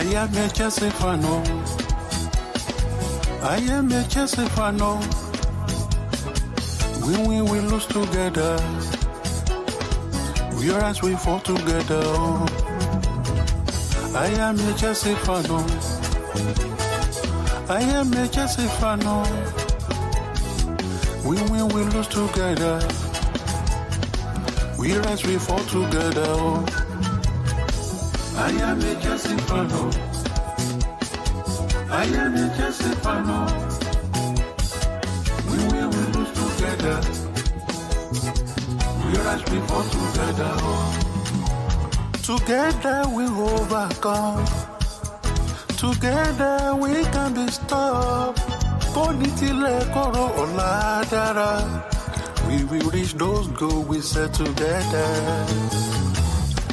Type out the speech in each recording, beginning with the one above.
I am a Chelsea fan. I am a Chelsea fan. We lose together. We rise, we fall together. I am a Chelsea fan. I am a Chelsea fan. We lose together. We rise, we fall together. I am a Chelsea fan. I am a Chelsea fan. We lose together. We rise, we fall together. Together we overcome. Together we can be stopped. Bonitile koro oladara. We will reach those goals we set together.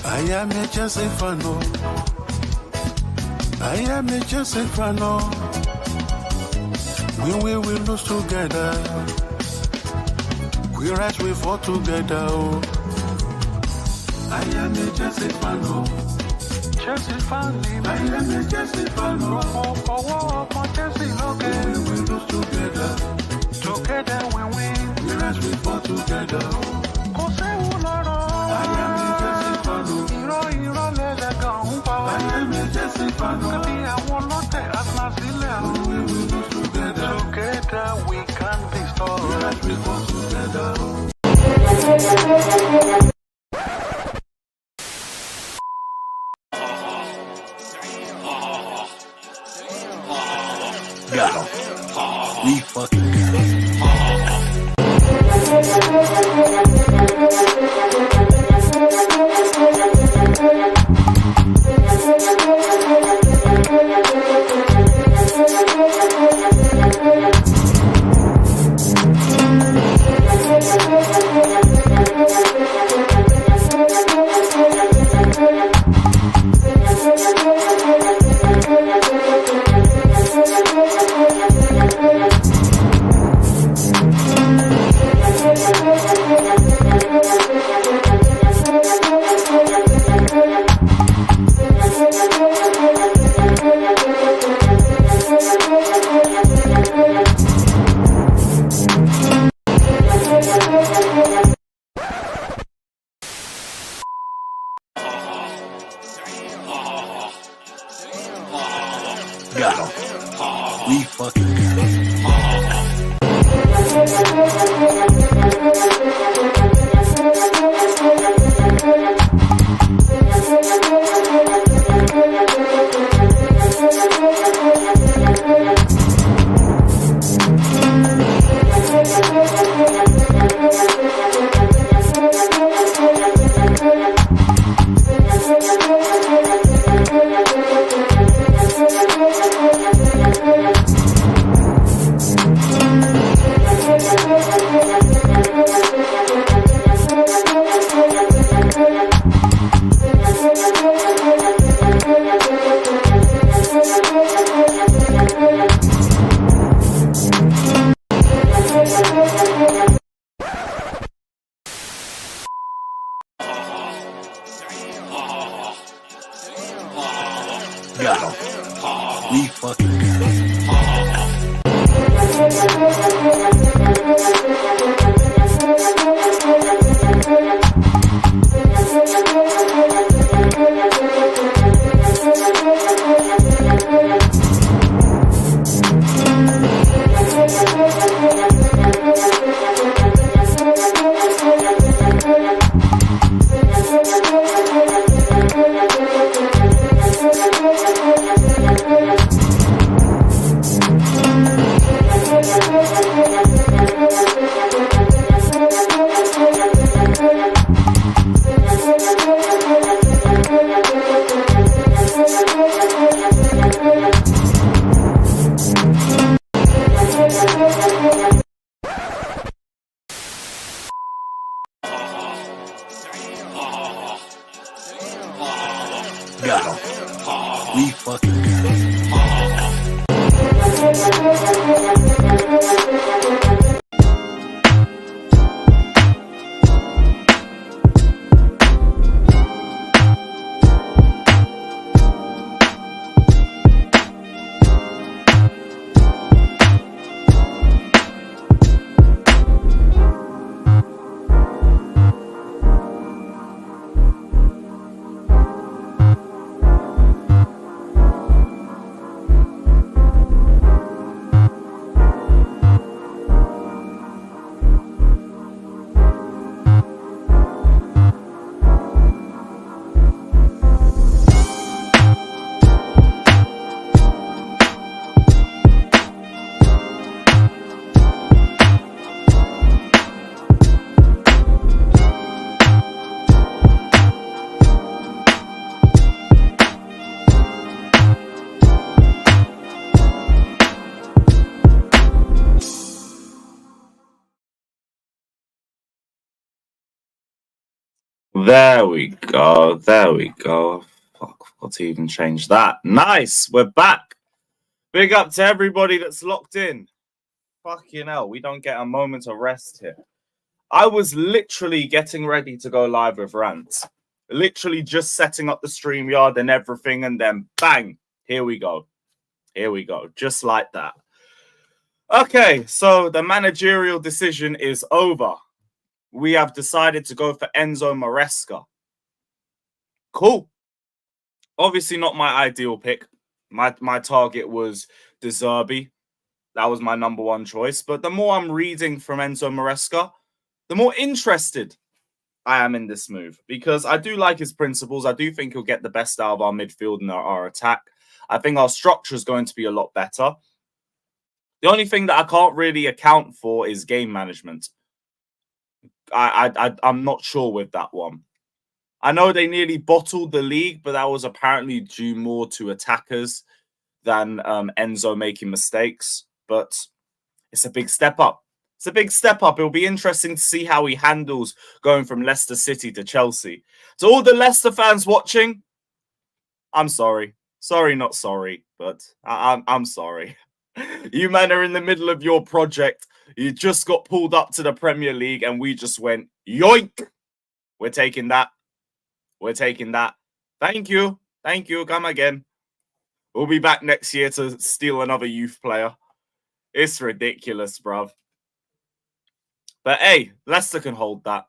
I am a Chelsea fan. I am a Chelsea fan. We will lose together. We rise, we fall together. I am a Chelsea fan. Chelsea fan. I am a Chelsea fan. Chelsea, okay. We will lose together. Together we win. We rise, we fall together. I am a Chelsea fan. I am a Chelsea fan. We will lose together. Together we can be strong. We rise, we fall together. Got him. We fucking got him. Got him. We fucking got him. Got him. We fucking got him. Got him. We fucking got him. There we go. There we go. Fuck, forgot to even change that. Nice. We're back. Big up to everybody that's locked in. Fucking hell, we don't get a moment of rest here. I was literally getting ready to go live with rants. Literally just setting up the StreamYard and everything, and then bang, here we go. Here we go. Just like that. Okay, so the managerial decision is over. We have decided to go for Enzo Maresca. Cool. Obviously not my ideal pick. My target was De Zerbi. That was my number one choice. But the more I'm reading from Enzo Maresca, the more interested I am in this move. Because I do like his principles. I do think he'll get the best out of our midfield and our attack. I think our structure is going to be a lot better. The only thing that I can't really account for is game management. I'm not sure with that one. I know they nearly bottled the league, but that was apparently due more to attackers than Enzo making mistakes. But it's a big step up. It's a big step up. It'll be interesting to see how he handles going from Leicester City to Chelsea. To all the Leicester fans watching, I'm sorry. Sorry, not sorry, but I'm sorry. You men are in the middle of your project. You just got pulled up to the Premier League and we just went, yoink. We're taking that. We're taking that. Thank you. Thank you. Come again. We'll be back next year to steal another youth player. It's ridiculous, bruv. But hey, Leicester can hold that.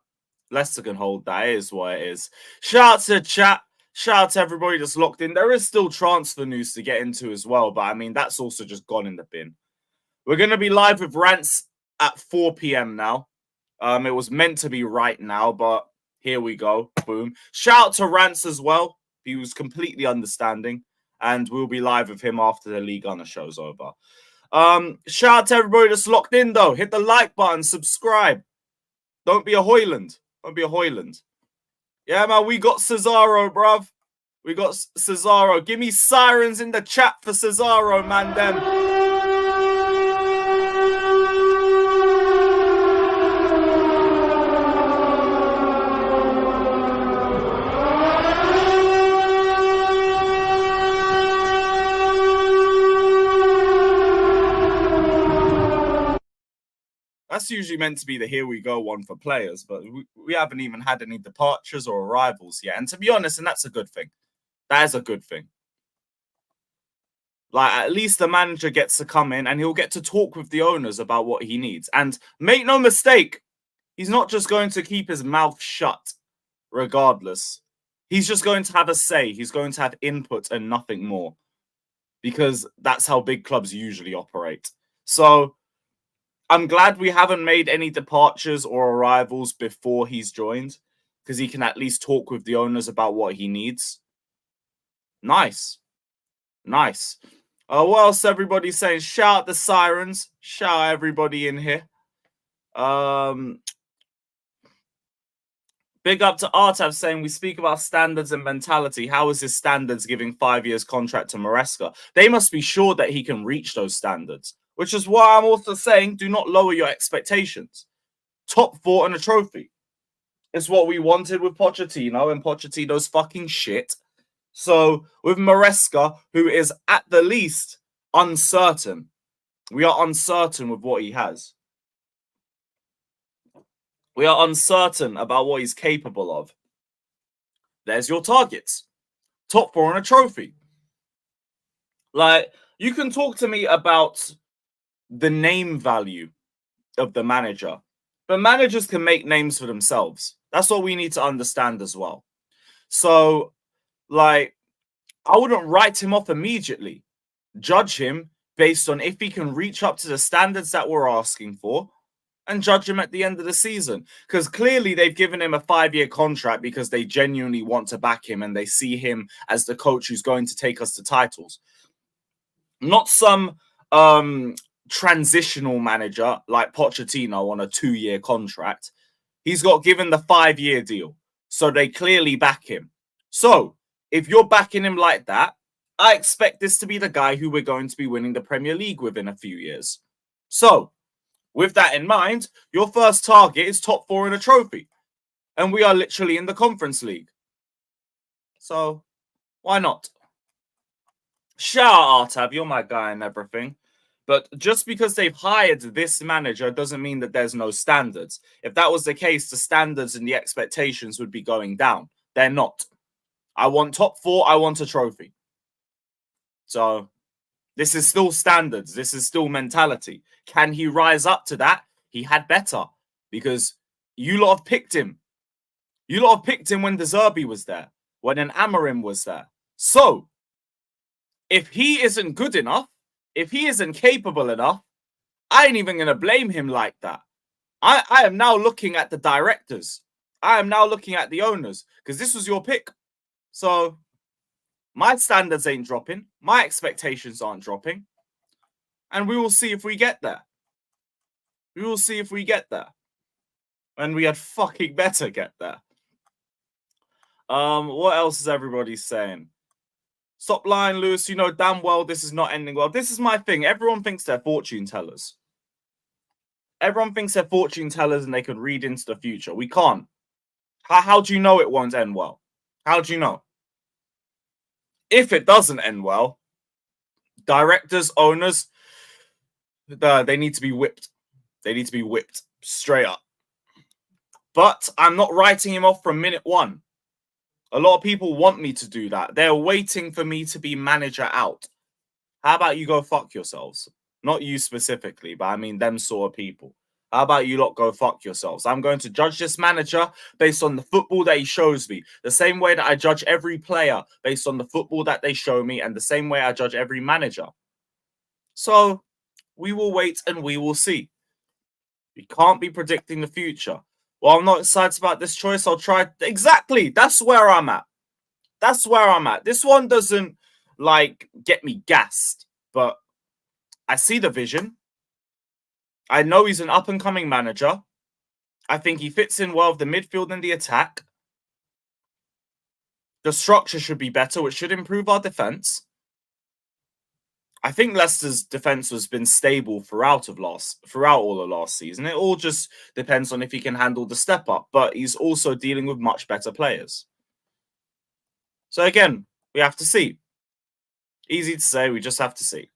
Leicester can hold that. It is what it is. Shout out to chat. Shout out to everybody that's locked in. There is still transfer news to get into as well. But I mean, that's also just gone in the bin. We're going to be live with rants at 4 p.m. now. It was meant to be right now, but here we go. Boom. Shout out to Rance as well. He was completely understanding. And we'll be live with him after the League Gunner show's over. Shout out to everybody that's locked in, though. Hit the like button. Subscribe. Don't be a Hoyland. Don't be a Hoyland. Yeah, man. We got Cesaro, bruv. We got Cesaro. Give me sirens in the chat for Cesaro, man, them. That's usually meant to be the here we go one for players, but we haven't even had any departures or arrivals yet. And to be honest, and that's a good thing. That is a good thing. Like, at least the manager gets to come in and he'll get to talk with the owners about what he needs. And make no mistake, he's not just going to keep his mouth shut regardless. He's just going to have a say. He's going to have input and nothing more. Because that's how big clubs usually operate. So I'm glad we haven't made any departures or arrivals before he's joined, because he can at least talk with the owners about what he needs. Nice. Nice. What else everybody's saying? Shout out the sirens. Shout out everybody in here. Big up to Artav saying, we speak about standards and mentality. How is his standards giving 5 years contract to Maresca? They must be sure that he can reach those standards. Which is why I'm also saying, do not lower your expectations. Top 4 and a trophy. It's what we wanted with Pochettino, and Pochettino's fucking shit. So with Maresca, who is at the least uncertain, we are uncertain with what he has. We are uncertain about what he's capable of. There's your targets. Top 4 and a trophy. Like, you can talk to me about the name value of the manager. But managers can make names for themselves. That's what we need to understand as well. So, like, I wouldn't write him off immediately. Judge him based on if he can reach up to the standards that we're asking for, and judge him at the end of the season. Because clearly they've given him a 5-year contract because they genuinely want to back him and they see him as the coach who's going to take us to titles. Not some transitional manager like Pochettino on a 2-year contract. He's got given the 5-year deal. So they clearly back him. So if you're backing him like that, I expect this to be the guy who we're going to be winning the Premier League with in a few years. So with that in mind, your first target is top 4 in a trophy. and we are literally in the Conference League. So why not? Shout out, Artab, you're my guy and everything. But just because they've hired this manager doesn't mean that there's no standards. If that was the case, the standards and the expectations would be going down. They're not. I want top 4. I want a trophy. So this is still standards. This is still mentality. Can he rise up to that? He had better, because you lot have picked him. You lot have picked him when De Zerbi was there, when an Amorim was there. So if he isn't good enough, if he isn't capable enough, I ain't even going to blame him like that. I am now looking at the directors. I am now looking at the owners, because this was your pick. So my standards ain't dropping. My expectations aren't dropping. And we will see if we get there. We will see if we get there. And we had fucking better get there. What else is everybody saying? Stop lying, Lewis. You know damn well this is not ending well. This is my thing. Everyone thinks they're fortune tellers. Everyone thinks they're fortune tellers and they can read into the future. We can't. How do you know it won't end well? How do you know? If it doesn't end well, directors, owners, they need to be whipped. They need to be whipped straight up. But I'm not writing him off from minute 1. A lot of people want me to do that. They're waiting for me to be manager out. How about you go fuck yourselves? Not you specifically, but I mean them sort of people. How about you lot go fuck yourselves? I'm going to judge this manager based on the football that he shows me. The same way that I judge every player based on the football that they show me, and the same way I judge every manager. So we will wait and we will see. We can't be predicting the future. Well, I'm not excited about this choice. I'll try. Exactly. That's where I'm at. That's where I'm at. This one doesn't, get me gassed. But I see the vision. I know he's an up-and-coming manager. I think he fits in well with the midfield and the attack. The structure should be better, which should improve our defence. I think Leicester's defence has been stable throughout all of last season. It all just depends on if he can handle the step up, but he's also dealing with much better players. So again, we have to see. Easy to say, we just have to see.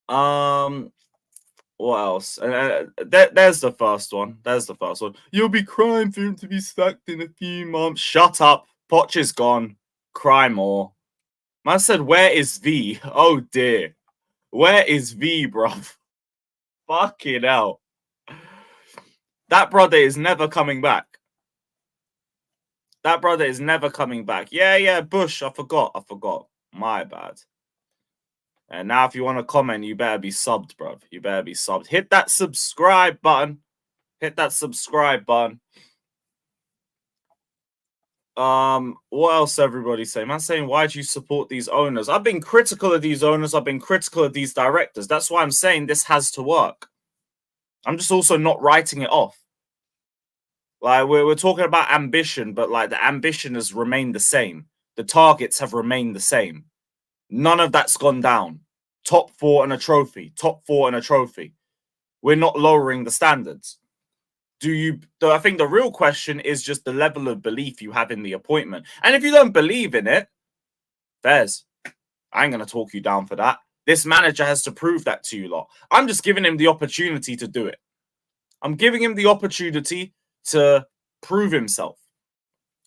What else? There's the first one. There's the first one. You'll be crying for him to be sacked in a few months. Shut up. Poch is gone. Cry more. Man said, where is V? Oh, dear. Where is V, bruv? Fucking hell. That brother is never coming back. That brother is never coming back. Yeah, Bush. I forgot. My bad. And now if you want to comment, you better be subbed, bruv. You better be subbed. Hit that subscribe button. Hit that subscribe button. What else everybody saying? Man saying, why do you support these owners? I've been critical of these owners. I've been critical of these directors. That's why I'm saying this has to work. I'm just also not writing it off. We're talking about ambition, but the ambition has remained the same. The targets have remained the same. None of that's gone down. Top 4 and a trophy. Top 4 and a trophy. We're not lowering the standards. I think the real question is just the level of belief you have in the appointment. And if you don't believe in it, Fairs, I ain't going to talk you down for that. This manager has to prove that to you lot. I'm just giving him the opportunity to do it. I'm giving him the opportunity to prove himself.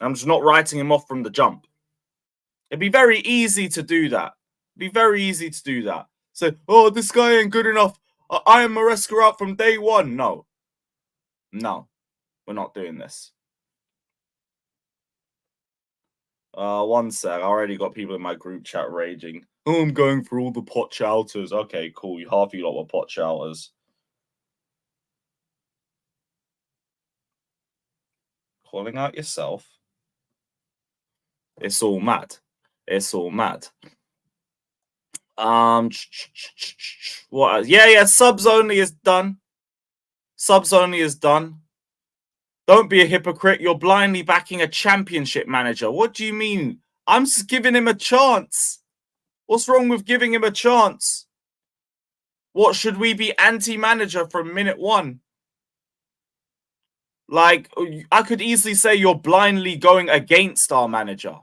I'm just not writing him off from the jump. It'd be very easy to do that. So, oh, this guy ain't good enough. I am Maresca out from day one. No, we're not doing this. One sec. I already got people in my group chat raging. Oh, I'm going for all the pot shouters. Okay, cool. Half of you lot were pot shouters. Calling out yourself. It's all mad. What? Yeah. Subs only is done. Don't be a hypocrite. You're blindly backing a championship manager. What do you mean? I'm just giving him a chance. What's wrong with giving him a chance? What, should we be anti-manager from minute 1? Like, I could easily say you're blindly going against our manager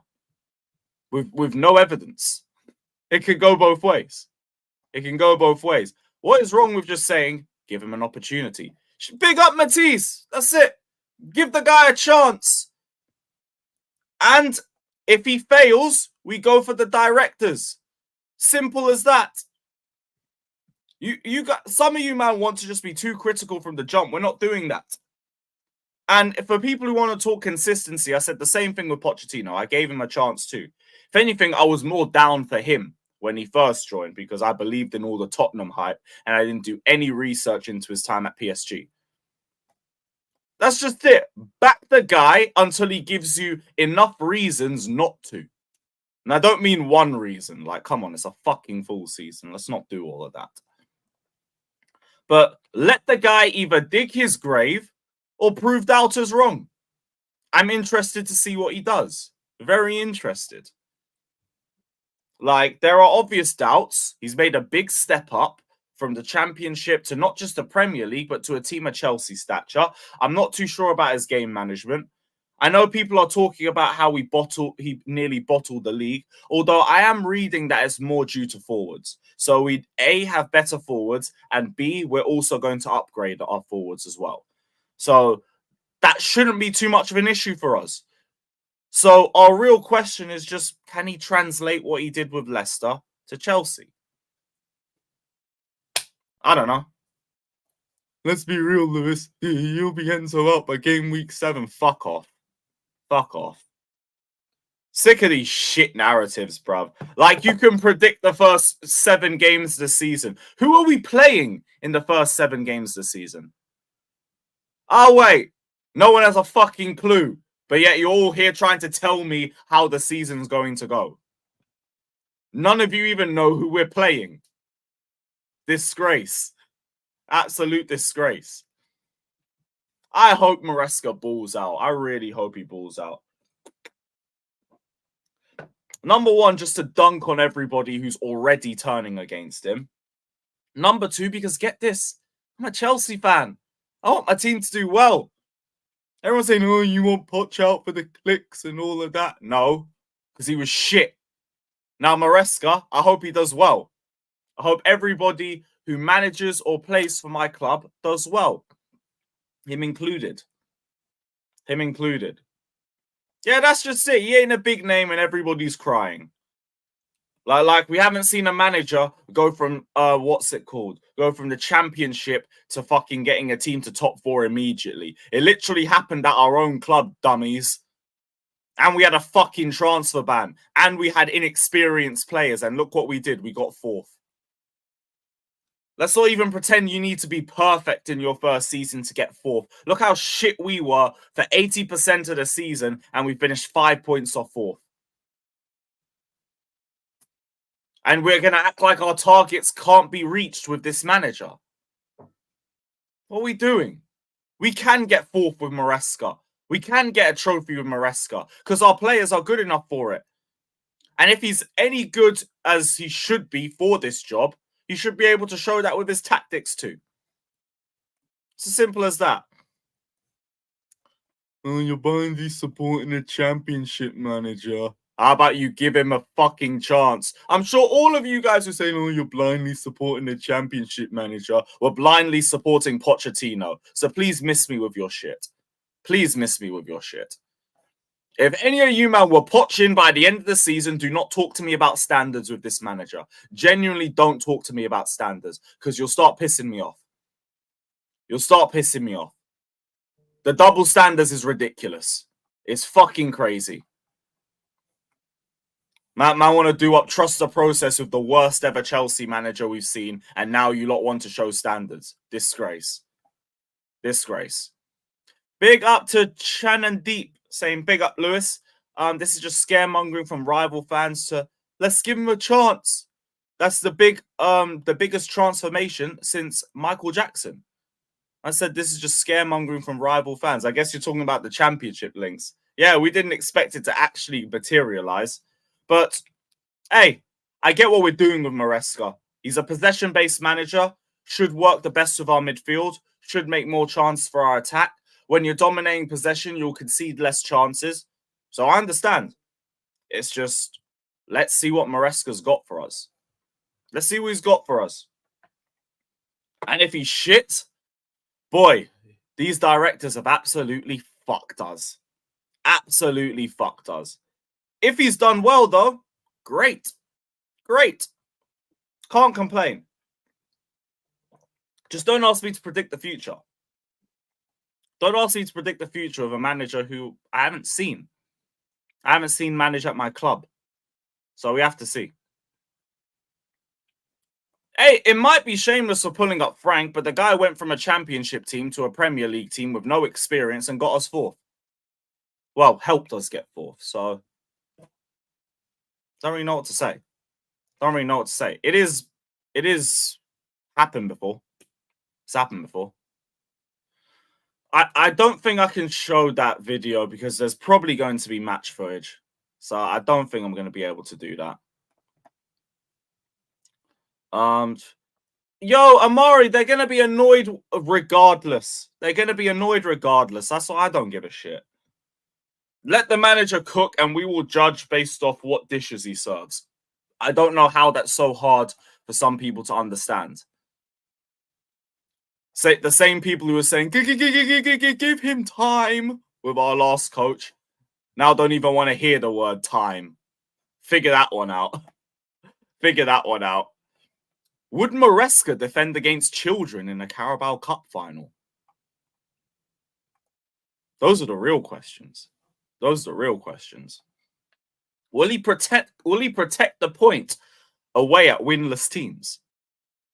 with no evidence. It could go both ways. It can go both ways. What is wrong with just saying, give him an opportunity? Big up Matisse. That's it. Give the guy a chance. And if he fails, we go for the directors. Simple as that. You got some of you, man, want to just be too critical from the jump. We're not doing that. And for people who want to talk consistency, I said the same thing with Pochettino. I gave him a chance too. If anything, I was more down for him when he first joined because I believed in all the Tottenham hype and I didn't do any research into his time at PSG. That's just it. Back the guy until he gives you enough reasons not to. And I don't mean one reason. Like, come on, it's a fucking full season. Let's not do all of that. But let the guy either dig his grave or prove doubters wrong. I'm interested to see what he does. Very interested. Like, there are obvious doubts. He's made a big step up from the Championship to not just the Premier League, but to a team of Chelsea stature. I'm not too sure about his game management. I know people are talking about how he nearly bottled the league, although I am reading that it's more due to forwards. So we A, have better forwards, and B, we're also going to upgrade our forwards as well. So that shouldn't be too much of an issue for us. So our real question is just, can he translate what he did with Leicester to Chelsea? I don't know. Let's be real, Lewis. You'll be Enzo up by game week 7. Fuck off. Fuck off. Sick of these shit narratives, bruv. Like, you can predict the first 7 games this season. Who are we playing in the first 7 games this season? Oh, wait. No one has a fucking clue. But yet you're all here trying to tell me how the season's going to go. None of you even know who we're playing. Disgrace. Absolute disgrace. I hope Maresca balls out. I really hope he balls out. Number 1, just to dunk on everybody who's already turning against him. Number 2, because get this, I'm a Chelsea fan. I want my team to do well. Everyone's saying, oh, you want Poch out for the clicks and all of that. No, because he was shit. Now, Maresca, I hope he does well. I hope everybody who manages or plays for my club does well. Him included. Him included. Yeah, that's just it. He ain't a big name and everybody's crying. Like we haven't seen a manager go from go from the Championship to fucking getting a team to top 4 immediately. It literally happened at our own club, dummies. And we had a fucking transfer ban. And we had inexperienced players. And look what we did. We got 4th. Let's not even pretend you need to be perfect in your first season to get 4th. Look how shit we were for 80% of the season. And we finished 5 points off 4th. And we're going to act like our targets can't be reached with this manager. What are we doing? We can get 4th with Maresca. We can get a trophy with Maresca because our players are good enough for it. And if he's any good as he should be for this job, he should be able to show that with his tactics too. It's as simple as that. Oh, you're blindly supporting a Championship manager. How about you give him a fucking chance? I'm sure all of you guys who say, oh, you're blindly supporting the Championship manager were blindly supporting Pochettino. So please miss me with your shit. Please miss me with your shit. If any of you, man, were poaching by the end of the season, do not talk to me about standards with this manager. Genuinely don't talk to me about standards because you'll start pissing me off. You'll start pissing me off. The double standards is ridiculous. It's fucking crazy. Man want to do up trust the process with the worst ever Chelsea manager we've seen, and now you lot want to show standards. Disgrace. Disgrace. Big up to Shannon Deep saying, big up, Lewis. This is just scaremongering from rival fans to let's give him a chance. That's the biggest transformation since Michael Jackson. I said this is just scaremongering from rival fans. I guess you're talking about the Championship links. Yeah, we didn't expect it to actually materialize. But, hey, I get what we're doing with Maresca. He's a possession-based manager, should work the best with our midfield, should make more chances for our attack. when you're dominating possession, you'll concede less chances. So I understand. It's just, let's see what Maresca's got for us. Let's see what he's got for us. And if he's shit, boy, these directors have absolutely fucked us. Absolutely fucked us. If he's done well, though, great. Great. Can't complain. Just don't ask me to predict the future. Don't ask me to predict the future of a manager who I haven't seen. I haven't seen manage at my club. So we have to see. Hey, it might be shameless for pulling up Frank, but the guy went from a championship team to a Premier League team with no experience and got us fourth. Well, helped us get fourth. So, don't really know what to say. Don't really know what to say. It is happened before. It's happened before. I don't think I can show that video because there's probably going to be match footage. So I don't think I'm going to be able to do that. Yo, Amari, they're going to be annoyed regardless. They're going to be annoyed regardless. That's why I don't give a shit. Let the manager cook and we will judge based off what dishes he serves. I don't know how that's so hard for some people to understand. Say the same people who were saying, give him time with our last coach, now don't even want to hear the word time. Figure that one out. Figure that one out. Would Maresca defend against children in a Carabao Cup final? Those are the real questions. Those are the real questions. Will he protect the point away at winless teams?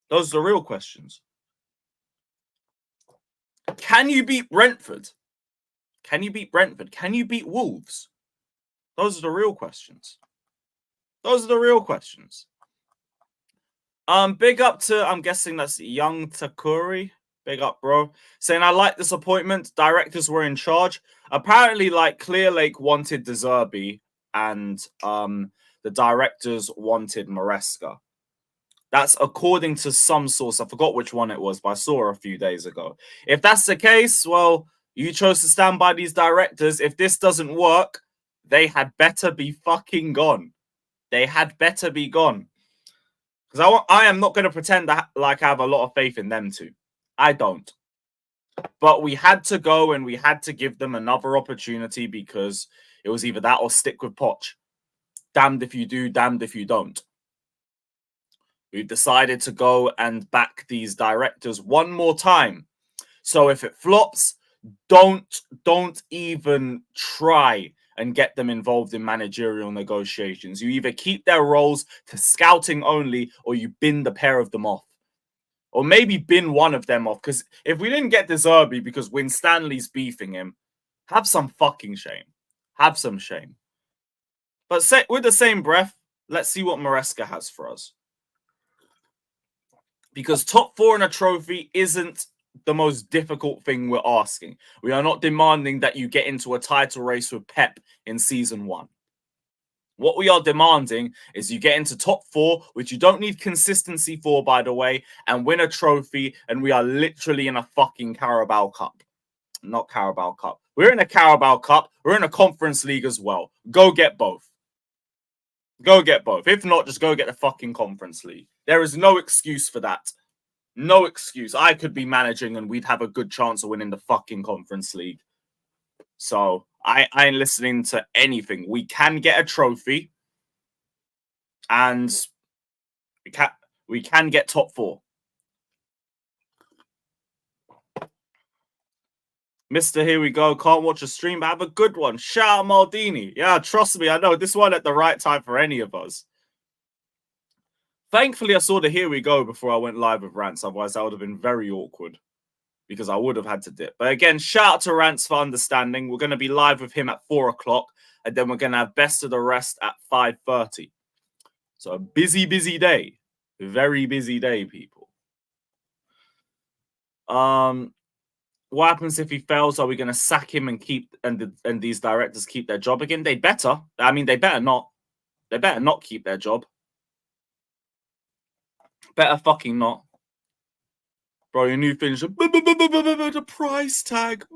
Those are the real questions. Can you beat Brentford? Can you beat Brentford? Can you beat Wolves? Those are the real questions. Those are the real questions. Big up to, I'm guessing that's Young Takuri. Big up, bro. Saying, I like this appointment. Directors were in charge. Apparently, like, Clear Lake wanted De Zerbi and the directors wanted Maresca. That's according to some source. I forgot which one it was, but I saw her a few days ago. If that's the case, well, you chose to stand by these directors. If this doesn't work, they had better be fucking gone. They had better be gone. Because I am not going to pretend that like I have a lot of faith in them too. I don't. But we had to go and we had to give them another opportunity because it was either that or stick with Poch. Damned if you do, damned if you don't. We've decided to go and back these directors one more time. So if it flops, don't even try and get them involved in managerial negotiations. You either keep their roles to scouting only or you bin the pair of them off. Or maybe bin one of them off. Because if we didn't get De Zerbi because Winstanley's beefing him, have some fucking shame. Have some shame. But with the same breath, let's see what Maresca has for us. Because top four in a trophy isn't the most difficult thing we're asking. We are not demanding that you get into a title race with Pep in season 1. What we are demanding is you get into top 4, which you don't need consistency for, by the way, and win a trophy, and we are literally in a fucking Carabao Cup. Not Carabao Cup. We're in a Carabao Cup. We're in a Conference League as well. Go get both. Go get both. If not, just go get the fucking Conference League. There is no excuse for that. No excuse. I could be managing and we'd have a good chance of winning the fucking Conference League. So I ain't listening to anything. We can get a trophy and we can get top 4. Mr. Here we go. Can't watch a stream, but have a good one. Shout out Maldini. Yeah, trust me, I know this one at the right time for any of us. Thankfully, I saw the Here We Go before I went live with Rants. Otherwise, that would have been very awkward because I would have had to dip. But again, shout out to Rants for understanding. We're going to be live with him at 4 o'clock. And then we're going to have Best of the Rest at 5:30. So a busy, busy day. Very busy day, people. What happens if he fails? Are we going to sack him and keep and these directors keep their job again? They better. I mean, they better not. They better not keep their job. Better fucking not. Bro, your new finisher. The price tag.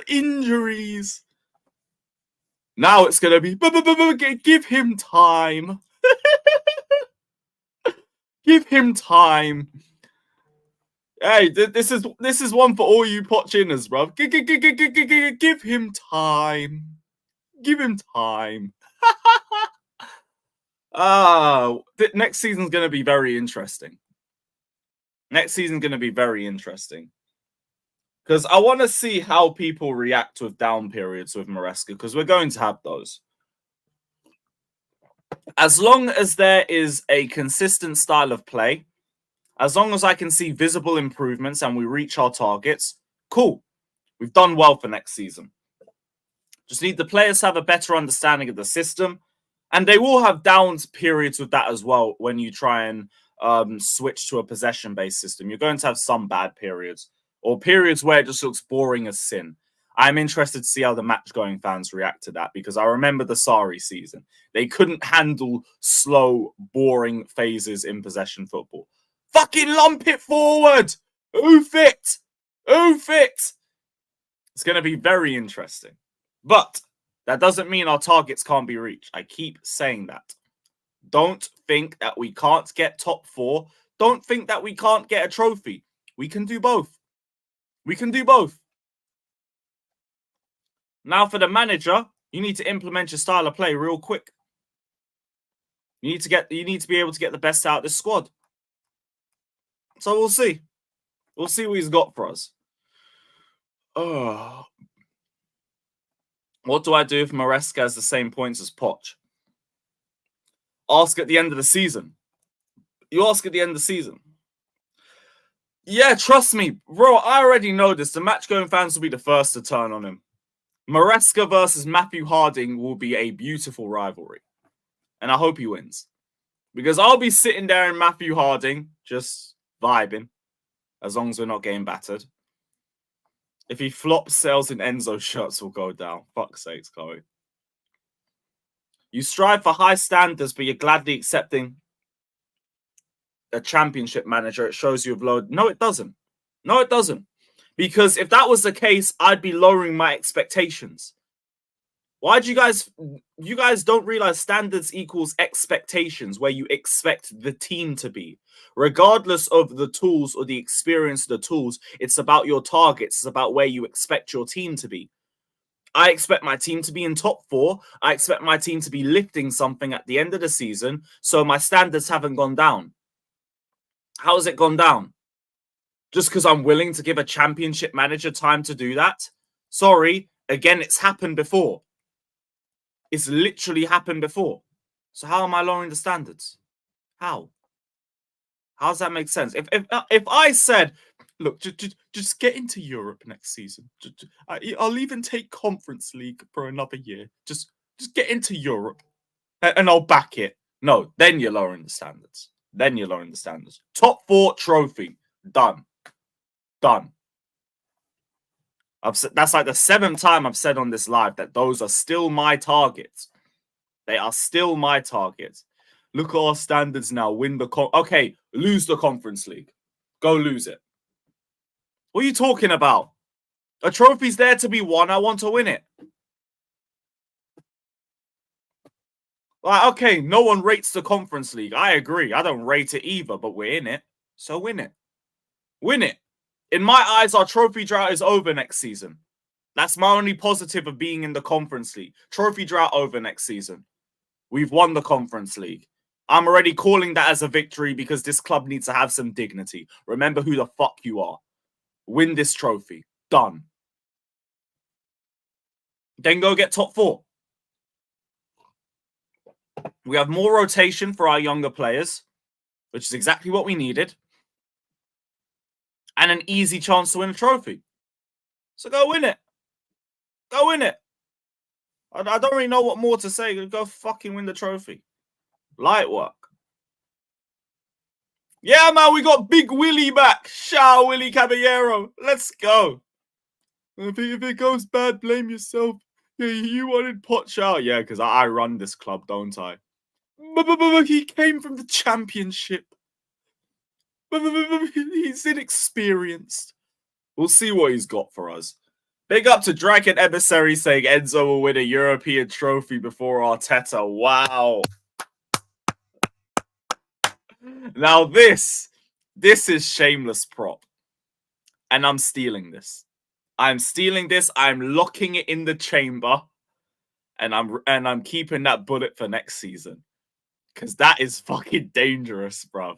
Injuries. Now it's going to be give him time. Give him time. Hey, this is one for all you Pochinners, bro. Give him time. Give him time. Next season's going to be very interesting. Next season's going to be very interesting. Because I want to see how people react with down periods with Maresca, because we're going to have those. As long as there is a consistent style of play, as long as I can see visible improvements and we reach our targets, cool. We've done well for next season. Just need the players to have a better understanding of the system. And they will have down periods with that as well when you try and switch to a possession-based system. You're going to have some bad periods or periods where it just looks boring as sin. I'm interested to see how the match-going fans react to that because I remember the Sarri season. They couldn't handle slow, boring phases in possession football. Fucking lump it forward! Oof it! Oof it! It's going to be very interesting. But that doesn't mean our targets can't be reached. I keep saying that. Don't think that we can't get top 4. Don't think that we can't get a trophy. We can do both. We can do both. Now for the manager, you need to implement your style of play real quick. You need to be able to get the best out of this squad. So we'll see. We'll see what he's got for us. Oh. What do I do if Maresca has the same points as Poch? Ask at the end of the season. You ask at the end of the season. Yeah, trust me. Bro, I already know this. The match-going fans will be the first to turn on him. Maresca versus Matthew Harding will be a beautiful rivalry. And I hope he wins. Because I'll be sitting there in Matthew Harding, just vibing, as long as we're not getting battered. If he flops, sales in Enzo shirts will go down. Fuck's sakes, Chloe. You strive for high standards, but you're gladly accepting a championship manager. It shows you have lowered. No, it doesn't. No, it doesn't. Because if that was the case, I'd be lowering my expectations. Why do you guys don't realize standards equals expectations, where you expect the team to be. Regardless of the tools or the experience of the tools, it's about your targets. It's about where you expect your team to be. I expect my team to be in top 4. I expect my team to be lifting something at the end of the season. So my standards haven't gone down. How has it gone down? Just because I'm willing to give a championship manager time to do that? Sorry, again, it's happened before. It's literally happened before. So how am I lowering the standards? How? How does that make sense? If I said, look, just get into Europe next season. I'll even take Conference League for another year. Just get into Europe and I'll back it. No, then you're lowering the standards. Then you're lowering the standards. Top 4 trophy. Done. Done. That's like the 7th time I've said on this live that those are still my targets. They are still my targets. Look at our standards now. Win the okay, lose the Conference League. Go lose it. What are you talking about? A trophy's there to be won. I want to win it. Like, okay, no one rates the Conference League. I agree. I don't rate it either, but we're in it. So win it. Win it. In my eyes, our trophy drought is over next season. That's my only positive of being in the Conference League. Trophy drought over next season. We've won the Conference League. I'm already calling that as a victory because this club needs to have some dignity. Remember who the fuck you are. Win this trophy. Done. Then go get top 4. We have more rotation for our younger players, which is exactly what we needed. And an easy chance to win a trophy. So go win it. Go win it. I don't really know what more to say. Go fucking win the trophy. Light work. Yeah, man, we got Big Willie back. Ciao, Willie Caballero. Let's go. If it goes bad, blame yourself. Yeah, you wanted Poch out. Yeah, because I run this club, don't I? But he came from the Championship. He's inexperienced. We'll see what he's got for us. Big up to Dragon Emissary saying Enzo will win a European trophy before Arteta. Wow. Now this is shameless prop. And I'm stealing this. I'm stealing this. I'm locking it in the chamber. And I'm keeping that bullet for next season. Because that is fucking dangerous, bruv.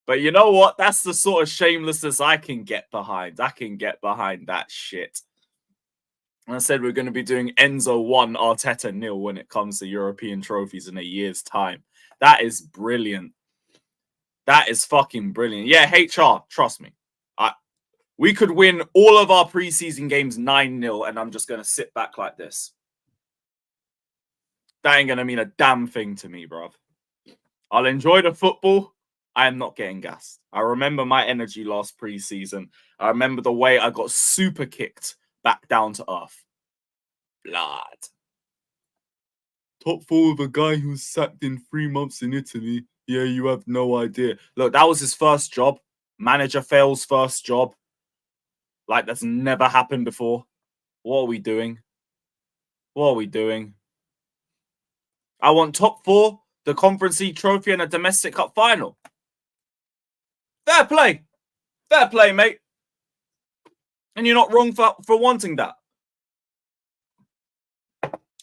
But you know what? That's the sort of shamelessness I can get behind. I can get behind that shit. And I said we're going to be doing Enzo 1, Arteta 0 when it comes to European trophies in a year's time. That is brilliant. That is fucking brilliant. Yeah, HR, trust me. We could win all of our preseason games 9-0 and I'm just going to sit back like this. That ain't going to mean a damn thing to me, bruv. I'll enjoy the football. I am not getting gassed. I remember my energy last preseason. I remember the way I got super kicked back down to earth. Blood. Top 4 of a guy who was sacked in 3 months in Italy. Yeah, you have no idea. Look, that was his first job. Manager fails first job. Like, that's never happened before. What are we doing? What are we doing? I want top 4, the Conference League trophy, and a domestic cup final. Fair play. Fair play, mate. And you're not wrong for wanting that.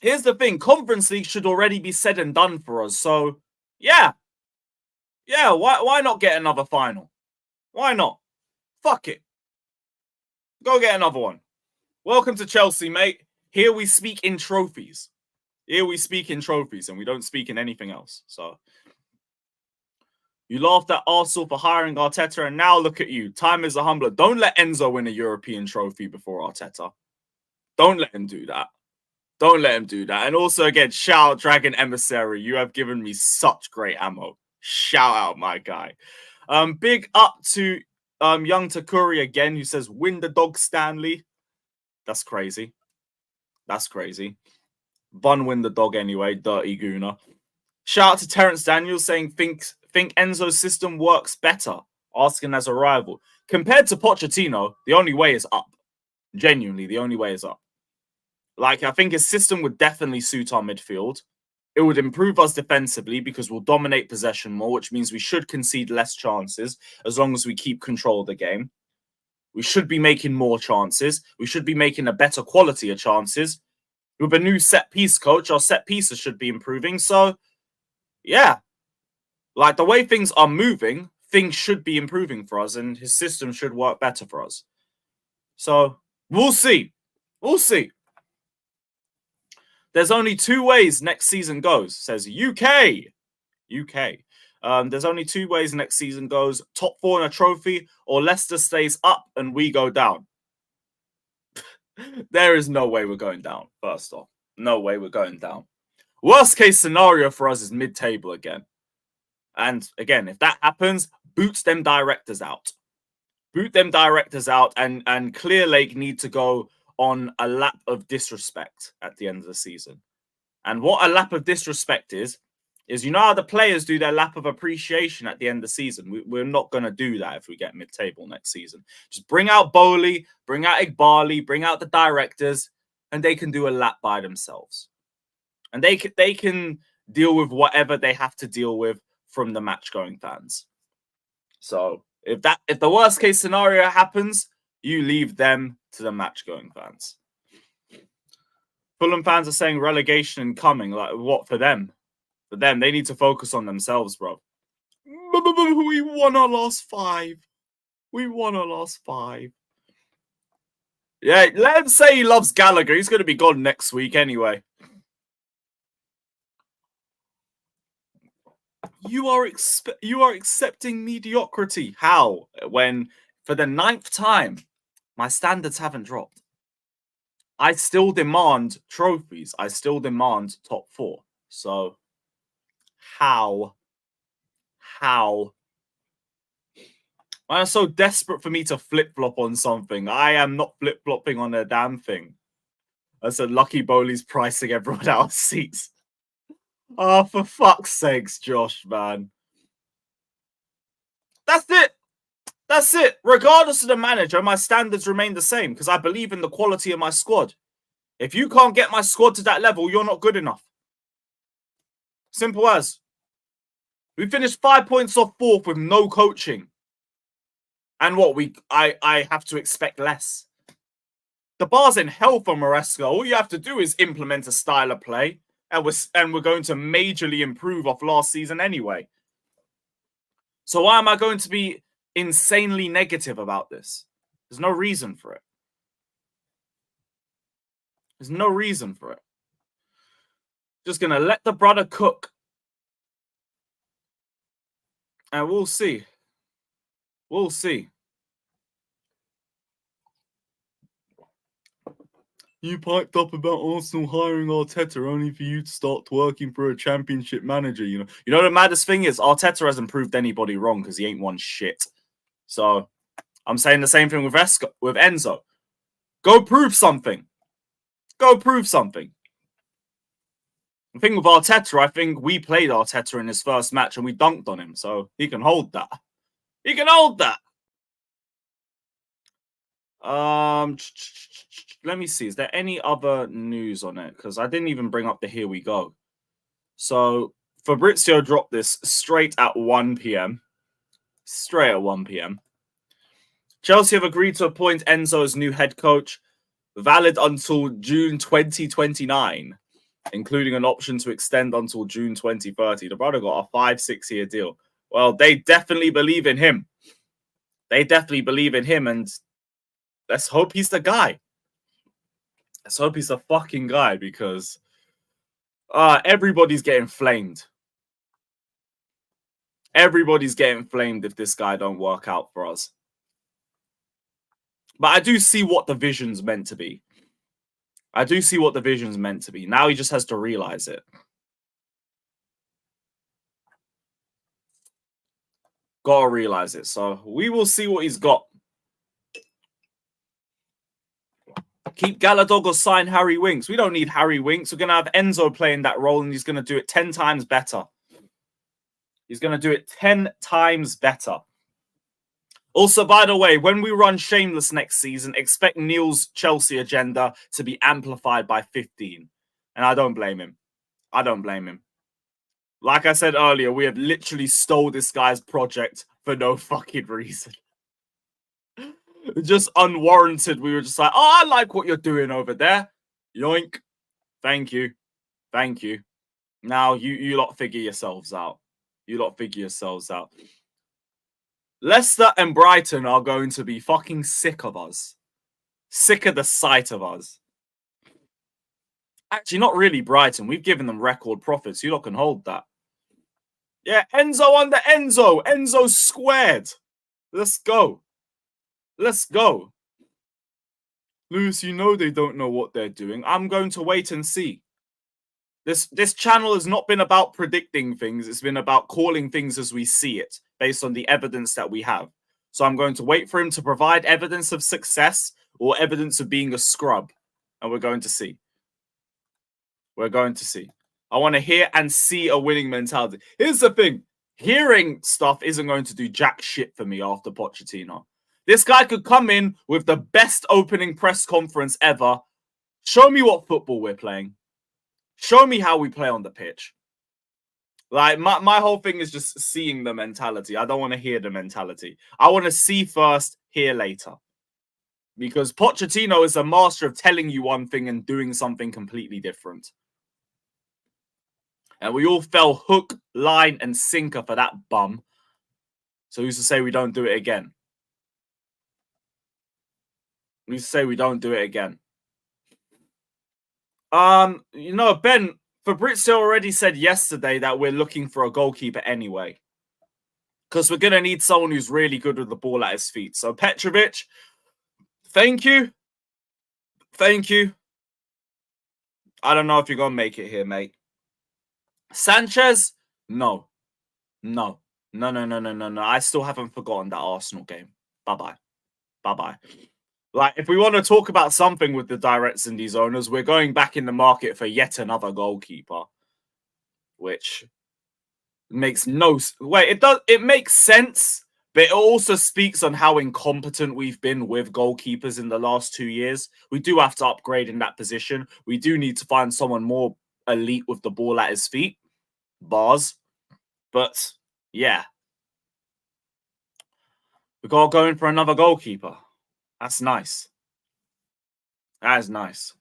Here's the thing. Conference League should already be said and done for us. So, yeah. Yeah, why not get another final? Why not? Fuck it. Go get another one. Welcome to Chelsea, mate. Here we speak in trophies. Here we speak in trophies and we don't speak in anything else. So, you laughed at Arsenal for hiring Arteta and now look at you. Time is a humbler. Don't let Enzo win a European trophy before Arteta. Don't let him do that. Don't let him do that. And also, again, shout out Dragon Emissary. You have given me such great ammo. Shout out, my guy. Big up to Young Takuri again, who says, win the dog, Stanley. That's crazy. That's crazy. Bun win the dog anyway, dirty gooner. Shout out to Terrence Daniels saying, think Enzo's system works better, asking as a rival. Compared to Pochettino, the only way is up. Genuinely, the only way is up. Like, I think his system would definitely suit our midfield. It would improve us defensively because we'll dominate possession more, which means we should concede less chances as long as we keep control of the game. We should be making more chances. We should be making a better quality of chances. With a new set-piece coach, our set pieces should be improving. So, yeah. Like, the way things are moving, things should be improving for us, and his system should work better for us. So, we'll see. We'll see. There's only 2 ways next season goes, says UK. There's only 2 ways next season goes. Top 4 in a trophy, or Leicester stays up and we go down. There is no way we're going down, first off. No way we're going down. Worst case scenario for us is mid-table again. And again, if that happens, boots them directors out. Boot them directors out, and Clear Lake need to go on a lap of disrespect at the end of the season. And what a lap of disrespect is you know how the players do their lap of appreciation at the end of the season. We're not going to do that if we get mid-table next season. Just bring out Bowley, bring out Igbali, bring out the directors, and they can do a lap by themselves. And they can deal with whatever they have to deal with from the match-going fans. So if the worst-case scenario happens, you leave them to the match-going fans. Fulham fans are saying relegation incoming. Like, what for them? For them, they need to focus on themselves, bro. We won our last 5. We won our last 5. Yeah, let him say he loves Gallagher. He's going to be gone next week anyway. You are accepting mediocrity. How? When, for the 9th time, my standards haven't dropped. I still demand trophies. I still demand top 4. So, how? I'm so desperate for me to flip-flop on something. I am not flip-flopping on a damn thing. I said Lucky Bowley's pricing everyone out of seats. Oh, for fuck's sakes, Josh, man. That's it. That's it. Regardless of the manager, my standards remain the same because I believe in the quality of my squad. If you can't get my squad to that level, you're not good enough. Simple as. We finished 5 points off fourth with no coaching. And what I have to expect less. The bar's in hell for Maresca. All you have to do is implement a style of play, and we're going to majorly improve off last season anyway. So why am I going to be insanely negative about this? There's no reason for it. There's no reason for it. Just gonna let the brother cook. And we'll see. We'll see. You piped up about Arsenal hiring Arteta only for you to start working for a championship manager, you know. You know the maddest thing is Arteta hasn't proved anybody wrong because he ain't won shit. So I'm saying the same thing with Enzo. Go prove something. Go prove something. The thing with Arteta, I think we played Arteta in his first match and we dunked on him. So he can hold that. He can hold that. Let me see. Is there any other news on it? Because I didn't even bring up the Here We Go. So Fabrizio dropped this straight at 1 p.m. Straight at 1 p.m. Chelsea have agreed to appoint Enzo as new head coach, valid until June 2029, including an option to extend until June 2030. The brother got a 5-6 year deal. Well, they definitely believe in him. They definitely believe in him, and let's hope he's the guy. Let's hope he's the fucking guy, because everybody's getting flamed. Everybody's getting flamed if this guy don't work out for us. But I do see what the vision's meant to be. I do see what the vision's meant to be. Now he just has to realize it. Gotta realize it. So we will see what he's got. Keep Galadog or sign Harry Winks. We don't need Harry Winks. We're going to have Enzo playing that role, and he's going to do it 10 times better. He's going to do it 10 times better. Also, by the way, when we run Shameless next season, expect Neil's Chelsea agenda to be amplified by 15. And I don't blame him. I don't blame him. Like I said earlier, we have literally stole this guy's project for no fucking reason. Just unwarranted. We were just like, oh, I like what you're doing over there. Yoink. Thank you. Thank you. Now you lot figure yourselves out. You lot figure yourselves out. Leicester and Brighton are going to be fucking sick of us. Sick of the sight of us. Actually, not really Brighton. We've given them record profits. You lot can hold that. Yeah, Enzo under Enzo. Enzo squared. Let's go. Let's go. Lewis, you know they don't know what they're doing. I'm going to wait and see. This channel has not been about predicting things. It's been about calling things as we see it, based on the evidence that we have. So I'm going to wait for him to provide evidence of success or evidence of being a scrub. And we're going to see. We're going to see. I want to hear and see a winning mentality. Here's the thing. Hearing stuff isn't going to do jack shit for me after Pochettino. This guy could come in with the best opening press conference ever. Show me what football we're playing. Show me how we play on the pitch. Like, my whole thing is just seeing the mentality. I don't want to hear the mentality. I want to see first, hear later. Because Pochettino is a master of telling you one thing and doing something completely different. And we all fell hook, line, and sinker for that bum. So who's to say we don't do it again? Who's to say we don't do it again? You know, Ben, Fabrizio already said yesterday that we're looking for a goalkeeper anyway. Because we're going to need someone who's really good with the ball at his feet. So Petrovic, thank you. Thank you. I don't know if you're going to make it here, mate. Sanchez? No. No. No. I still haven't forgotten that Arsenal game. Bye-bye. Bye-bye. Like, if we want to talk about something with the directs and these owners, we're going back in the market for yet another goalkeeper. Which makes no... Wait, it makes sense, But it also speaks on how incompetent we've been with goalkeepers in the last 2 years. We do have to upgrade in that position. We do need to find someone more elite with the ball at his feet. Bars. But, yeah. We got going for another goalkeeper. That's nice. That is nice.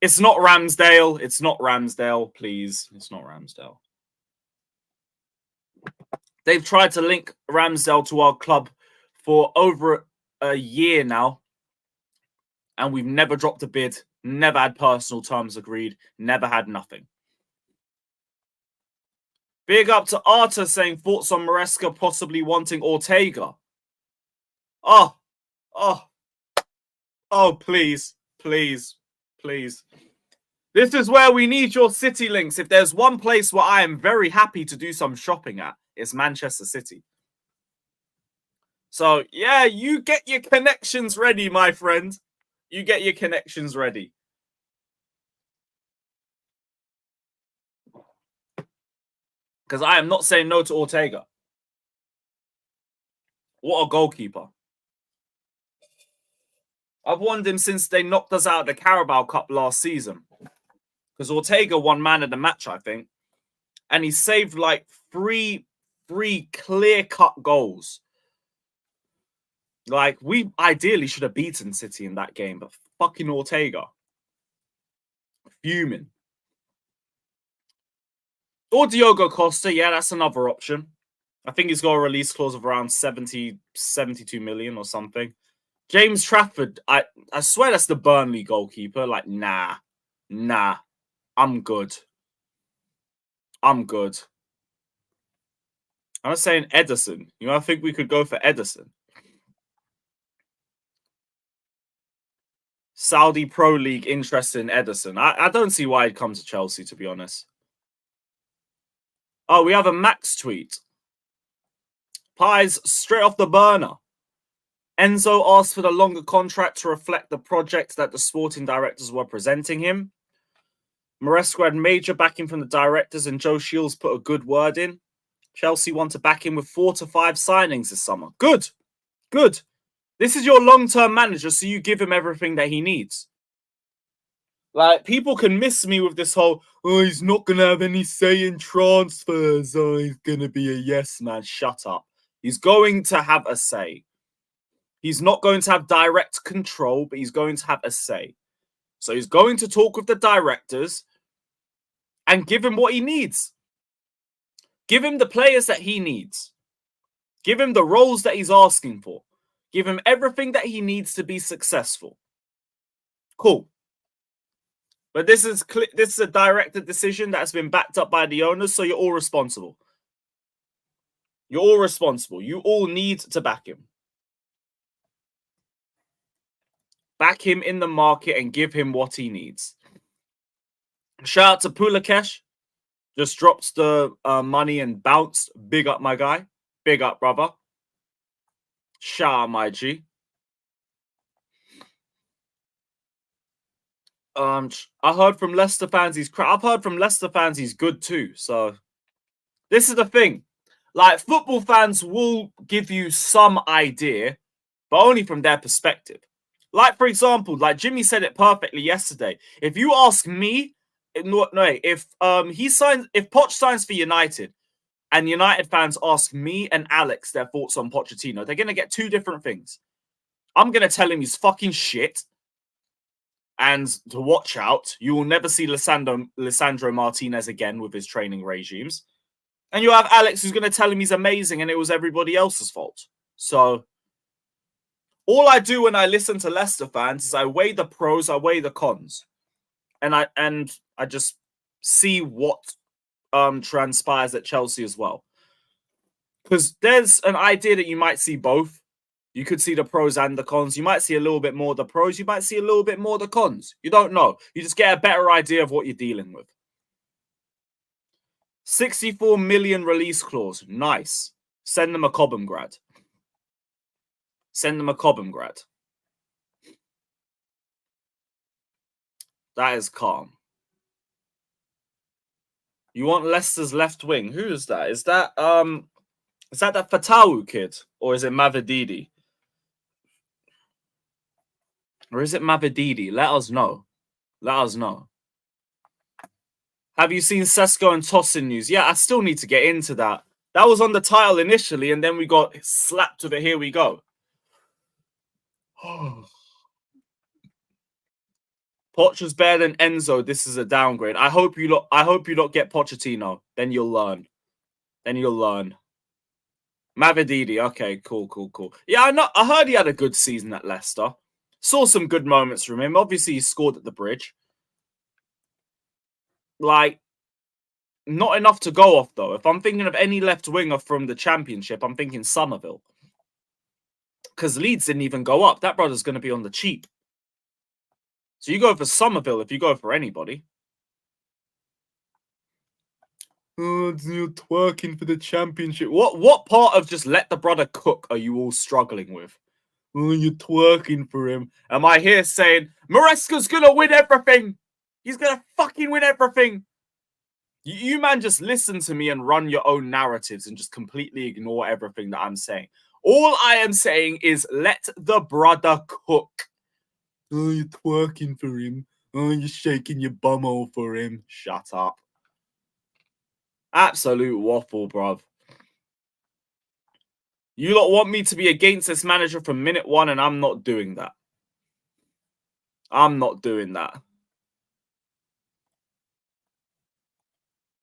It's not Ramsdale. It's not Ramsdale, please. It's not Ramsdale. They've tried to link Ramsdale to our club for over a year now. And we've never dropped a bid, never had personal terms agreed, never had nothing. Big up to Arta saying thoughts on Maresca possibly wanting Ortega. Oh, please, please, please. This is where we need your City links. If there's one place where I am very happy to do some shopping at, it's Manchester City. So, yeah, you get your connections ready, my friend. You get your connections ready. Because I am not saying no to Ortega. What a goalkeeper. I've wanted him since they knocked us out of the Carabao Cup last season. Because Ortega won man of the match, I think. And he saved like three clear-cut goals. Like, we ideally should have beaten City in that game, but fucking Ortega. Fuming. Or Diogo Costa, yeah, that's another option. I think he's got a release clause of around 72 million or something. James Trafford, I swear that's the Burnley goalkeeper. Like, nah. I'm good. I'm not saying Ederson. You know, I think we could go for Ederson. Saudi Pro League interested in Ederson. I don't see why he'd come to Chelsea, to be honest. Oh, we have a Max tweet. Pies straight off the burner. Enzo asked for the longer contract to reflect the project that the sporting directors were presenting him. Maresca had major backing from the directors and Joe Shields put a good word in. Chelsea want to back him with 4 to 5 signings this summer. Good. This is your long-term manager, so you give him everything that he needs. Like, people can miss me with this whole, oh, he's not going to have any say in transfers. Oh, he's going to be a yes man. Shut up. He's going to have a say. He's not going to have direct control, but he's going to have a say. So he's going to talk with the directors and give him what he needs. Give him the players that he needs. Give him the roles that he's asking for. Give him everything that he needs to be successful. Cool. But this is a directed decision that's been backed up by the owners, so you're all responsible. You're all responsible. You all need to back him. Back him in the market and give him what he needs. Shout out to Pulakesh. Just dropped the money and bounced. Big up, my guy. Big up, brother. Shout out, my G. I heard from Leicester fans he's crap. I've heard from Leicester fans he's good too. So this is the thing. Like, football fans will give you some idea, but only from their perspective. Like, for example, like Jimmy said it perfectly yesterday. If you ask me, if Poch signs for United and United fans ask me and Alex their thoughts on Pochettino, they're going to get 2 different things. I'm going to tell him he's fucking shit. And to watch out, you will never see Lisandro Martinez again with his training regimes. And you have Alex who's going to tell him he's amazing and it was everybody else's fault. So all I do when I listen to Leicester fans is I weigh the pros, I weigh the cons. And I just see what transpires at Chelsea as well. Because there's an idea that you might see both. You could see the pros and the cons. You might see a little bit more of the pros. You might see a little bit more of the cons. You don't know. You just get a better idea of what you're dealing with. 64 million release clause. Nice. Send them a Cobham grad. Send them a Cobham grad. That is calm. You want Leicester's left wing. Who is that? Is that Is that Fatawu kid? Or is it Mavididi? Or is it Mavididi? Let us know. Let us know. Have you seen Sesko and Tosin news? Yeah, I still need to get into that. That was on the title initially, and then we got slapped with it. Here we go. Poch is better than Enzo. This is a downgrade. I hope you don't get Pochettino. Then you'll learn. Mavididi. Okay, cool. Yeah, I heard he had a good season at Leicester. Saw some good moments from him. Obviously, he scored at the bridge. Like, not enough to go off, though. If I'm thinking of any left winger from the Championship, I'm thinking Somerville. Because Leeds didn't even go up. That brother's going to be on the cheap. So you go for Somerville if you go for anybody. Oh, you're twerking for the Championship. What part of just let the brother cook are you all struggling with? Oh, you're twerking for him. Am I here saying, Maresca's going to win everything? He's going to fucking win everything. You man just listen to me and run your own narratives and just completely ignore everything that I'm saying. All I am saying is let the brother cook. Oh, you're twerking for him. Oh, you're shaking your bumhole for him. Shut up. Absolute waffle, bruv. You lot want me to be against this manager from minute one, and I'm not doing that. I'm not doing that.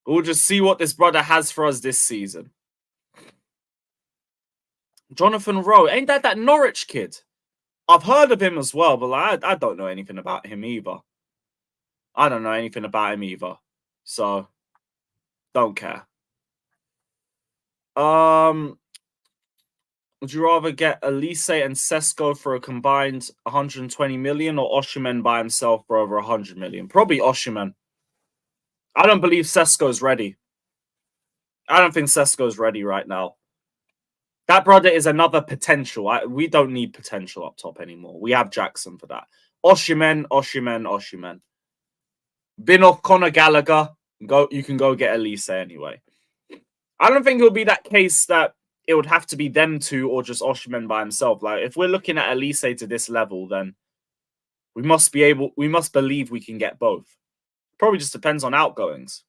We'll just see what this brother has for us this season. Jonathan Rowe. Ain't that Norwich kid? I've heard of him as well, but like, I don't know anything about him either. So, don't care. Would you rather get Elise and Sesko for a combined 120 million or Osimhen by himself for over 100 million? Probably Osimhen. I don't believe Sesko's ready. I don't think Sesko's ready right now. That brother is another potential. We don't need potential up top anymore. We have Jackson for that. Osimhen. Bin off Conor Gallagher. You can go get Elise anyway. I don't think it'll be that case that it would have to be them two or just Osimhen by himself. Like, if we're looking at Elise to this level, then we must believe we can get both. Probably just depends on outgoings.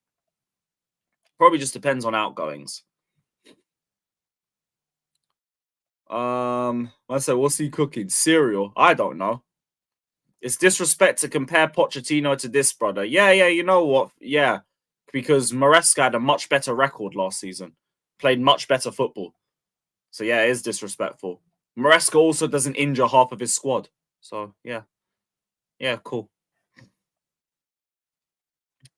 I said, what's he cooking? Cereal? I don't know. It's disrespect to compare Pochettino to this brother. Yeah, you know what? Yeah, because Maresca had a much better record last season. Played much better football. So, yeah, it is disrespectful. Maresca also doesn't injure half of his squad. So, yeah. Yeah, cool.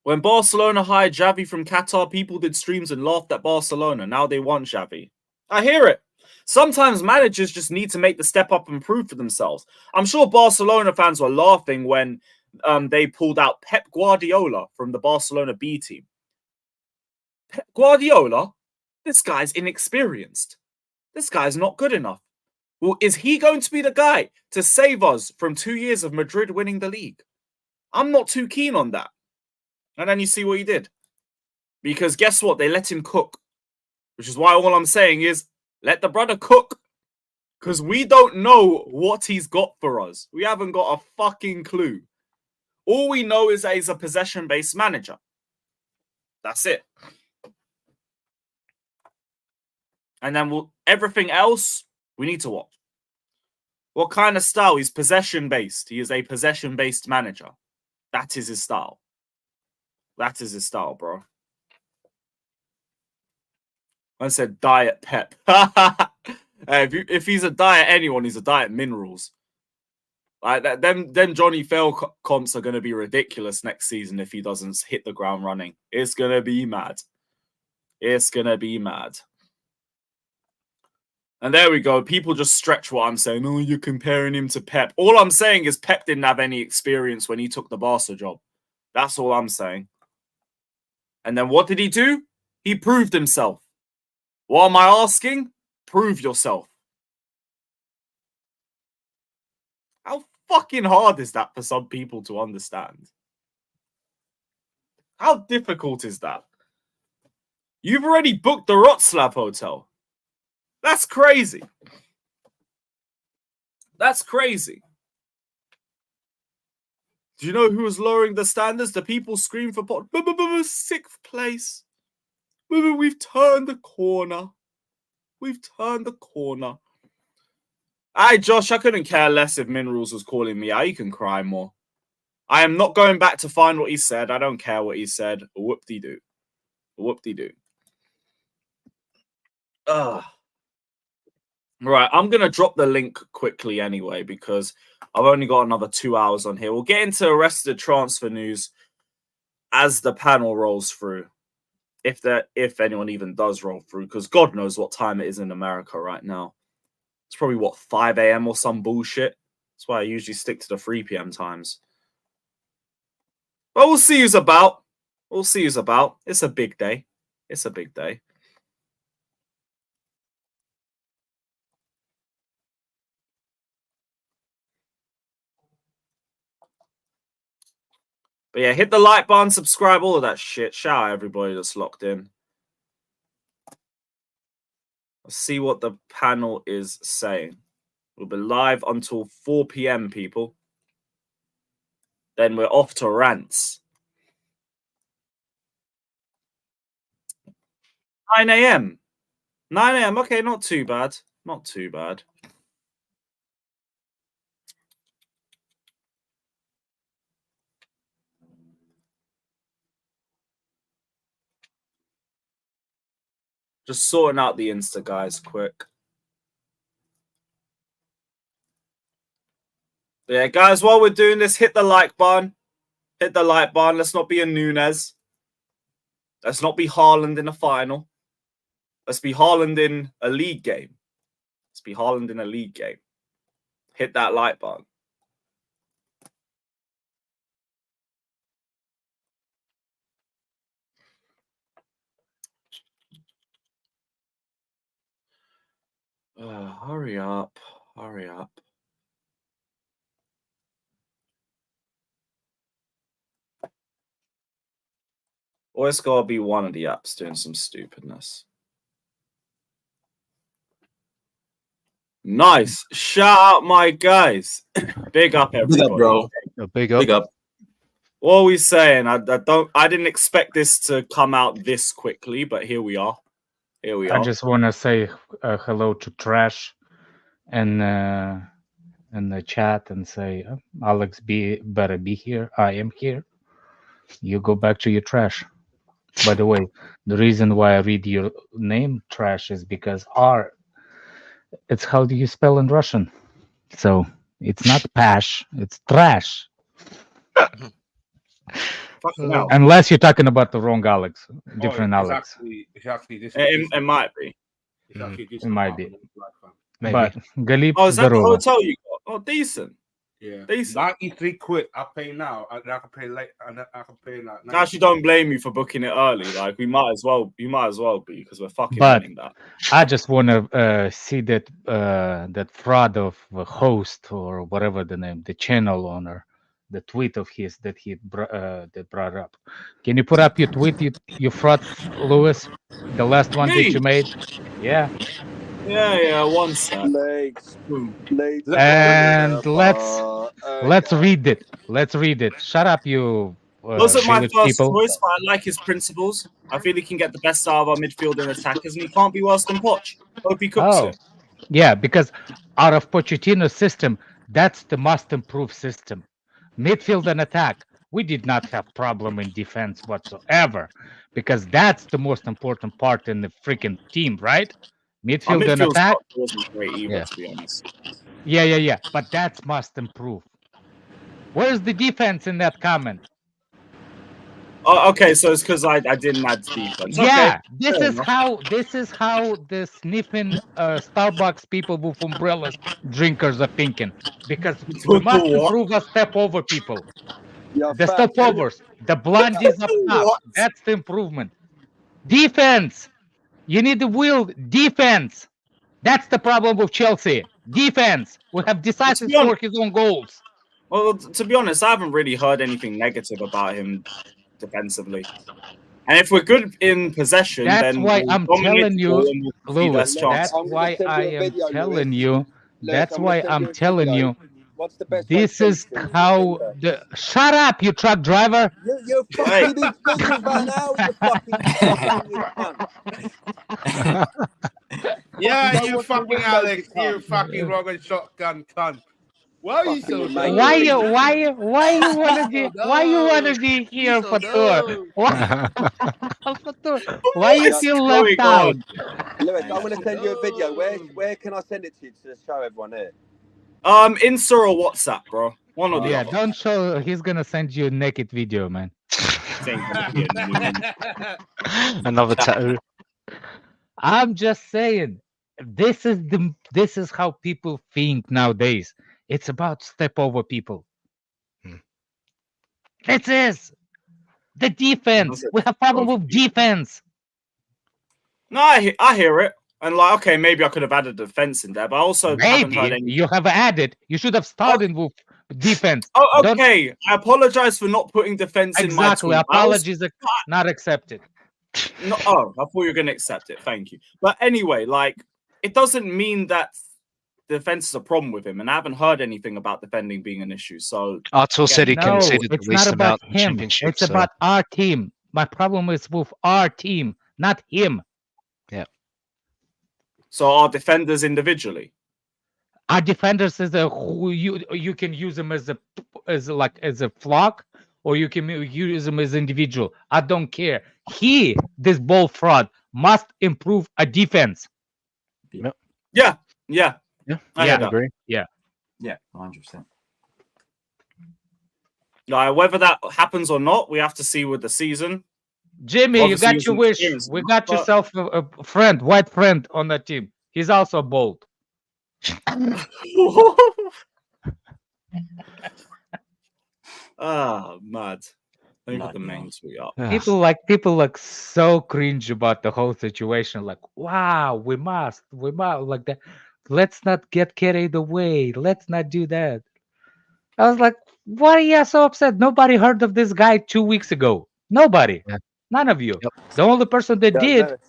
When Barcelona hired Xavi from Qatar, people did streams and laughed at Barcelona. Now they want Xavi. I hear it. Sometimes managers just need to make the step up and prove for themselves. I'm sure Barcelona fans were laughing when they pulled out Pep Guardiola from the Barcelona B team. Pep Guardiola? This guy's inexperienced. This guy's not good enough. Well, is he going to be the guy to save us from 2 years of Madrid winning the league? I'm not too keen on that. And then you see what he did. Because guess what? They let him cook. Which is why all I'm saying is, let the brother cook. Because we don't know what he's got for us. We haven't got a fucking clue. All we know is that he's a possession-based manager. That's it. And then everything else, we need to watch. What kind of style? He's possession-based. He is a possession-based manager. That is his style. That is his style, bro. I said diet Pep. If he's a diet anyone, he's a diet minerals. Like that, them Johnny Fail comps are going to be ridiculous next season if he doesn't hit the ground running. It's going to be mad. It's going to be mad. And there we go. People just stretch what I'm saying. Oh, you're comparing him to Pep. All I'm saying is Pep didn't have any experience when he took the Barca job. That's all I'm saying. And then what did he do? He proved himself. What am I asking? Prove yourself. How fucking hard is that for some people to understand? How difficult is that? You've already booked the Wroclaw hotel. That's crazy. That's crazy. Do you know who was lowering the standards? The people scream for sixth place. We've turned the corner. We've turned the corner. Aye, Josh, I couldn't care less if Minerals was calling me out. You can cry more. I am not going back to find what he said. I don't care what he said. Whoop-de-doo. Whoop-de-doo. Right, I'm going to drop the link quickly anyway because I've only got another 2 hours on here. We'll get into the rest of the transfer news as the panel rolls through. If anyone even does roll through, because God knows what time it is in America right now. It's probably, 5 a.m. or some bullshit. That's why I usually stick to the 3 p.m. times. But we'll see who's about. We'll see who's about. It's a big day. It's a big day. But yeah, hit the like button, subscribe, all of that shit. Shout out everybody that's locked in. Let's see what the panel is saying. We'll be live until 4 p.m., people. Then we're off to rants. 9 a.m. 9 a.m. Okay, not too bad. Not too bad. Just sorting out the Insta, guys, quick. Yeah, guys, while we're doing this, hit the like button. Hit the like button. Let's not be a Younes. Let's not be Haaland in a final. Let's be Haaland in a league game. Let's be Haaland in a league game. Hit that like button. Hurry up. Hurry up. Or it's got to be one of the apps doing some stupidness. Nice. Shout out my guys. Big up, everybody. Big up, bro. Big up. Big up. What are we saying? I didn't expect this to come out this quickly, but here we are. Here we are. I just want to say hello to Trash and in the chat and say, Alex, better be here. I am here. You go back to your trash. By the way, the reason why I read your name Trash is because R, it's how do you spell in Russian? So it's not Pash, it's Trash. Unless you're talking about the wrong Alex, different Alex. Exactly. This It might be. It might be. Maybe. But Galip, Oh, is that the здорово. hotel you got? Oh, decent. Yeah. Decent. 93 quid. I pay now. I can pay late. I can pay now. I actually don't blame you for booking it early. Like you might as well be because we're fucking But running that. I just want to see that that fraud of a host or whatever the name, the channel owner, the tweet of his that he that brought up. Can you put up your tweet, you fraud, Lewis? The last one Me? that you made? Yeah. Yeah, one sec. Legs. And let's read it. Let's read it. Shut up, you. Wasn't my village first people. choice, but I like his principles. I feel he can get the best out of our midfield and attackers, and he can't be worse than Poch. Hope he cooks Oh, it. yeah, because out of Pochettino's system, that's the must improve system. Midfield and attack. We did not have problem in defense whatsoever, because that's the most important part in the freaking team, right? Our Midfield and midfield attack. wasn't great either, Yeah. to be honest. Yeah. But that's must improve. Where's the defense in that comment? Oh, okay, so it's because I didn't add defense. Yeah, Okay, this fair is enough. how the sniffing Starbucks people with umbrellas drinkers are thinking, because we must What? improve a step over people. Yeah, The fat. stopovers, the blondies up top. What? That's the improvement. Defense. You need the will. Defense. That's the problem with Chelsea. Defense. We have decisive be honest- for his own goals. Well, to be honest, I haven't really heard anything negative about him defensively. And if we're good in possession, That's then why we'll I'm dominate telling the you, ball and we'll concede Lewis. less chances. That's I'm gonna why send I you a am video, telling Lewis. you. Lewis, That's I'm gonna why send I'm you a telling video. you. What's the best way This to is beat them? how the. Shut up, you truck driver. You're Hey. fucking been speaking about now, you fucking banging cunt. Yeah, Don't you watch the fucking windows, Alex, you you cunt. fucking Rogan shotgun cunt. Why are you so Fucking Why amazing. you wanna be here for tour? Why for tour? Why you What is feel going left out? on? Lewis, I'm gonna send you a video. Where can I send it to you to show everyone here? Insta or WhatsApp, bro. One or the Yeah, other. don't show. He's gonna send you a naked video, man. Ain't gonna be a nude. Another tattoo. I'm just saying, this is how people think nowadays. It's about step over people. Hmm. This is the defense. We have problem with defense. No, I hear it. And like, okay, maybe I could have added defense in there, but I also haven't heard Maybe any. you have added. You should have started with defense. Oh, Don't- okay. I apologize for not putting defense in my Exactly. tweet. Apologies not accepted. No, oh, I thought you were going to accept it. Thank you. But anyway, like, it doesn't mean that defense is a problem with him, and I haven't heard anything about defending being an issue. So Artur said he No, conceded the it's not least about amount in the him. championship. It's about our team. My problem is with our team, not him. So our defenders individually. Our defenders is who you can use them as a flock, or you can use them as individual. I don't care. This ball fraud, must improve a defense. Yeah. Yeah, I Yeah. hear that. agree. Yeah, 100%. Like, whether that happens or not, we have to see with the season. Jimmy, Obviously, you got he's your an wish. experienced We man, got but- yourself a friend, white friend on that team. He's also bold. Mad. Let me put the main tweet up. People like so cringe about the whole situation. Like, wow, we must like that. Let's not get carried away. Let's not do that. I was like, why are you so upset? Nobody heard of this guy 2 weeks ago. Nobody. Yeah. None of you. Yep. The only person that Yeah, did. Lewis,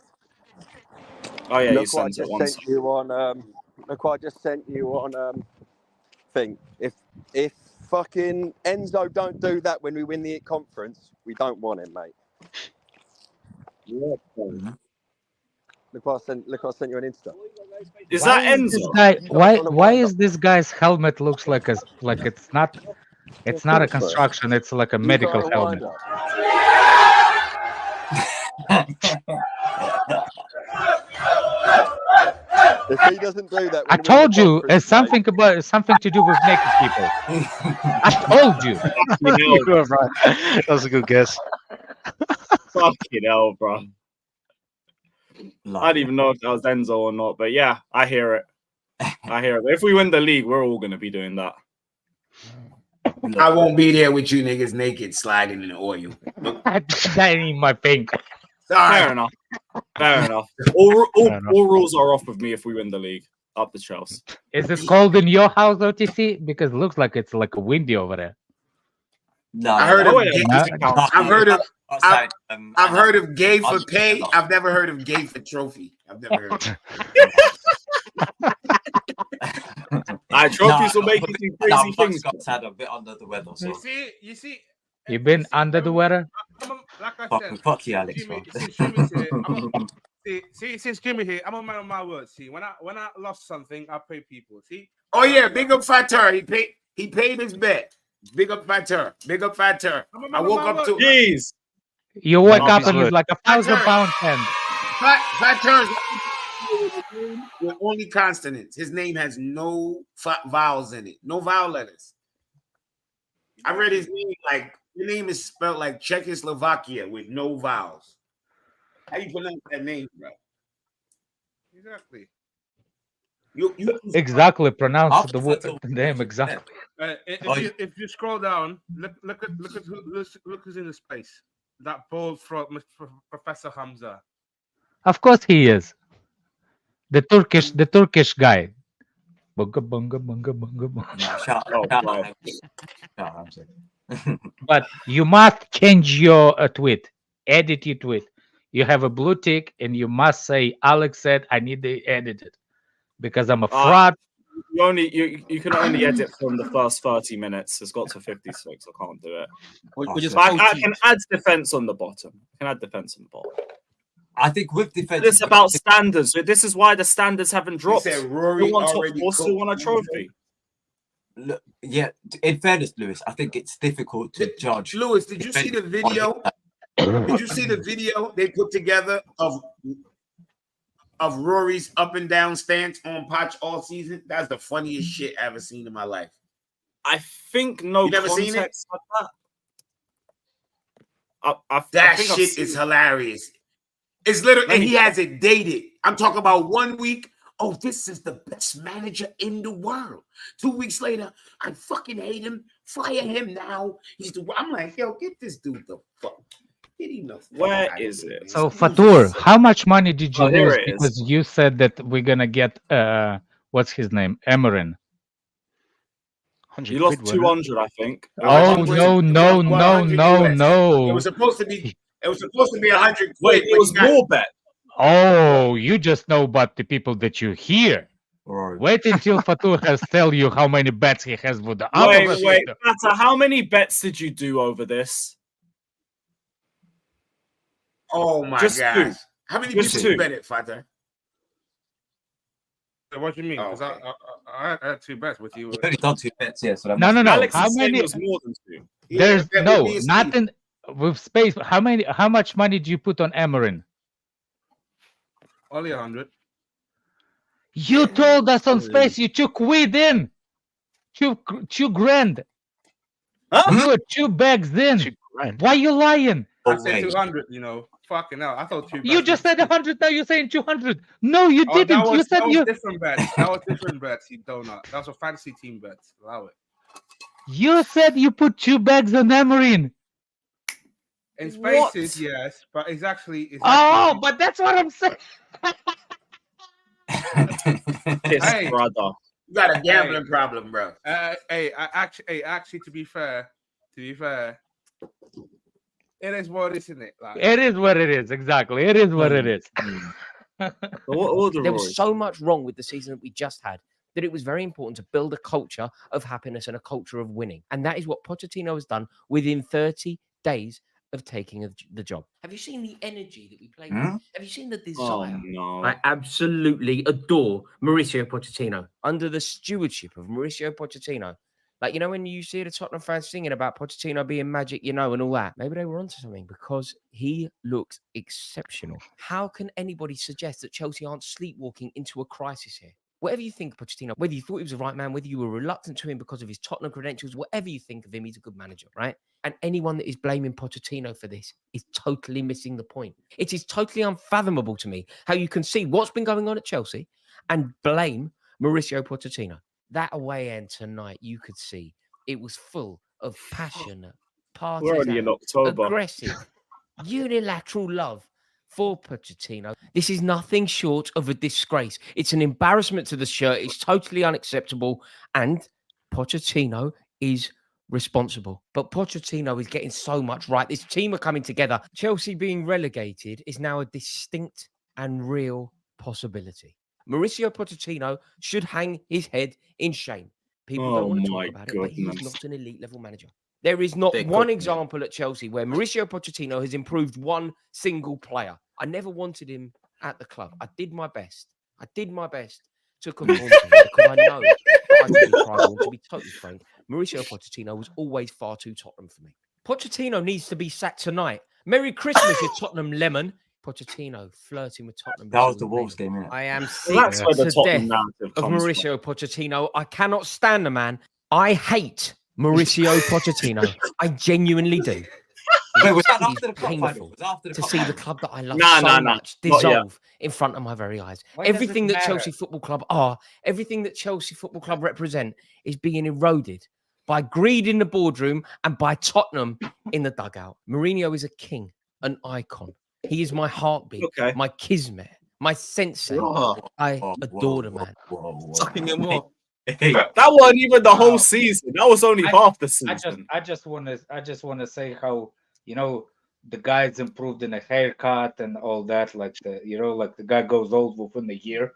Oh yeah, you look what I sent it just once. sent you on. Look what I just sent you on. Thing. If fucking Enzo don't do that when we win the conference, we don't want him, mate. Look what I sent. Look what I sent you on Insta. Is Why that is this Enzo? guy? Why on a why wind is this guy's helmet looks like it's not a construction, it's like a medical You got a helmet. wind-up. If he doesn't do that, I when we win told the you conference, it's something to do with naked people. I told you. You were right. That was a good guess. Fucking hell, bro. Like, I don't even know if that was Enzo or not, but yeah, I hear it. I hear it. If we win the league, we're all going to be doing that. I won't be there with you niggas naked sliding in the oil. That ain't my thing. Fair Sorry. enough. Fair enough. All rules are off with me if we win the league. Up the Chelsea. Is it cold in your house, OTC? Because it looks like it's like a windy over there. no, I heard no, of wait, gay, no. I've heard of I'm saying, I've heard of gay for I'm- pay. I've never heard of gay for trophy. I've never heard. Trophies will make you do crazy things. Scott's had a bit under the weather, so You see. You been under the weather? Like I said, fuck you, Alex. Jimmy, Man. since Jimmy's here, since Jimmy here, I'm a man of my word. See, when I lost something, I pay people. See. Oh yeah, big up Fatter. He paid his bet. Big up Fatter. Big up Fatter. I'm a man I of woke my up word. to Jeez. You wake Not up his and it's word. like a 1,000-pound pen. Fatter with only consonants. His name has no vowels in it. No vowel letters. I read his name like your name is spelled like Czechoslovakia with no vowels. How you pronounce that name, bro? Exactly. You Exactly, pronounce After the Fatal- name exactly. If you scroll down, look who's in the space. That bald frog, Professor Hamza. Of course he is. The Turkish guy. Bunga, bunga, bunga, bunga, bunga. No, shout Oh, out, wow. shout out, I'm saying. But you must change your tweet. edit your tweet. You have a blue tick, and you must say, "Alex said I need to edit it because I'm a fraud." You can only edit from the first 30 minutes. It's got to 56. I can't do it. I can add defense on the bottom. I think with defense, it's about standards. This is why the standards haven't dropped. He said Rory still won a trophy. Look, yeah, in fairness, Lewis, I think it's difficult to judge. Lewis, did you see the video? Did you see the video they put together of Rory's up and down stance on Poch all season? That's the funniest shit I ever seen in my life. I think no You never seen it? context like that. That shit is hilarious. It's literally, and he has it dated. I'm talking about 1 week. Oh, this is the best manager in the world. 2 weeks later, I fucking hate him. Fire him now. I'm like, yo, get this dude the fuck. Get him the fuck. Where is it? So Fatur, how much money did you Oh, here lose it is. because you said that we're gonna get what's his name, Emerin? You lost 200, I think. Oh no! It was supposed to be 100 Wait, it was more bet. Oh, you just know about the people that you hear. Right. Wait until Fatur has tell you how many bets he has with the other. Wait, Matter, how many bets did you do over this? Oh my Just gosh. two. How many Just people two. bet it, Fatah? What do you mean? Oh, Because I had 2 bets with you. You've only done 2 bets, yeah. So that No. Alex How is saying many? it was more than 2. There's that no would be a nothing with space. How many? How much money did you put on Emerin? Only 100. You told us on space you took weed in. Two grand. Huh? You put 2 bags in. 2 grand. Why you lying? I said 200, you know. Fucking hell. I thought 2 You just said 100. Now you're saying 200. No, you Oh, didn't. You said that was you. different bets. That was different bets, you donut. That was a fantasy team bet. Allow it. You said you put 2 bags on Emerin. In spaces, yes, but it's actually. Oh, but that's what I'm saying. Yes, brother. You got a gambling problem, bro. Actually, to be fair, it is what it is, isn't it? Like, it is what it is. Exactly, it is what it is. There was so much wrong with the season that we just had that it was very important to build a culture of happiness and a culture of winning, and that is what Pochettino has done within 30 days of taking the job. Have you seen the energy that we play with? Have you seen the desire? Oh, no. I absolutely adore Mauricio Pochettino. Under the stewardship of Mauricio Pochettino, like, you know, when you see the Tottenham fans singing about Pochettino being magic, you know, and all that, maybe they were onto something because he looks exceptional. How can anybody suggest that Chelsea aren't sleepwalking into a crisis here? Whatever you think of Pochettino, whether you thought he was the right man, whether you were reluctant to him because of his Tottenham credentials, whatever you think of him, he's a good manager, right? And anyone that is blaming Pochettino for this is totally missing the point. It is totally unfathomable to me how you can see what's been going on at Chelsea and blame Mauricio Pochettino. That away end tonight, you could see it was full of passionate, We're already in partisan, October. aggressive, unilateral love for Pochettino. This is nothing short of a disgrace. It's an embarrassment to the shirt. It's totally unacceptable. And Pochettino is responsible. But Pochettino is getting so much right. This team are coming together. Chelsea being relegated is now a distinct and real possibility. Mauricio Pochettino should hang his head in shame. People don't want to talk about it, but he is not an elite level manager. There is not one example at Chelsea where Mauricio Pochettino has improved one single player. I never wanted him at the club. I did my best. To conform to him because I know that I can be tribal. To be totally frank, Mauricio Pochettino was always far too Tottenham for me. Pochettino needs to be sacked tonight. Merry Christmas, you Tottenham lemon. Pochettino flirting with Tottenham. That was the Wolves game, innit? I am sick That's where the to Tottenham death narrative of comes Mauricio Pochettino. I cannot stand the man. I hate Mauricio Pochettino. I genuinely do. Wait, was that It after is the cup final? painful Was that after the to cup see the final? club that I love Nah, so nah. much Not yet. dissolve in front of my very eyes. Why does Everything it that matter? Chelsea Football Club are, everything that Chelsea Football Club represent is being eroded by greed in the boardroom and by Tottenham in the dugout. Mourinho is a king, an icon. He is my heartbeat, my kismet, my sensei. I adore the man. Sucking him off. That wasn't even the whole season. That was only half the season. I just want to say how, you know, the guy's improved in a haircut and all that. Like the guy goes old within a year.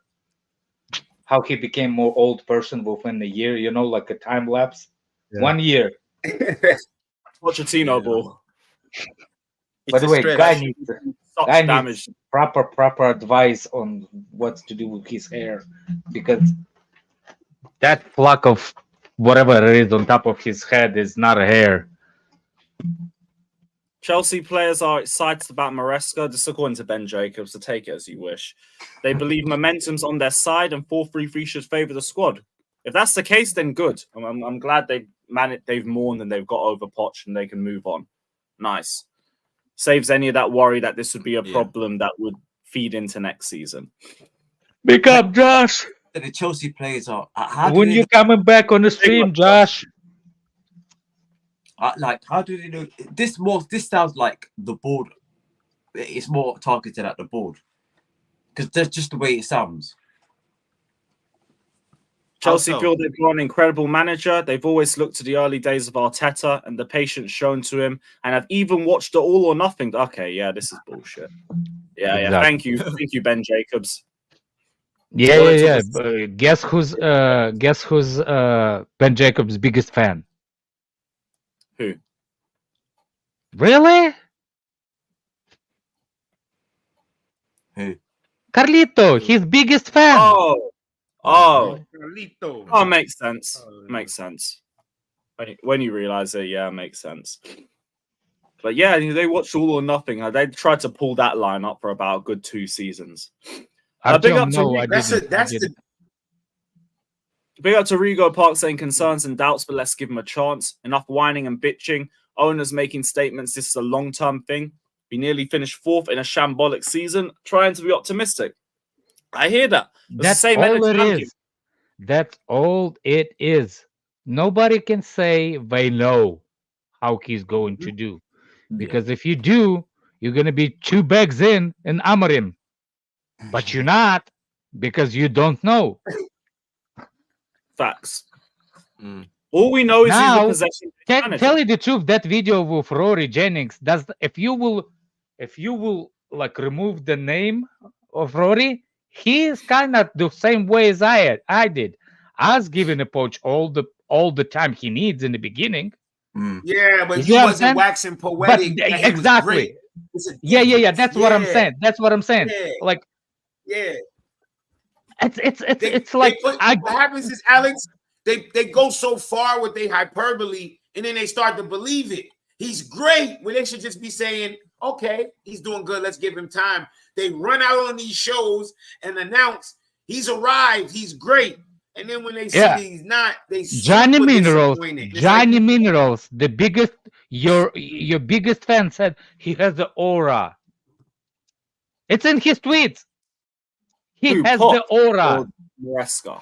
How he became more old person within a year, like a time lapse. Yeah. 1 year. Pochettino ball. By the way, guy needs Such damage. proper advice on what to do with his hair, because that flock of whatever it is on top of his head is not a hair. Chelsea players are excited about Maresca. This is according to Ben Jacobs, so take it as you wish. They believe momentum's on their side and 4-3-3 should favour the squad. If that's the case, then good. I'm glad they've mourned and they've got over Poch and they can move on. Nice. Saves any of that worry that this would be a problem that would feed into next season. Big up, Josh. The Chelsea players are. When you coming back on the stream, Josh? How do they know this? This sounds like the board. It's more targeted at the board because that's just the way it sounds. Chelsea feel they've got an incredible manager. They've always looked to the early days of Arteta and the patience shown to him, and I've even watched the All or Nothing. Okay, yeah, this is bullshit. Yeah, Exactly. Thank you, Ben Jacobs. Yeah. Guess who's Ben Jacobs' biggest fan? Who? Really? Who? Carlito, his biggest fan. Oh, makes sense. Makes sense. When you realize it, yeah, it makes sense. But yeah, they watched All or Nothing. They tried to pull that line up for about a good 2 seasons. Big up to Rigo Park saying concerns and doubts, but let's give him a chance. Enough whining and bitching. Owners making statements. This is a long-term thing. We nearly finished 4th in a shambolic season. Trying to be optimistic. I hear that. That's all it is. That's all it is. Nobody can say they know how he's going to do. Because if you do, you're going to be 2 bags in Amarim. But you're not, because you don't know. Facts. All we know is now, he's a possession. Tell you the truth, that video with Rory Jennings, if you will like remove the name of Rory, he is kind of the same way as I did. I was giving a Poch all the time he needs in the beginning. Yeah, but he wasn't waxing poetic. Exactly. Yeah. That's what I'm saying. Yeah. Like, yeah. It's like what happens is, Alex, they go so far with their hyperbole, and then they start to believe it. He's great when they should just be saying, okay, he's doing good, let's give him time. They run out on these shows and announce he's arrived, he's great. And then when they see he's not, they Johnny Minerals, the biggest your biggest fan said he has the aura. It's in his tweets. He has the aura. Maresca.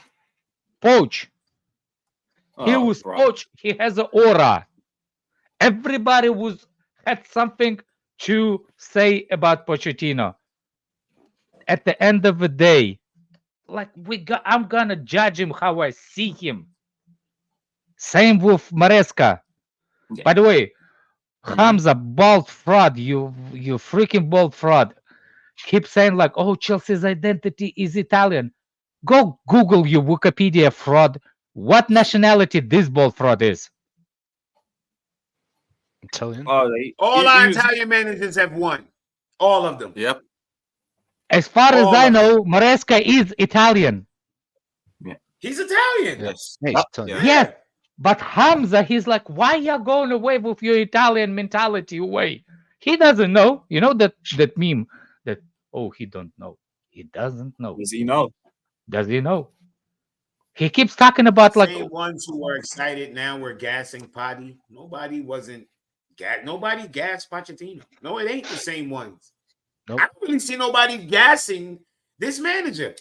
Poch. He was Poch. He has an aura. Everybody had something to say about Pochettino. At the end of the day, like I'm gonna judge him how I see him. Same with Maresca. Yeah. By the way, Hamza, bald fraud. You freaking bald fraud. Keep saying like, oh, Chelsea's identity is Italian. Go Google your Wikipedia fraud. What nationality this bald fraud is? Italian. All our Italian managers have won. All of them. Yep. As far as I know, Maresca is Italian. Yeah. He's Italian. Yes. He's Italian. Yes. But Hamza, he's like, why you going away with your Italian mentality away? He doesn't know. You know that meme that, oh, he don't know. He doesn't know. Does he know? Does he know? He keeps talking about like ones who are excited now we're gassing Potty. Nobody gassed Pochettino. No, it ain't the same ones. Nope. I don't really see nobody gassing this manager.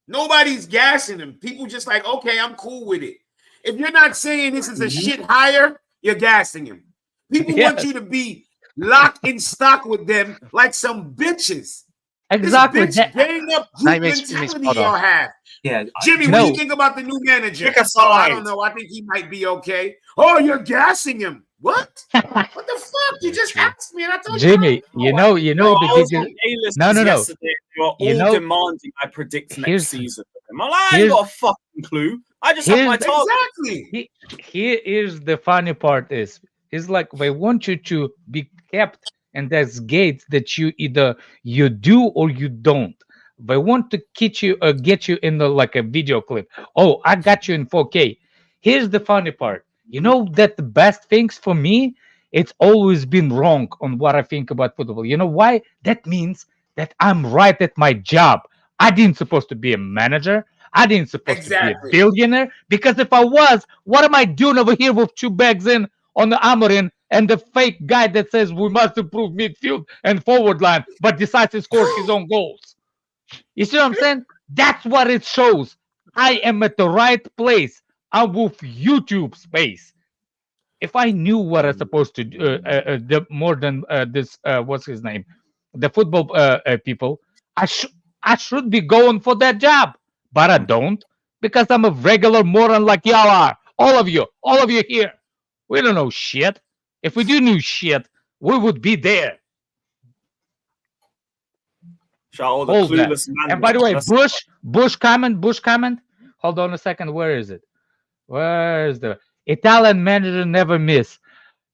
Nobody's gassing him. People just like, okay, I'm cool with it. If you're not saying this is a shit hire, you're gassing him. People want you to be locked in stock with them like some bitches. Exactly. This bitch gang up group mentality y'all have. Yeah, Jimmy, what do you think about the new manager? I don't know. I think he might be okay. Oh, you're gassing him. What? What the fuck? You just asked me, and I told Jimmy, you know I the was biggest. on A-listers No. yesterday. They were all You know, demanding I predict next here's season. I'm like, I ain't here's got a fucking clue. I just have my here's target. Exactly. here is the funny part is like they want you to be kept, and there's gates that you either you do or you don't. They want to get you in the like a video clip. Oh, I got you in 4K. Here's the funny part. You know that the best things for me, it's always been wrong on what I think about football. You know why? That means that I'm right at my job. I didn't supposed to be a manager. I didn't supposed to be a Exactly. billionaire, because if I was, what am I doing over here with 2 bags in on the Amorin and the fake guy that says we must improve midfield and forward line, but decides to score his own goals? You see what I'm saying? That's what it shows. I am at the right place. I'm with YouTube space. If I knew what I'm supposed to do, the more than this, what's his name, the football people, I should be going for that job, but I don't, because I'm a regular moron like y'all are. All of you here. We don't know shit. If we do know shit, we would be there. Shout out all the Hold that. clueless man. And by the way, That's- Bush comment. Hold on a second. Where is it? Where's the Italian manager never miss?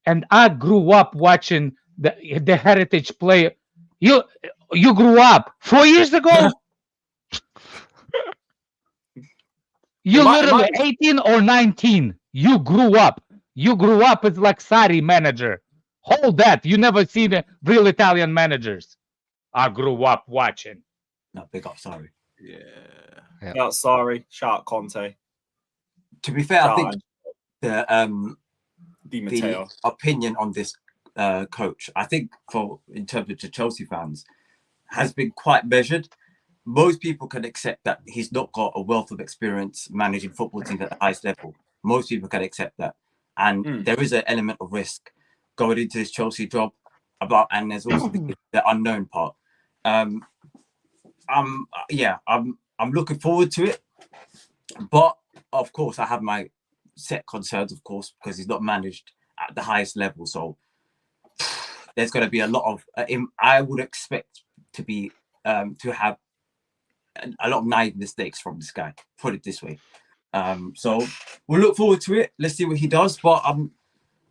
And I grew up watching the Heritage play. You grew up 4 years ago. You literally 18 or 19. You grew up. You grew up as like Sarri manager. Hold that. You never seen the real Italian managers. I grew up watching. No, big up, sorry. Yeah, sorry. Shout out Conte. To be fair, I think Di the Matteo. opinion on this coach, I think in terms of the Chelsea fans, has been quite measured. Most people can accept that he's not got a wealth of experience managing football teams at the highest level. Most people can accept that. And there is an element of risk going into this Chelsea job, and there's also the unknown part. I'm looking forward to it, but of course I have my set concerns, of course, because he's not managed at the highest level. So there's going to be a lot of I would expect to have a lot of naive mistakes from this guy, put it this way. So we'll look forward to it. Let's see what he does, but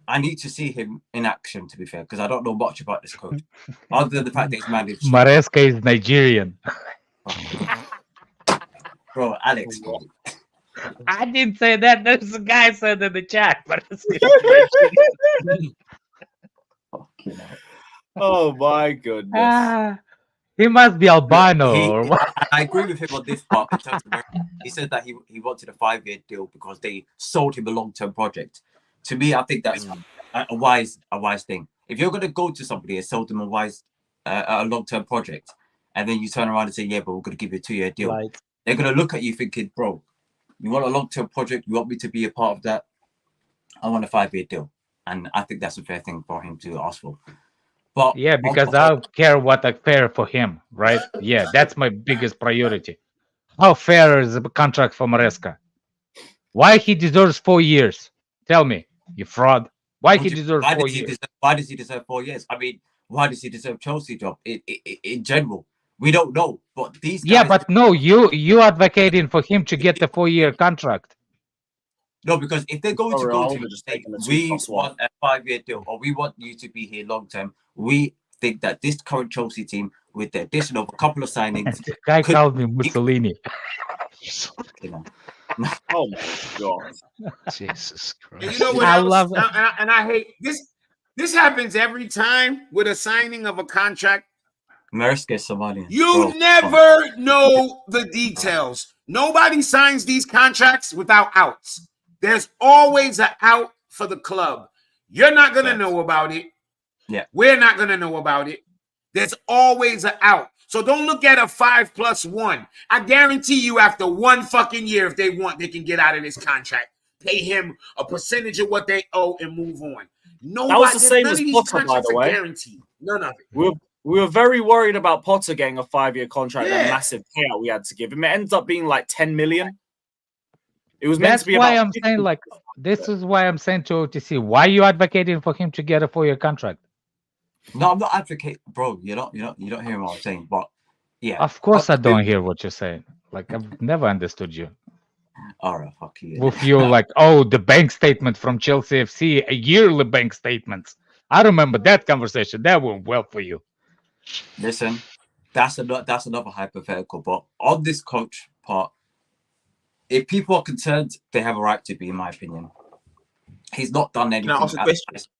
I need to see him in action, to be fair, because I don't know much about this coach other than the fact that he's managed. Maresca is Nigerian. Bro, Alex. Bro. I didn't say that. There's a guy said in the chat. Oh my goodness. He must be albino. I agree with him on this part. In terms of he said that he wanted a 5-year deal because they sold him a long-term project. To me, I think that's a wise thing. If you're going to go to somebody and sell them a long-term project, and then you turn around and say, yeah, but we're going to give you a 2-year deal, right, they're going to look at you thinking, bro, you want a long-term project? You want me to be a part of that? I want a 5-year deal. And I think that's a fair thing for him to ask for. But yeah, because I don't care what is fair for him, right? Yeah, that's my biggest priority. How fair is the contract for Maresca? Why he deserves 4 years? Tell me, you fraud. Why he deserves 4 years? Why does he deserve 4 years? I mean, why does he deserve Chelsea job? In general, we don't know. But these guys, yeah, but no, you advocating for him to get the 4-year contract. No, because if they're going to go to say, we want a 5-year deal, or we want you to be here long term, we think that this current Chelsea team, with the addition of a couple of signings, the guy called me Mussolini. Oh my god! Jesus Christ! And you know what I else? love it. And I hate this. This happens every time with a signing of a contract. Maresca is Somalian. You never know the details. Nobody signs these contracts without outs. There's always an out for the club. You're not going to know about it. Yeah. We're not going to know about it. There's always an out. So don't look at a 5+1. I guarantee you after 1 fucking year, if they want, they can get out of this contract. Pay him a percentage of what they owe and move on. That was the same as Potter, by the way. Guaranteed. None of it. We were very worried about Potter getting a 5-year contract and a massive payout we had to give him. It ends up being like 10 million. It was meant to be why about I'm saying, like, This is why I'm saying to OTC, why are you advocating for him to get a 4-year contract? No, I'm not advocating, bro. You don't hear what I'm saying. But yeah, Of course, I don't hear what you're saying. Like, I've never understood you. All right, fuck you. With you, like, oh, the bank statement from Chelsea FC, a yearly bank statements. I remember that conversation. That went well for you. Listen, that's another hypothetical. But on this coach part, if people are concerned, they have a right to be, in my opinion. He's not done anything. Can I ask a question?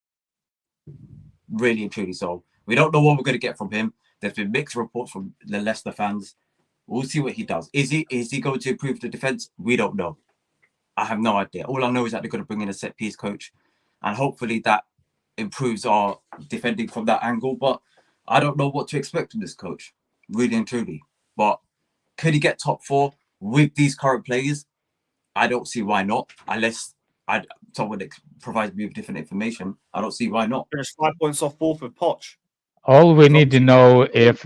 Really and truly so. We don't know what we're going to get from him. There's been mixed reports from the Leicester fans. We'll see what he does. Is he going to improve the defense? We don't know. I have no idea. All I know is that they're going to bring in a set piece coach, and hopefully that improves our defending from that angle. But I don't know what to expect from this coach, really and truly. But could he get top 4 with these current players? I don't see why not, unless someone provides me with different information. I don't see why not. There's 5 points off 4th with Poch. All we need to know if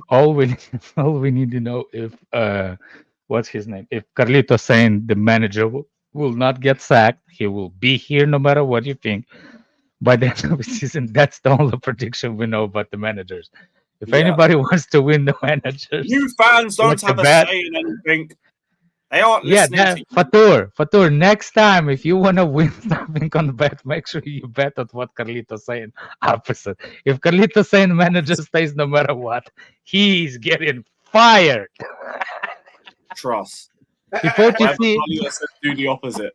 what's his name? If Carlito's saying the manager will not get sacked, he will be here no matter what you think. By the end of the season, that's the only prediction we know about the managers. If anybody wants to win the managers, new fans don't have a say in anything. They aren't listening to you. Fatur, next time, if you want to win something on bet, make sure you bet on what Carlito's saying. Opposite. If Carlito's saying manager stays no matter what, he's getting fired. Trust. If OTC, do the opposite.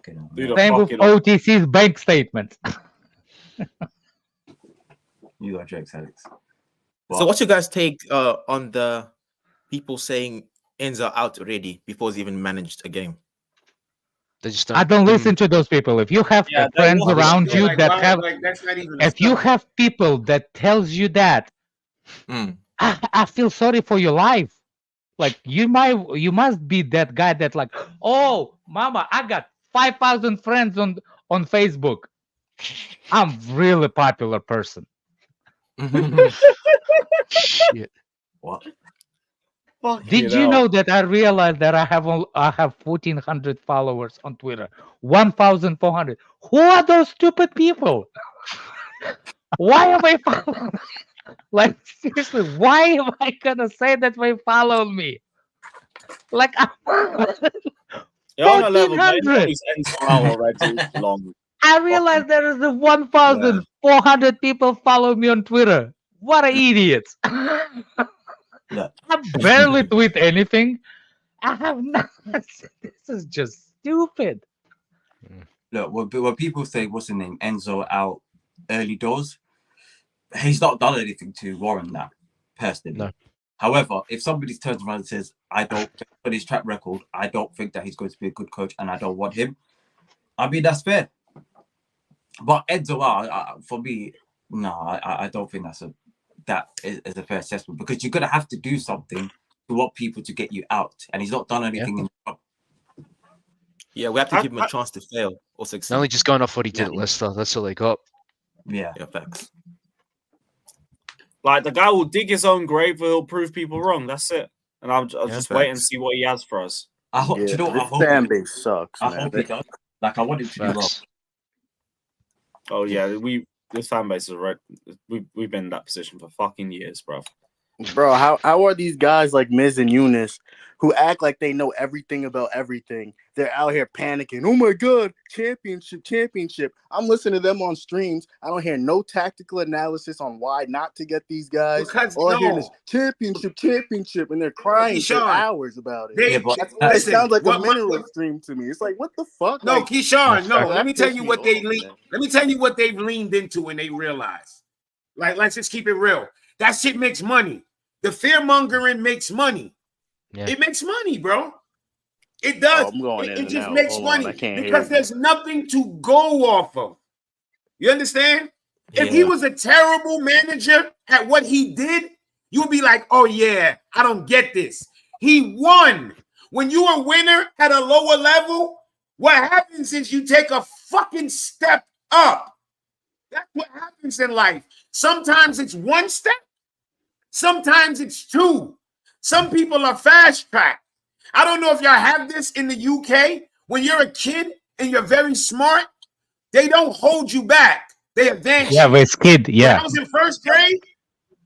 Same with OTC's bank statement. You got jokes, Alex. So what's your guys' take on the people saying Enzo out already before he's even managed a game? I don't listen to those people. If you have friends around you that have, if you have people that tells you that, I feel sorry for your life. Like you must be that guy that like, oh, mama, I got 5,000 friends on Facebook. I'm really popular person. Shit. What? Did you know that I realized that I have 1,400 followers on Twitter? 1,400. Who are those stupid people? Why am I following? Like seriously, why am I gonna say that they follow me? Like You're on a level, man. These ends are already long. I realized there is 1,400 people follow me on Twitter. What an idiots! I barely tweet anything. I have not. This is just stupid. Look, when people say, what's his name, Enzo out early doors, he's not done anything to warrant that, personally. No. However, if somebody turns around and says, I don't, for his track record, I don't think that he's going to be a good coach and I don't want him, I mean, that's fair. But Enzo, for me, no, I don't think that is a fair assessment, because you're going to have to do something to want people to get you out. And he's not done anything in the job. Yeah, we have to give him a chance to fail or succeed. Not only just going off what he did at Leicester, that's all they got. Yeah, facts. Like the guy will dig his own grave, but he'll prove people wrong. That's it. And I'll just wait and see what he has for us. I hope. Yeah, You know, this I hope fan base sucks. I Man. hope he does. Like I want him to do well. Oh yeah, this fan base is right. We've been in that position for fucking years, bro. Bro, how are these guys like Miz and Younes who act like they know everything about everything? They're out here panicking. Oh my god, championship. I'm listening to them on streams. I don't hear no tactical analysis on why not to get these guys. Because all I hear is championship, and they're crying for hours about it. It sounds like a mineral stream to me. It's like, what the fuck? No, like, Keyshawn, no. Let me tell pissed you me what they off, lean. man. Let me tell you what they've leaned into when they realize. Like, let's just keep it real. That shit makes money. The fear mongering makes money. Yeah. It makes money, bro. It does. I'm going in it and just out. makes Hold on, money I can't hear because you. there's nothing to go off of. You understand? If he was a terrible manager at what he did, you'd be like, oh yeah, I don't get this. He won. When you're a winner at a lower level, what happens is you take a fucking step up. That's what happens in life. Sometimes it's one step. Sometimes it's two. Some people are fast tracked. I don't know if y'all have this in the UK when you're a kid and you're very smart, they don't hold you back. They advance Yeah, you. we're skid. When Yeah, I was in first grade,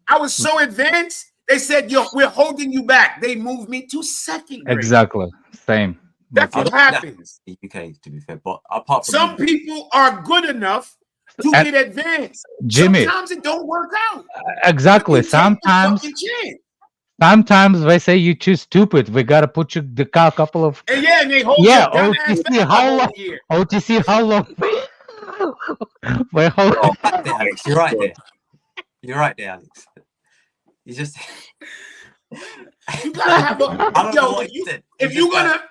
I was so advanced. They said, "Yo, we're holding you back." They moved me to second grade. exactly. Same. That's I what don't think that happens. in the UK, to be fair, but apart from Some people are good enough to And get advanced. Jimmy, Sometimes it don't work out. But exactly. you take the Sometimes, fucking chance. sometimes they say you too stupid. We gotta put you the couple of And yeah, and they hold yeah. your dumb ass OTC back a how whole long? year. OTC how long? we hold. You're right there, Alex. You're right there. You're right there, Alex. You just You gotta have a I don't know yo. what If he you said. if you gonna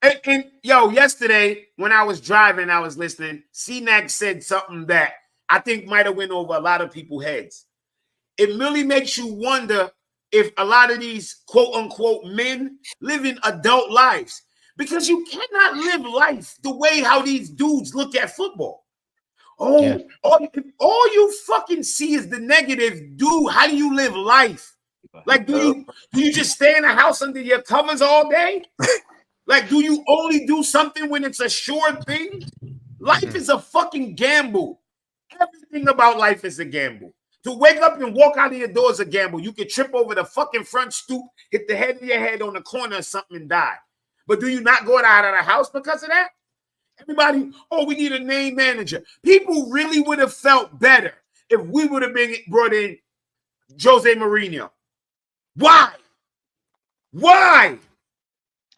and yo, yesterday when I was driving, I was listening. CNAC said something that I think might have went over a lot of people's heads. It really makes you wonder if a lot of these quote unquote men living adult lives, because you cannot live life the way how these dudes look at football. Oh, Yeah. all you fucking see is the negative. Dude, how do you live life? Like, do you just stay in the house under your covers all day? Like, do you only do something when it's a sure thing? Life is a fucking gamble. Everything about life is a gamble. To wake up and walk out of your door is a gamble. You could trip over the fucking front stoop, hit the head of your head on the corner or something and die. But do you not go out of the house because of that? Everybody, oh, we need a name manager. People really would have felt better if we would have been brought in Jose Mourinho. Why? Why?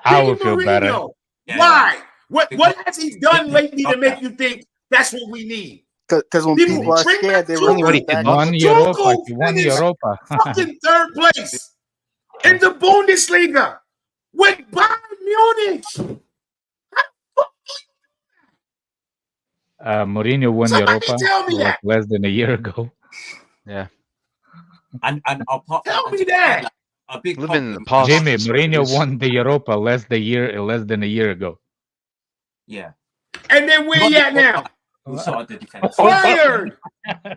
I Big would feel better. Mourinho. Why? What has he done lately to make you think that's what we need? Because when people are scared, they revert back. Won Europa. He won Europa. Fucking third place in the Bundesliga with Bayern Munich. Mourinho won Somebody Europa tell me like that. less than a year ago. Yeah. And apart Tell me that. a big Live in the problem. past. Jimmy, that's what it Mourinho is. won the Europa less than a year ago. Yeah. And then where you at now? We started the defense. Fired.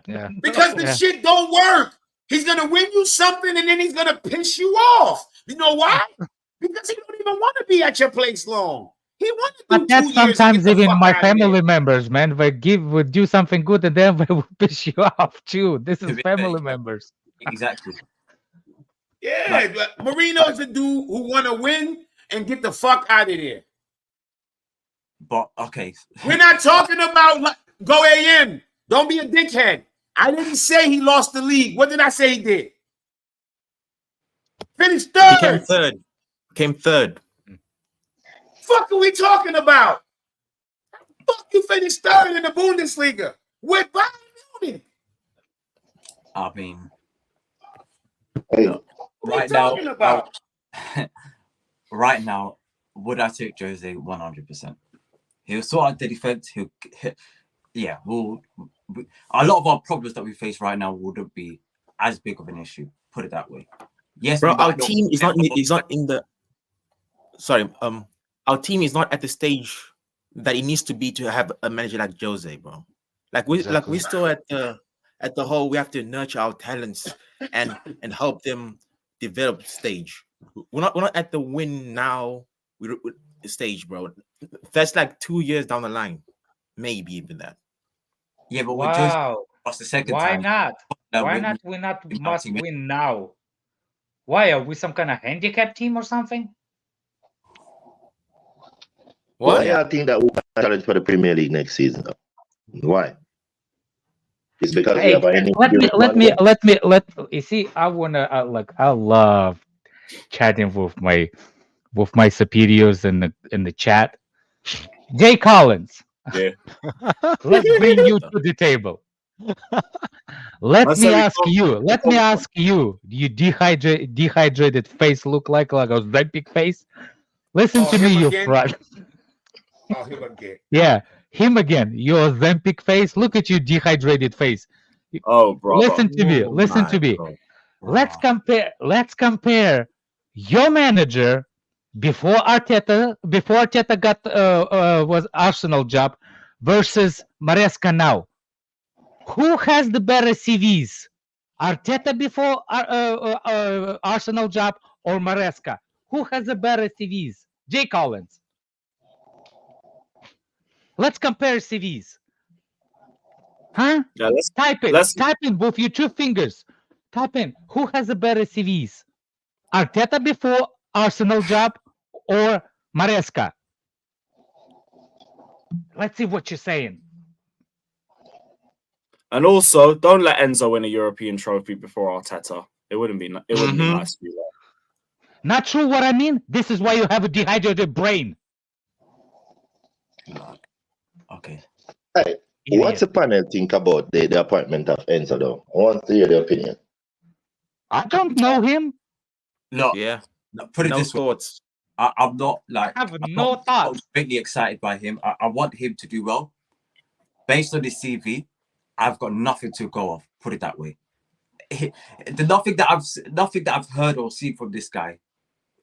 Yeah. Because the Yeah. shit don't work. He's gonna win you something and then he's gonna piss you off. You know why? Because he don't even want to be at your place long. He wanted to But do that's 2 years and sometimes get the even fuck my out of family there. members, man. Would do something good and then they will piss you off too. This is family members. Exactly. Yeah, but Marino's a dude who want to win and get the fuck out of there. But okay. We're not talking about go AM. Don't be a dickhead. I didn't say he lost the league. What did I say he did? Finished He came third. third. Came third. Fuck are we talking about? Fuck you finished third in the Bundesliga with Bayern Munich. I mean, What right are you talking about? right now, would I take Jose 100%? He'll sort out the defense. Yeah, a lot of our problems that we face right now wouldn't be as big of an issue. Put it that way. Yes, Bro, we might our not- team is not in the. Sorry, our team is not at the stage that it needs to be to have a manager like Jose, bro. We're still at the whole we have to nurture our talents and help them develop stage. We're not at the win now stage, bro. That's like 2 years down the line, maybe even that. Yeah, but Wow. that's the second Why time. not? No, Why we- not? We not we must can't win now. Why are we some kind of handicap team or something? Why I think that we can challenge for the Premier League next season? Why? It's because we Hey, have an you see, I wanna I love chatting with my superiors in the chat. Jay Collins. Yeah. Let's bring you to the table. Let That's me how we ask come- you. Let me ask you. Do you dehydrated face look like a Ozempic face? Listen Oh, to me, him you again? front. Oh, him again. Yeah, him again. Your Ozempic face. Look at your dehydrated face. Oh, bro. Listen to me. Listen to me. Let's compare your manager before Arteta got was Arsenal job versus Maresca now. Who has the better CVs? Arteta before Arsenal job or Maresca? Who has the better CVs? Jay Collins. Let's compare CVs. Huh? Yeah, Type it. let's- Type in with your 2 fingers. Type in who has a better CVs. Arteta before Arsenal job or Maresca? Let's see what you're saying. And also, don't let Enzo win a European trophy before Arteta. It wouldn't be nice to be there. Not sure what I mean? This is why you have a dehydrated brain. Okay. Hey, what's the panel think about the appointment of Enzo, though? I want to hear the opinion. I don't know him. Look, Yeah. put it No this way. thoughts. I'm not like I have I'm no not thoughts. completely excited by him. I want him to do well. Based on his CV, I've got nothing to go off. Put it that way. Nothing that I've heard or seen from this guy,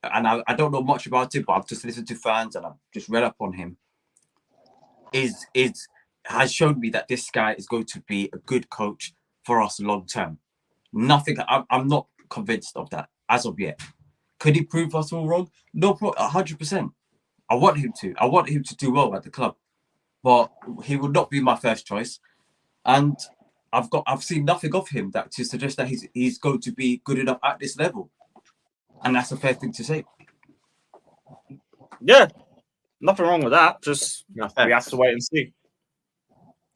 and I don't know much about it, but I've just listened to fans and I've just read up on him. Has shown me that this guy is going to be a good coach for us long term. Nothing. I'm not convinced of that as of yet. Could he prove us all wrong? No, 100%. I want him to. I want him to do well at the club, but he will not be my first choice. And I've seen nothing of him that to suggest that he's going to be good enough at this level, and that's a fair thing to say. Yeah, nothing wrong with that. Just we have to wait and see.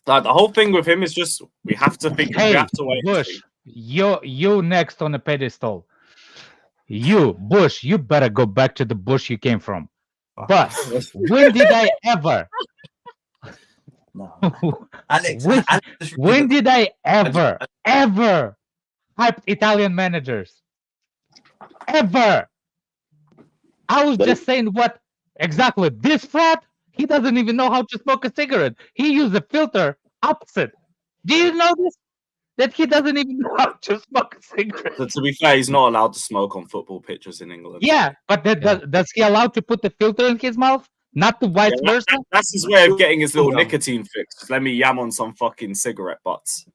Like the whole thing with him is just we have to think. Hey, we have to wait. Bush, you next on the pedestal. You, Bush, you better go back to the bush you came from. But when did I ever? Alex, when did I ever hype Italian managers? Ever? I was just saying what exactly this frat. He doesn't even know how to smoke a cigarette. He used a filter opposite. Do you know this? That he doesn't even know how to smoke a cigarette. So to be fair, he's not allowed to smoke on football pitches in England. Yeah, but does he allowed to put the filter in his mouth? Not the vice versa? That's his way of getting his little nicotine fix. Just let me yam on some fucking cigarette butts.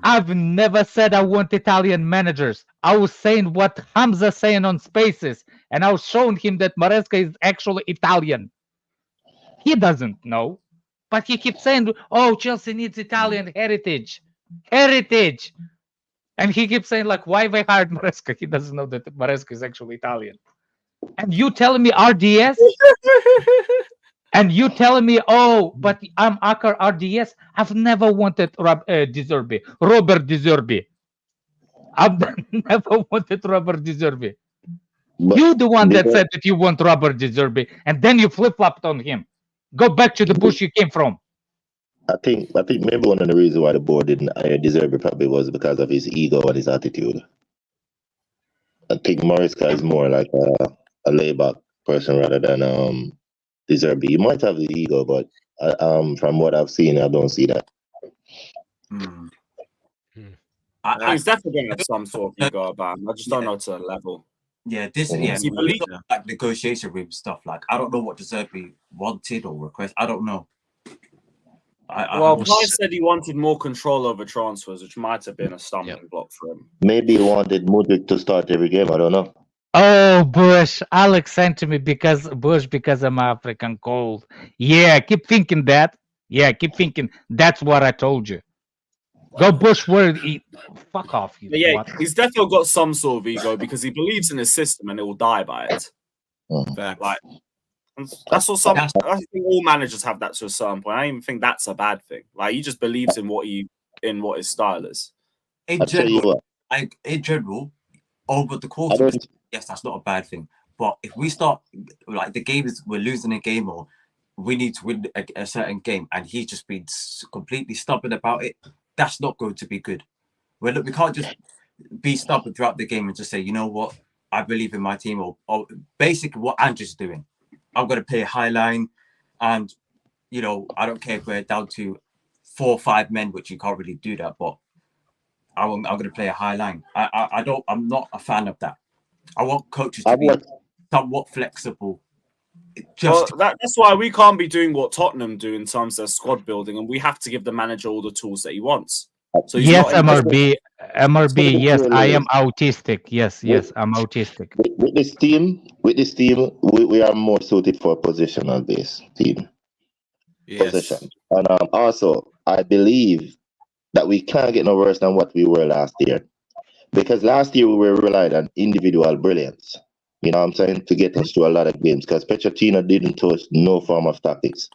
I've never said I want Italian managers. I was saying what Hamza saying on Spaces, and I was showing him that Maresca is actually Italian. He doesn't know, but he keeps saying, "Oh, Chelsea needs Italian heritage." And he keeps saying, like, why they hired Maresca? He doesn't know that Maresca is actually Italian. And you telling me RDS? And you telling me, oh, but I'm Akar RDS? I've never wanted Robert De Zerbi. I've never wanted Robert De Zerbi. You're the one that said that you want Robert De Zerbi, and then you flip-flopped on him. Go back to the bush you came from. I think maybe one of the reasons why the board didn't hire De Zerbi probably was because of his ego and his attitude. I think Maresca is more like a laid-back person rather than De Zerbi. He might have the ego, but from what I've seen, I don't see that. He's definitely going to have some sort of ego about him. I just don't know to a level. Yeah, like negotiation room stuff. Like I don't know what De Zerbi wanted or request. I don't know. Price said he wanted more control over transfers, which might have been a stumbling block for him. Maybe he wanted Mudryk to start every game. I don't know. Oh, Bush. Alex sent to me because I'm African cold. Yeah, keep thinking that. Yeah, keep thinking. That's what I told you. Go Bush word. Fuck off, you. Yeah, he's definitely got some sort of ego because he believes in his system and it will die by it. Like that's what I think all managers have that to a certain point. I don't even think that's a bad thing. Like he just believes in what his style is. In general, over the course of this, yes, that's not a bad thing. But if we start like we're losing a game or we need to win a certain game and he's just been completely stubborn about it, that's not going to be good. We can't just be stubborn throughout the game and just say, you know what, I believe in my team, or basically what Andrew's doing. I'm going to play a high line, and I don't care if we're down to 4 or 5 men, which you can't really do that. But I'm going to play a high line. I'm not a fan of that. I want coaches to be somewhat flexible. That's why we can't be doing what Tottenham do in terms of their squad building, and we have to give the manager all the tools that he wants. So yes, MRB, yes, I am autistic. Yes, I'm autistic. With this team, we are more suited for a positional based team. possession. And also, I believe that we can't get no worse than what we were last year. Because last year we were relying on individual brilliance. You know what I'm saying? To get us through a lot of games. Because Pochettino didn't touch no form of tactics.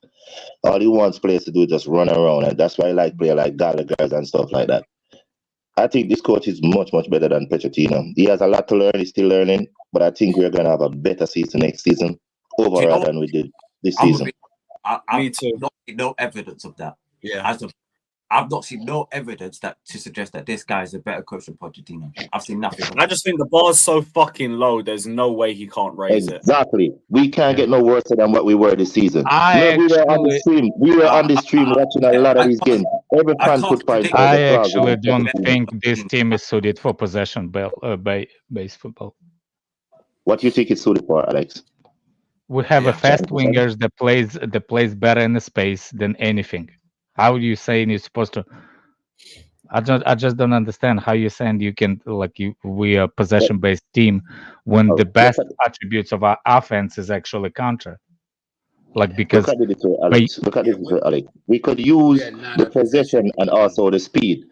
All he wants players to do is just run around. And that's why I like players like Gallagher and stuff like that. I think this coach is much, much better than Pochettino. He has a lot to learn. He's still learning. But I think we're going to have a better season next season overall than we did this season. Me too. Not seen no evidence of that. Yeah. I've not seen no evidence that to suggest that this guy is a better coach than Pochettino. I've seen nothing. I just think the bar's so fucking low. There's no way he can't raise it. Exactly. We can't get no worse than what we were this season. We were on the stream. Watching a lot of these games. Every fan could find. I actually don't think this team is suited for possession-based football. What do you think it's suited for, Alex? We have a fast wingers that plays better in the space than anything. How are you saying you're supposed to? I just don't understand how you're saying you can we are a possession-based team when the best attributes of our offense is actually counter. Because look at this, Alex. We could use the possession and also the speed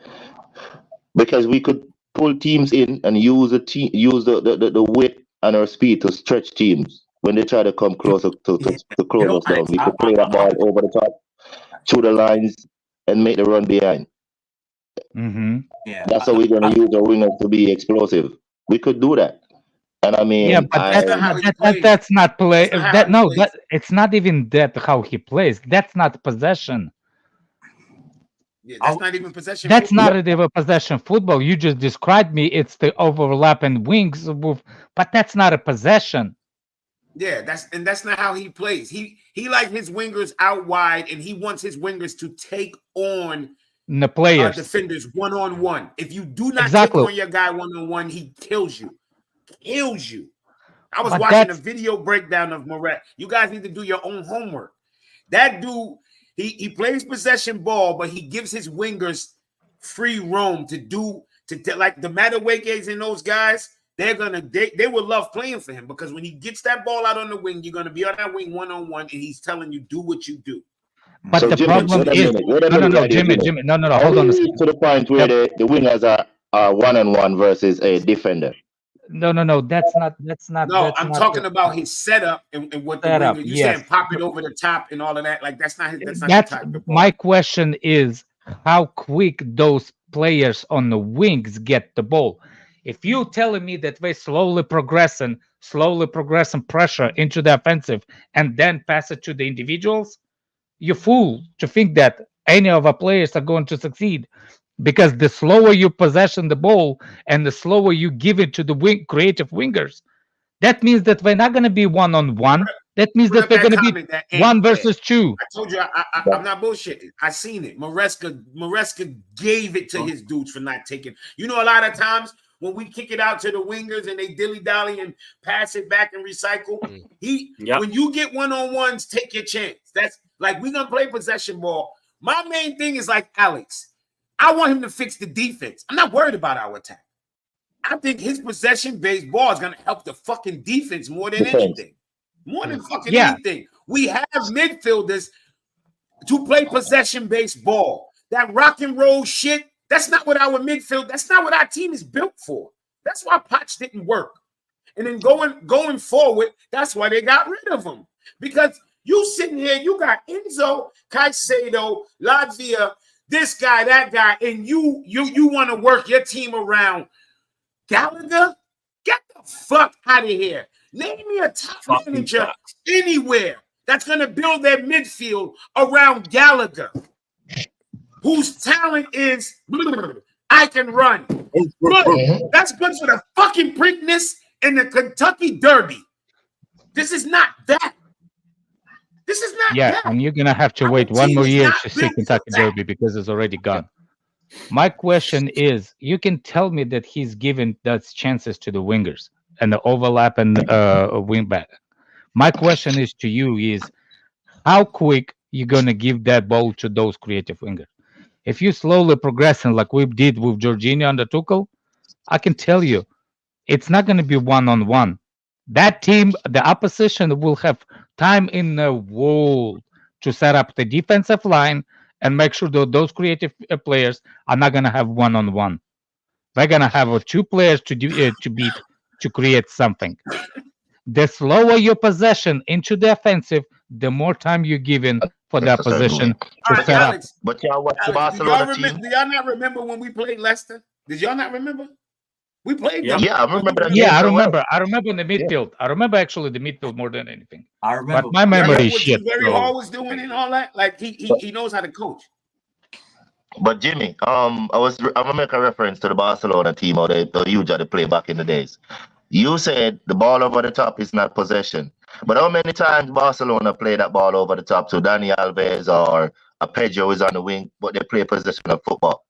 because we could pull teams in and use the width and our speed to stretch teams when they try to come closer to close us down. We could play that ball over the top, through the lines, and make the run behind. Mm-hmm. Yeah, that's how we're going to use our wingers to be explosive. We could do that. And I mean, that's not play. It's not even that how he plays. That's not possession. Yeah, that's not even possession. That's not even possession football. You just described me. It's the overlapping wings, but that's not a possession. Yeah, that's not how he plays. He like his wingers out wide, and he wants his wingers to take on the players, defenders one-on-one. If you do not take on your guy one-on-one, he kills you. I was watching a video breakdown of Maresca. You guys need to do your own homework. That dude, he plays possession ball, but he gives his wingers free roam to like the Maduekes and those guys. They will love playing for him because when he gets that ball out on the wing, you're going to be on that wing one-on-one, and he's telling you do what you do. But so the problem is, Jimmy, hold on a second. To the point where the wingers are one-on-one versus a defender. No, that's not. No, I'm talking about his setup and what the winger. You saying pop it over the top and all of that. Like that's not his. That's not the type. My question is how quick those players on the wings get the ball. If you're telling me that they slowly progressing pressure into the offensive and then pass it to the individuals, you're fool to think that any of our players are going to succeed. Because the slower you possession the ball and the slower you give it to the creative wingers, that means that we're not going to be one-on-one. That means that they're going to be one versus two. I told you, I'm not bullshitting. I seen it. Maresca gave it to his dudes for not taking. You know, a lot of times when we kick it out to the wingers and they dilly-dally and pass it back and recycle, when you get one-on-ones, take your chance. That's like we're going to play possession ball. My main thing is like Alex. I want him to fix the defense. I'm not worried about our attack. I think his possession-based ball is going to help the fucking defense more than anything. More than fucking anything. We have midfielders to play possession-based ball. That rock and roll shit, that's not what our midfield, that's not what our team is built for. That's why Poch didn't work. And then going forward, that's why they got rid of him. Because you sitting here, you got Enzo, Caicedo, Latvia, this guy, that guy, and you want to work your team around Gallagher? Get the fuck out of here. Name me a top manager anywhere that's going to build their midfield around Gallagher, whose talent is, I can run. That's good for the fucking Preakness and the Kentucky Derby. This is not that. This is not that. And you're going to have to wait one more year to see Kentucky Derby because it's already gone. My question is, you can tell me that he's given those chances to the wingers and the overlap and wing back. My question is to you is, how quick you going to give that ball to those creative wingers? If you slowly progressing like we did with Jorginho and the Tuchel, I can tell you, it's not going to be one-on-one. That team, the opposition will have time in the world to set up the defensive line and make sure that those creative players are not going to have one-on-one. They're going to have 2 players to beat to create something. The slower your possession into the offensive, the more time you're given for the opposition to set up. But y'all watch the Alex, Barcelona team? do y'all not remember when we played Leicester? Did y'all not remember? We played them. Yeah, I remember that. Yeah, I remember. I remember in the midfield. I remember actually the midfield more than anything. I remember. But my memory is what shit. Very so- Hall was doing and all that. Like he knows how to coach. But Jimmy, I'm gonna make a reference to the Barcelona team or the huge they play back in the days. You said the ball over the top is not possession. But how many times Barcelona play that ball over the top to Dani Alves or a Pedro is on the wing, but they play possession of football?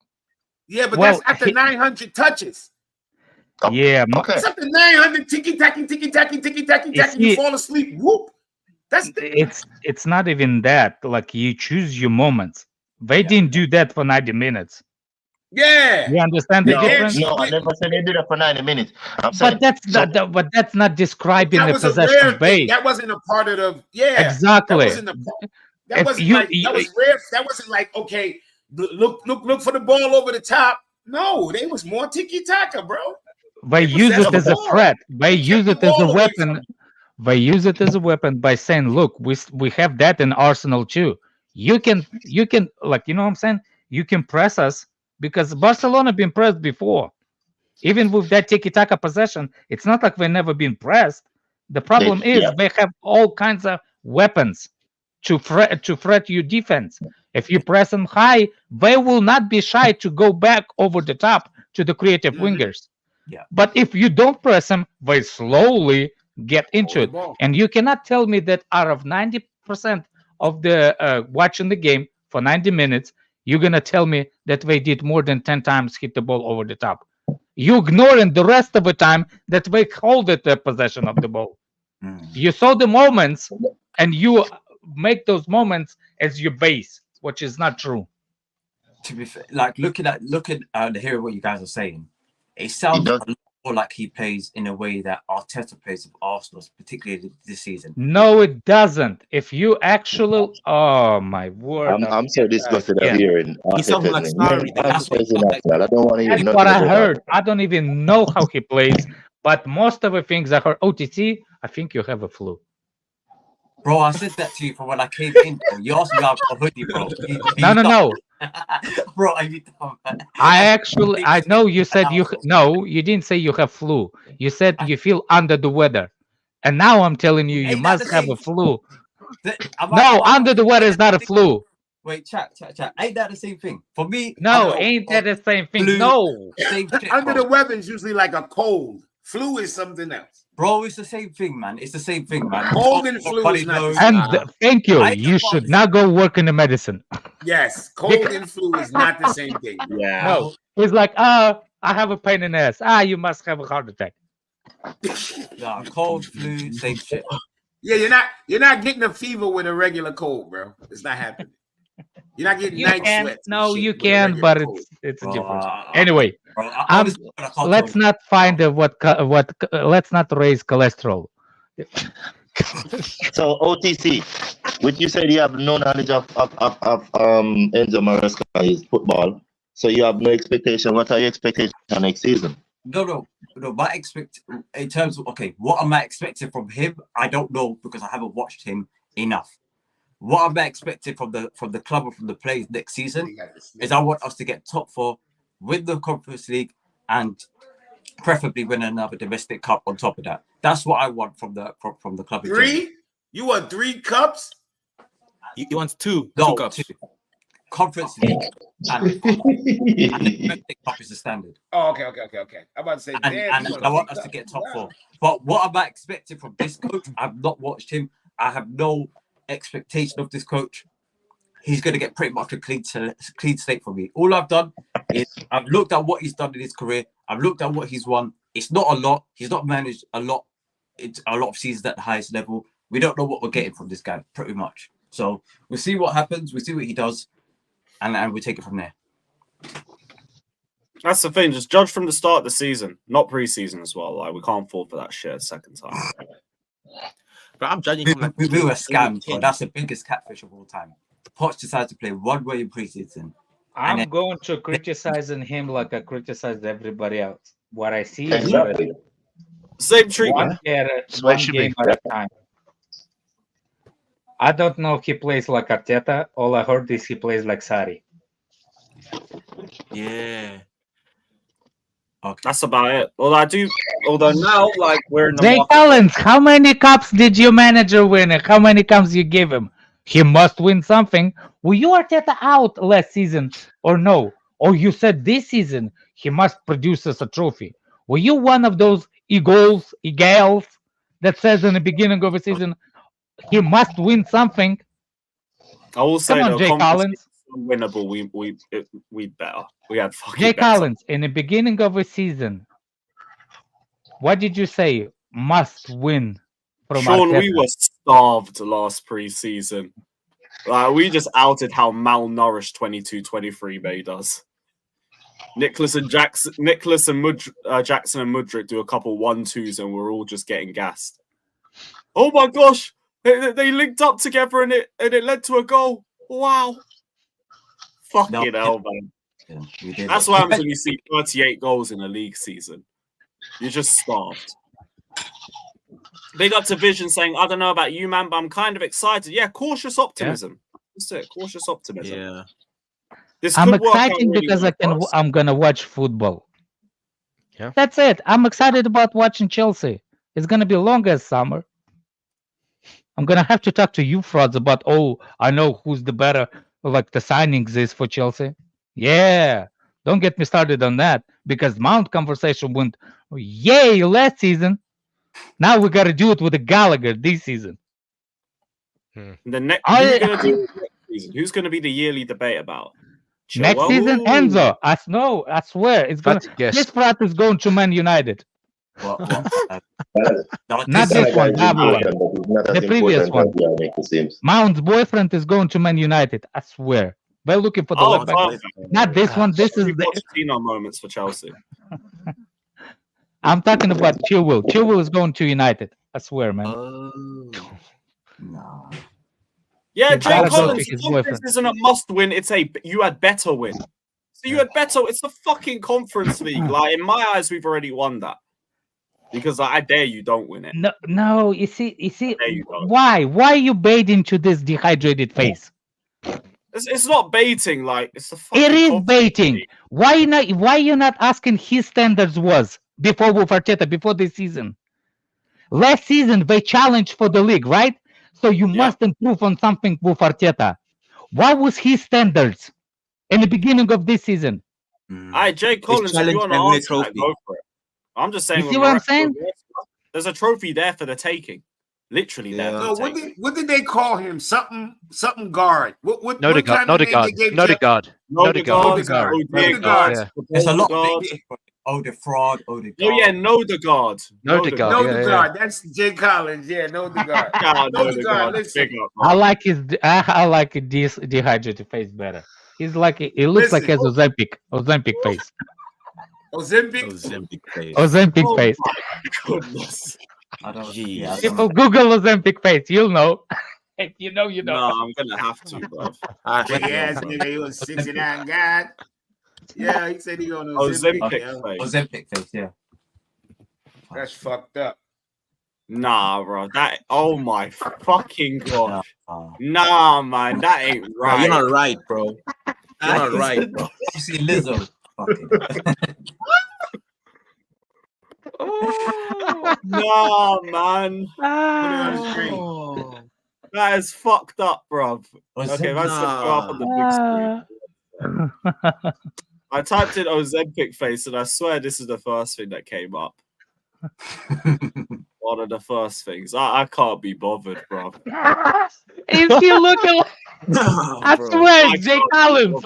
Yeah, but that's after 900 touches. Yeah, okay. It's after 900 ticky-tacky, you fall asleep, whoop. That's it's not even that. Like, you choose your moments. They didn't do that for 90 minutes. Yeah. You understand the difference? No, I never said they did it for 90 minutes. I'm saying, but that's not describing that the was a possession rare base. thing. That wasn't a part of the Exactly. That wasn't that was rare. That wasn't like, okay, look for the ball over the top. No, they was more tiki-taka, bro. They use it as a threat. They use it as a weapon. They use it as a weapon by saying, look, we have that in Arsenal too. You can like, you know what I'm saying? You can press us because Barcelona been pressed before. Even with that tiki-taka possession, it's not like they've never been pressed. The problem is they have all kinds of weapons to threat your defense. If you press them high, they will not be shy to go back over the top to the creative wingers. Yeah. But if you don't press them, they slowly get into it. And you cannot tell me that out of 90% of the watching the game for 90 minutes, you're going to tell me that they did more than 10 times hit the ball over the top. You ignoring the rest of the time that they hold the possession of the ball. You saw the moments and you make those moments as your base, which is not true. To be fair, like looking at hearing what you guys are saying, it sounds a lot more like he plays in a way that Arteta plays with Arsenal, particularly this season. No, it doesn't. If you actually, oh my word! I'm so disgusted of hearing. He's something like Sarri. That's I don't want to hear That's what I heard. I don't even know how he plays, but most of the things I heard. OTT, I think you have a flu. Bro, I said that to you from when I came in. Bro. You asked me about a hoodie, bro. No. Bro, are you dumb, man? I know you said you didn't say you have flu. You said you feel under the weather. And now I'm telling you, you must have a flu. No, under the weather is not a flu. Wait, chat. Ain't that the same thing? For me, no, ain't that the same thing? Flu, no. Same shit, under the weather is usually like a cold. Flu is something else. Bro, it's the same thing, man. It's the same thing, man. Cold and flu is not. And thank you. You should not go work in the medicine. Yes, cold and flu is not the same thing. Yeah. No, it's like, I have a pain in the ass. You must have a heart attack. Nah, cold, flu, same shit. Yeah, you're not getting a fever with a regular cold, bro. It's not happening. You're not getting night sweats. No, you can, but it's a difference. Anyway, let's not find let's not raise cholesterol. So OTC, would you say you have no knowledge of Enzo Maresca's football? So you have no expectation. What are your expectations next season? No. My in terms of what am I expecting from him? I don't know because I haven't watched him enough. What am I expecting from the club or from the players next season is I want us to get top 4, win the Conference League, and preferably win another domestic cup on top of that. That's what I want from the club. 3? You want 3 cups? You want 2 cups. 2. Conference League and the domestic cup is the standard. Oh, okay. I'm about to say, and I want us to get top 4. But what am I expecting from this coach? I've not watched him. I have no expectation of this coach. He's going to get pretty much a clean slate for me. All I've done is I've looked at what he's done in his career. I've looked at what he's won. It's not a lot. He's not managed a lot. It's a lot of seasons at the highest level. We don't know what we're getting from this guy, pretty much. So we'll see what happens. We'll see what he does, and we'll take it from there. That's the thing. Just judge from the start of the season, not pre-season as well. Like, we can't fall for that shit a second time. I'm judging him like we were over scammed, 10. bro. That's the biggest catfish of all time. Poch decided to play one way in preseason. I'm going to criticizing him like I criticized everybody else. What I see is Exactly. Same treatment. one game at a time. I don't know if he plays like Arteta. All I heard is he plays like Sari. Yeah. Okay. That's about it. Although now, like, we're in the Jay market. Collins, how many cups did your manager win? How many cups you give him? He must win something. Were you Arteta out last season or no? Or you said this season he must produce us a trophy? Were you one of those Eagles that says in the beginning of a season he must win something? I will say Come on, Jay Collins. Winnable. We better. We had fucking Jay better. Collins, in the beginning of a season, what did you say? Must win from Sean, Arteta. we were starved last preseason. Like, we just outed how malnourished 22-23 made us. Jackson and Mudryk do a couple 1-2s and we're all just getting gassed. Oh my gosh, they linked up together and it led to a goal. Wow. Fucking hell, man. Yeah, that's what happens when you see 38 goals in a league season. You're just starved. Big up to Vision saying, I don't know about you, man, but I'm kind of excited. Yeah, cautious optimism. Yeah. That's it. Cautious optimism. Yeah. I'm excited because I'm gonna watch football. Yeah. That's it. I'm excited about watching Chelsea. It's gonna be long as summer. I'm gonna have to talk to you frauds about I know who's the better like the signings is for Chelsea. Yeah. Don't get me started on that because Mount conversation went yay last season. Now we gotta do it with the Gallagher this season. Who's gonna be the yearly debate about? Next season, Enzo. I swear it's gonna. This frat is going to Man United. What? Not this one, the other one. The previous one. Mount's boyfriend is going to Man United. I swear. We're looking for the left back. Not this one. This is the Pochettino moments for Chelsea. I'm talking about Chilwell. Chilwell is going to United. I swear, man. No. Yeah, Jay Collins, this isn't a must win, it's a you had better win. So you had better, it's the fucking Conference League. Like, in my eyes, we've already won that. Because I dare you don't win it. No, you see, why? Why are you baiting to this dehydrated face? It's not baiting, like it's the fucking It is baiting. League. Why you not asking his standards was before with Arteta, before this season? Last season they challenged for the league, right? So you must improve on something with Arteta. What was his standards in the beginning of this season? Jay Collins, if you want to answer that, go for it. I'm just saying. You see what I'm saying? There's a trophy there for the taking. Literally there. So what did they call him? Something guard. What no, the guard. No, the guard. No, the guard. No, the guard. There's a lot of the fraud. No, yeah, no, the guard. No, the guard. No, the guard. That's Jay Collins. Yeah, no, the guard. No, the guard. I like this dehydrated face better. He's like it looks like his Ozempic face. Ozempic face. Ozempic face. Goodness. People Google Ozempic face, you'll know. If you know, you know. No, I'm gonna have to, bro. Yes, nigga, he was 69 guy. Yeah, he said he on Ozempic face. Ozempic face, yeah. That's fucked up. Nah, bro. Oh my fucking god. Nah, man, that ain't right. You're not right, bro. You're not right, bro. You see Lizzo. No, man. That is fucked up, bro. Okay, that's the up on the big screen. I typed in Ozempic face, and I swear this is the first thing that came up. One of the first things. I can't be bothered, bro. Is he looking like? I swear, Jay Collins.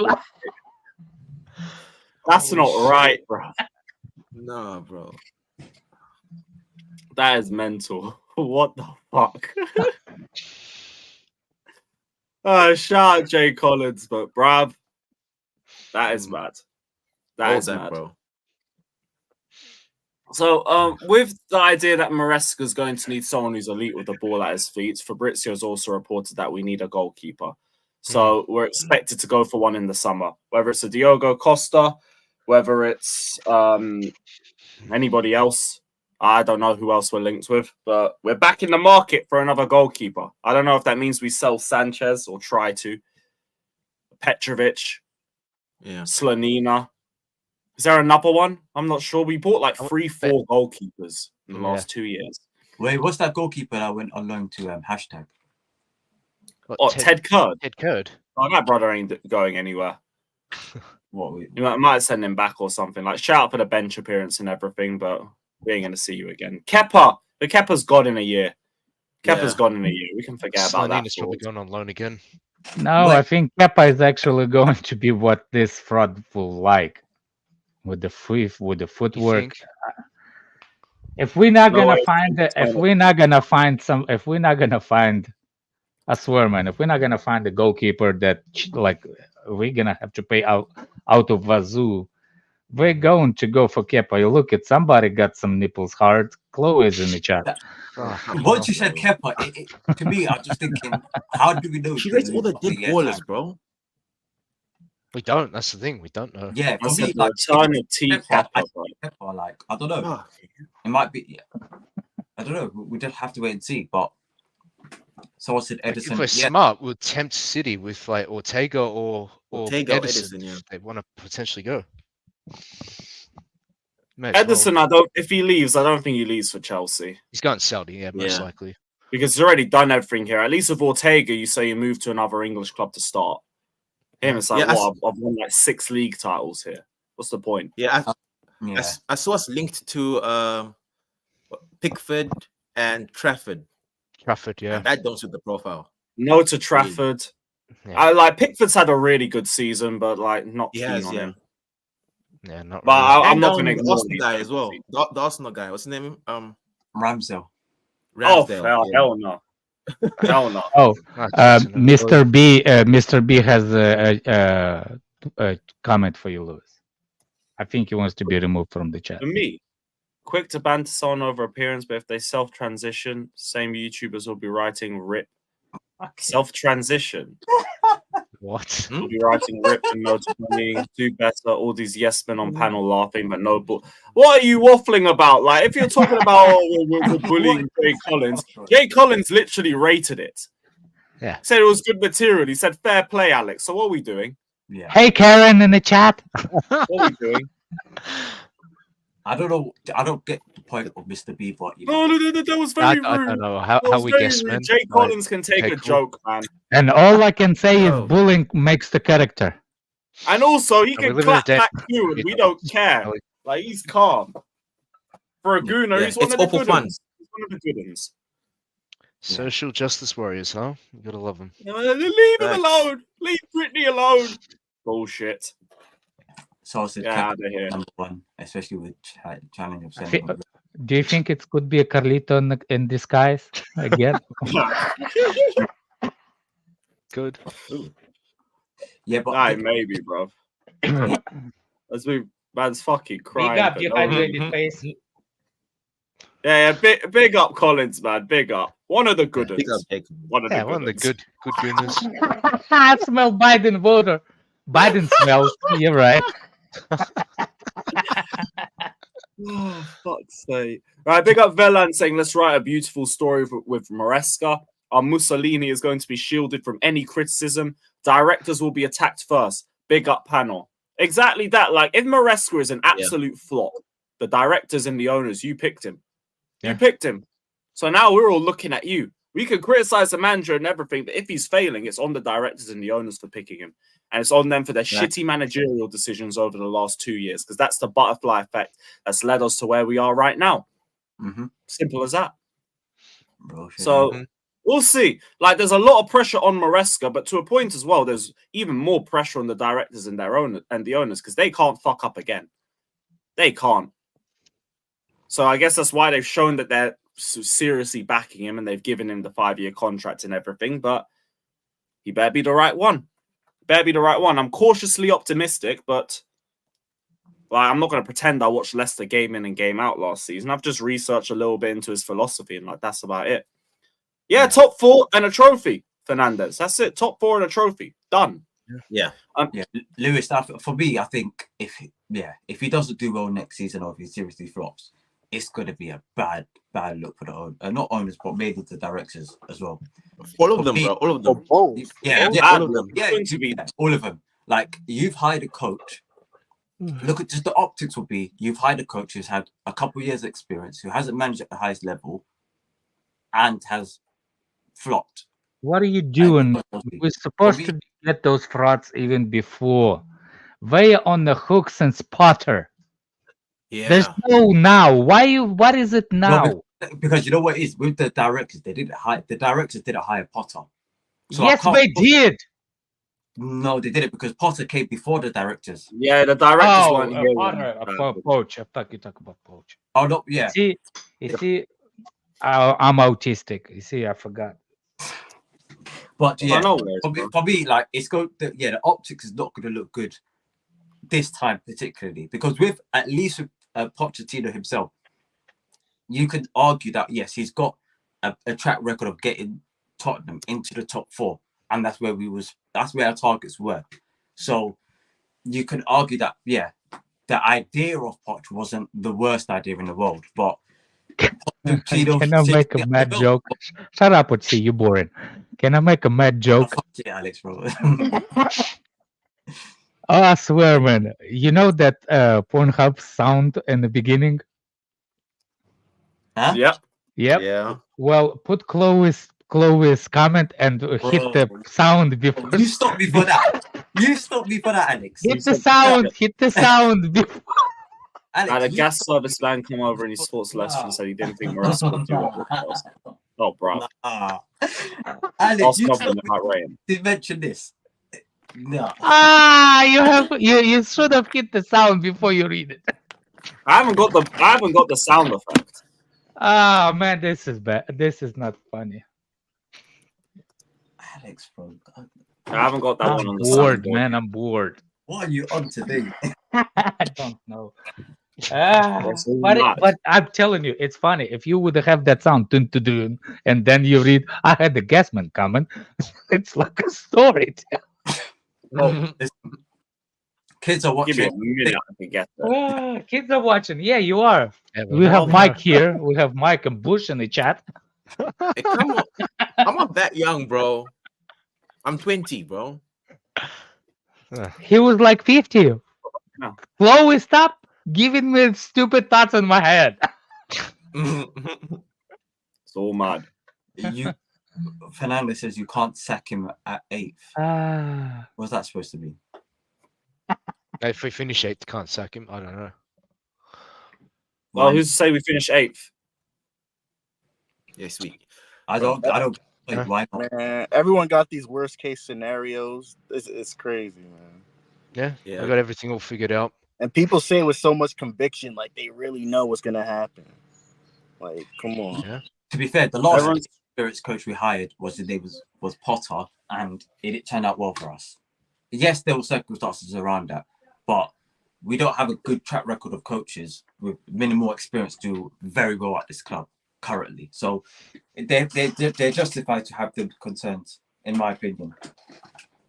That's not right, bro. No, bro. That is mental. What the fuck? Shout out Jay Collins, but bruv, that is mad. That is mad, bro. So, with the idea that Maresca is going to need someone who's elite with the ball at his feet, Fabrizio's also reported that we need a goalkeeper. So we're expected to go for one in the summer, whether it's a Diogo Costa, whether it's anybody else. I don't know who else we're linked with, but we're back in the market for another goalkeeper. I don't know if that means we sell Sanchez or try to. Petrovic, Slonina. Is there another one? I'm not sure. We bought like 3-4 goalkeepers in the last 2 years. Wait, what's that goalkeeper that went on loan to hashtag? What, Ted Curd? Ted Curd. Oh, that brother ain't going anywhere. What? You might send him back or something. Like, shout out for the bench appearance and everything, but we ain't going to see you again. Kepa. The Kepa's gone in a year. Kepa's gone in a year. We can forget about that. Slonina's probably going on loan again. No, I think Kepa is actually going to be what this fraud will like. With the footwork. If we're not gonna find I swear, man, if we're not gonna find a goalkeeper that like we're gonna have to pay out of wazoo, we're going to go for Kepa. You look at somebody got some nipples hard. Chloe is in the chat. Once you said Kepa, to me, I'm just thinking, how do we know? She rates all the deep ballers, bro. We don't. That's the thing. We don't know. Yeah, for That's me, a ton of Kepa, like I don't know. It might be. I don't know. We just have to wait and see. But someone said Edison. If we're smart, we'll tempt City with like Ortega or Edison if they want to potentially go. Edison, if he leaves, I don't think he leaves for Chelsea. He's going Saudi, most likely. Because he's already done everything here. At least with Ortega, you say you move to another English club to start. Him, it's like, I've won like 6 league titles here. What's the point? Yeah, I saw us linked to Pickford and Trafford. Yeah. And that don't suit the profile. No to Trafford. Yeah. I like Pickford's had a really good season, but like not keen on him. Yeah, not. But Really. I'm not going to the Arsenal guy as well. The Arsenal guy. What's his name? Ramsdale. Oh, hell no. Hell no. Oh, Mr. B has a comment for you, Lewis. I think he wants to be removed from the chat. For me, quick to banter someone over appearance, but if they self-transition, same YouTubers will be writing RIP. Self-transition. What? We'll be writing RIP and notably do better. All these yes men on panel laughing, but no. What are you waffling about? Like, if you're talking about we're bullying Jay Collins, Jay Collins literally rated it. Yeah. Said it was good material. He said fair play, Alex. So what are we doing? Yeah. Hey, Karen in the chat. What are we doing? I don't know. I don't get the point of Mr. B, but No, that was very rude. I don't know how we guess, man. Jay Collins can take a joke, man. And all I can say is bullying makes the character. And also, he can clap back too, and we don't care. Like, he's calm. For a gooner, he's one of the good ones. He's one of the good ones. Social justice warriors, huh? You gotta love them. Leave him alone. Leave Britney alone. Bullshit. So I said, out of here. Number 1, especially with challenge of Do you think it could be a Carlito in disguise again? Good. Yeah, but maybe, bro. Man's fucking crying. Big up, you hydrated face. Yeah, big up Collins, man. Big up. One of the good ones. One of the good goodness. I smell Biden voter. Biden smells. You're right. Oh, fuck's sake. Right, big up Velan saying, let's write a beautiful story with Maresca. Our Mussolini is going to be shielded from any criticism. Directors will be attacked first. Big up panel. Exactly that. Like, if Maresca is an absolute flop, the directors and the owners, you picked him. You picked him. So now we're all looking at you. We can criticize the manager and everything, but if he's failing, it's on the directors and the owners for picking him. And it's on them for their shitty managerial decisions over the last 2 years, because that's the butterfly effect that's led us to where we are right now. Simple as that. So we'll see. Like, there's a lot of pressure on Maresca, but to a point as well, there's even more pressure on the directors and their own and the owners, because they can't fuck up again. They can't. So I guess that's why they've shown that they're seriously backing him and they've given him the 5-year contract and everything. But he better be the right one. Better be the right one. I'm cautiously optimistic, but Like, I'm not going to pretend I watched Leicester game in and game out last season. I've just researched a little bit into his philosophy, and like that's about it. Yeah, top 4 and a trophy, Fernandez. That's it. Top 4 and a trophy. Done. Yeah. Lewis, for me, I think if he doesn't do well next season or if he seriously flops, it's going to be a bad look for the not owners, but maybe the directors as well. All of them, bro. All of them. All of them. All of them. Like, you've hired a coach. Look at just the optics will be you've hired a coach who's had a couple of years experience, who hasn't managed at the highest level and has flopped. What are you doing? We're supposed to get those frauds even before. They are on the hook since Potter. Yeah. There's no now. What is it now? No, because you know what it is with the directors, the directors didn't hire Potter. So yes, they did. No, they did it because Potter came before the directors. Yeah, the directors weren't here. Poach. I thought you talk about Poach. Oh no, yeah. You see, I'm autistic. You see, I forgot. But yeah, for me, like it's going. The optics is not going to look good this time, particularly because with at least with Pochettino himself, you could argue that yes, he's got a track record of getting Tottenham into the top 4, and that's where our targets were. So you can argue that the idea of Poch wasn't the worst idea in the world, but can I make a mad joke? Shut up, Pochi, you boring. Can I make a mad joke? Yeah, Alex, bro. Oh, I swear, man. You know that Pornhub sound in the beginning? Huh? Yep. Yeah. Well, put Chloe's comment and hit the sound before. You stopped me for that. Alex. Hit the sound before. Alex, had a gas service man come over in his sports lesson and said he didn't think Maresca would do it. Oh, bro. Alex, you did mention this. No. You should have hit the sound before you read it. I haven't got the sound effect. Ah, man, this is bad. This is not funny. Alex, bro. I haven't got that one on the board, soundboard. man. I'm bored. What are you on today? I don't know. But I'm telling you, it's funny. If you would have that sound, dun, dun, dun, and then you read, I had the gasman coming, it's like a story. Kids are watching. Give me a minute, I can get that. Kids are watching. Yeah, you are. We have Mike here. We have Mike and Bush in the chat. Hey, come on. I'm not that young, bro. I'm 20, bro. He was like 50. No. Chloe, stop giving me stupid thoughts in my head. It's all mad. Fernando says you can't sack him at 8th. What's that supposed to be? If we finish 8th, can't sack him. I don't know. Well, who's to say we finish 8th? Yeah, sweet. I don't. Why not? Man, everyone got these worst case scenarios. It's crazy, man. Yeah. I got everything all figured out. And people say it with so much conviction, like they really know what's gonna happen. Like, come on. Yeah. To be fair, the last experience coach we hired was Potter, and it turned out well for us. Yes, there were circumstances around that, but we don't have a good track record of coaches with minimal experience do very well at this club currently. So they're justified to have the concerns, in my opinion.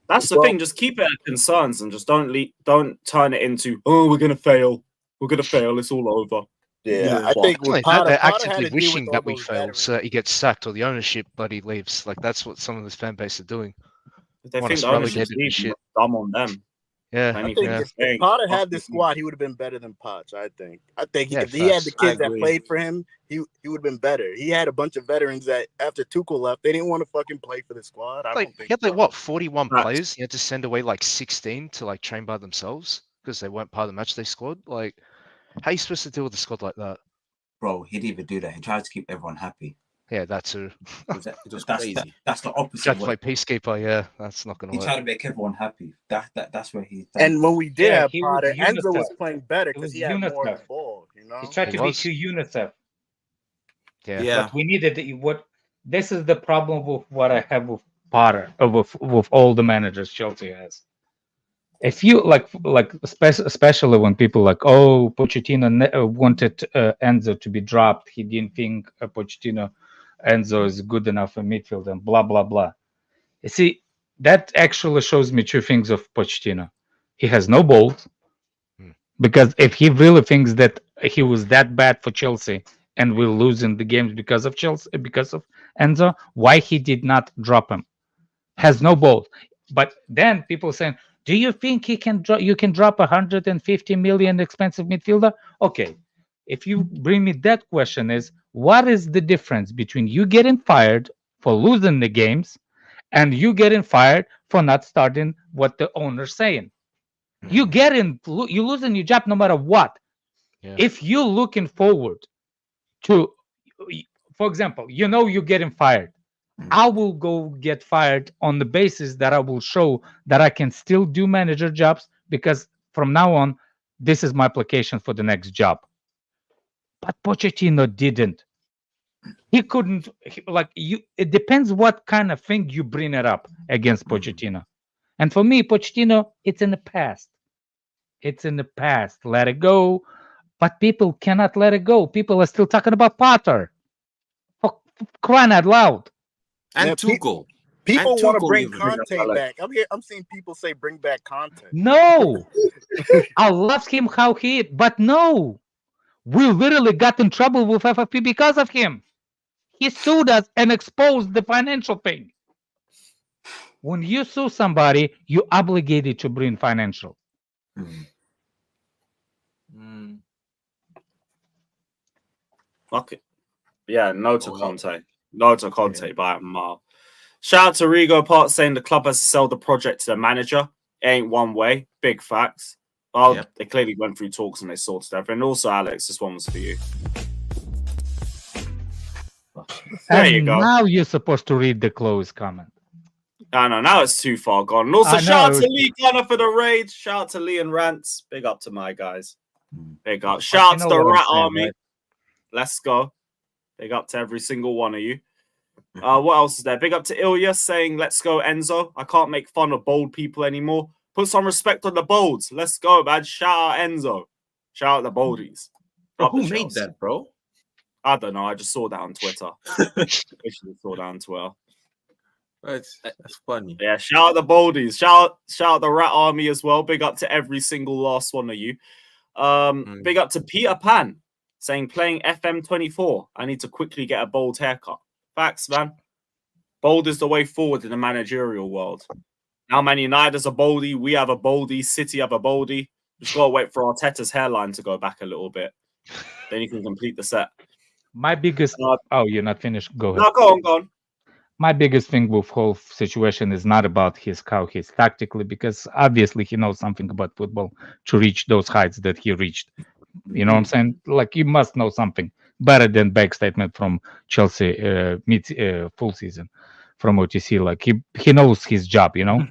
That's the thing. Just keep it at concerns and just don't turn it into, oh, we're gonna fail. We're gonna fail. It's all over. Yeah, I think they're actively wishing that we fail, so that he gets sacked or the ownership bloody leaves. Like that's what some of this fan base are doing. They think the ownership is dumb on them. Yeah, I think if Potter had this squad, he would have been better than Poch. I think if he had the kids that played for him, he would have been better. He had a bunch of veterans that after Tuchel left, they didn't want to fucking play for the squad. I don't think he had what 41 players. He had to send away like 16 to like train by themselves because they weren't part of the matchday squad. Like, how are you supposed to deal with a squad like that? Bro, he'd even do that. He tried to keep everyone happy. Yeah, that too. That's the opposite. Tried to play peacekeeper. Yeah, that's not going to work. He tried to make everyone happy. That's where he's. And when we did have Potter, Enzo was playing better because he had more of the ball. You know, he tried to be too UNICEF. Yeah. But we needed what. This is the problem with what I have with Potter, with all the managers Chelsea has. If you especially when people like, oh, Pochettino wanted Enzo to be dropped. He didn't think Enzo is good enough in midfield and blah blah blah. You see, that actually shows me two things of Pochettino. He has no balls, because if he really thinks that he was that bad for Chelsea and will lose in the games because of Chelsea, because of Enzo, why he did not drop him? Has no balls. But then people saying, do you think he can you can drop 150 million expensive midfielder? Okay. If you bring me that question, is what is the difference between you getting fired for losing the games and you getting fired for not starting what the owner's saying? You losing your job no matter what. Yeah. If you're looking forward to, for example, you're getting fired, I will go get fired on the basis that I will show that I can still do manager jobs, because from now on, this is my application for the next job. But Pochettino didn't. He couldn't. It depends what kind of thing you bring it up against Pochettino. And for me, Pochettino, it's in the past. It's in the past. Let it go. But people cannot let it go. People are still talking about Potter. For crying out loud. And Yeah, Tuchel. People And want to Tuchel bring even. Conte back. I'm seeing people say bring back Conte. No, I love him how he, but no, we literally got in trouble with FFP because of him. He sued us and exposed the financial thing. When you sue somebody, you're obligated to bring financial. Fuck it. Yeah, no to Conte. No to Conte by a mile. Shout out to Rigo Part saying the club has to sell the project to the manager. It ain't one way. Big facts. Well, they clearly went through talks and they sorted everything. And also, Alex, this one was for you. There you go. Now you're supposed to read the close comment. I know, now it's too far gone. And also, shout out to Lee Gunner for the raid. Shout out to Lee and Rants. Big up to my guys. Big up. Shout out to the Rat Army. Right? Let's go. Big up to every single one of you. What else is there? Big up to Ilya saying, let's go, Enzo. I can't make fun of bold people anymore. Put some respect on the bolds. Let's go, man. Shout out Enzo. Shout out the boldies. Bro, who made that, bro? I don't know. I just saw that on Twitter. Literally saw that on Twitter. That's funny. Yeah, shout out the boldies. Shout out the Rat Army as well. Big up to every single last one of you. Big up to Peter Pan saying, playing FM24. I need to quickly get a bold haircut. Facts, man. Bold is the way forward in the managerial world. Now Man United's a boldy. We have a boldy. City have a boldy. Just got to wait for Arteta's hairline to go back a little bit. Then you can complete the set. My biggest... you're not finished? Go ahead. No, go on. My biggest thing with whole situation is not about how he's tactically, because obviously he knows something about football to reach those heights that he reached. You know what I'm saying? Like, you must know something better than back statement from Chelsea full season from OTC. Like, he knows his job, you know?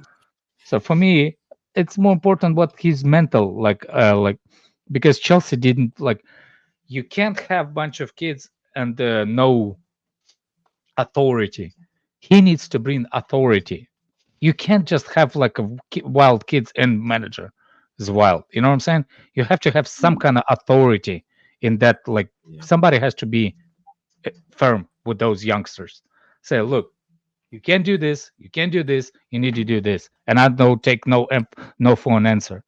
So for me, it's more important what his mental, like because Chelsea didn't, like, you can't have a bunch of kids and no authority. He needs to bring authority. You can't just have like a wild kids and manager is wild. You know what I'm saying? You have to have some kind of authority in that. Like, somebody has to be firm with those youngsters. Say, look, you can't do this. You can't do this. You need to do this. And I don't take no for an answer.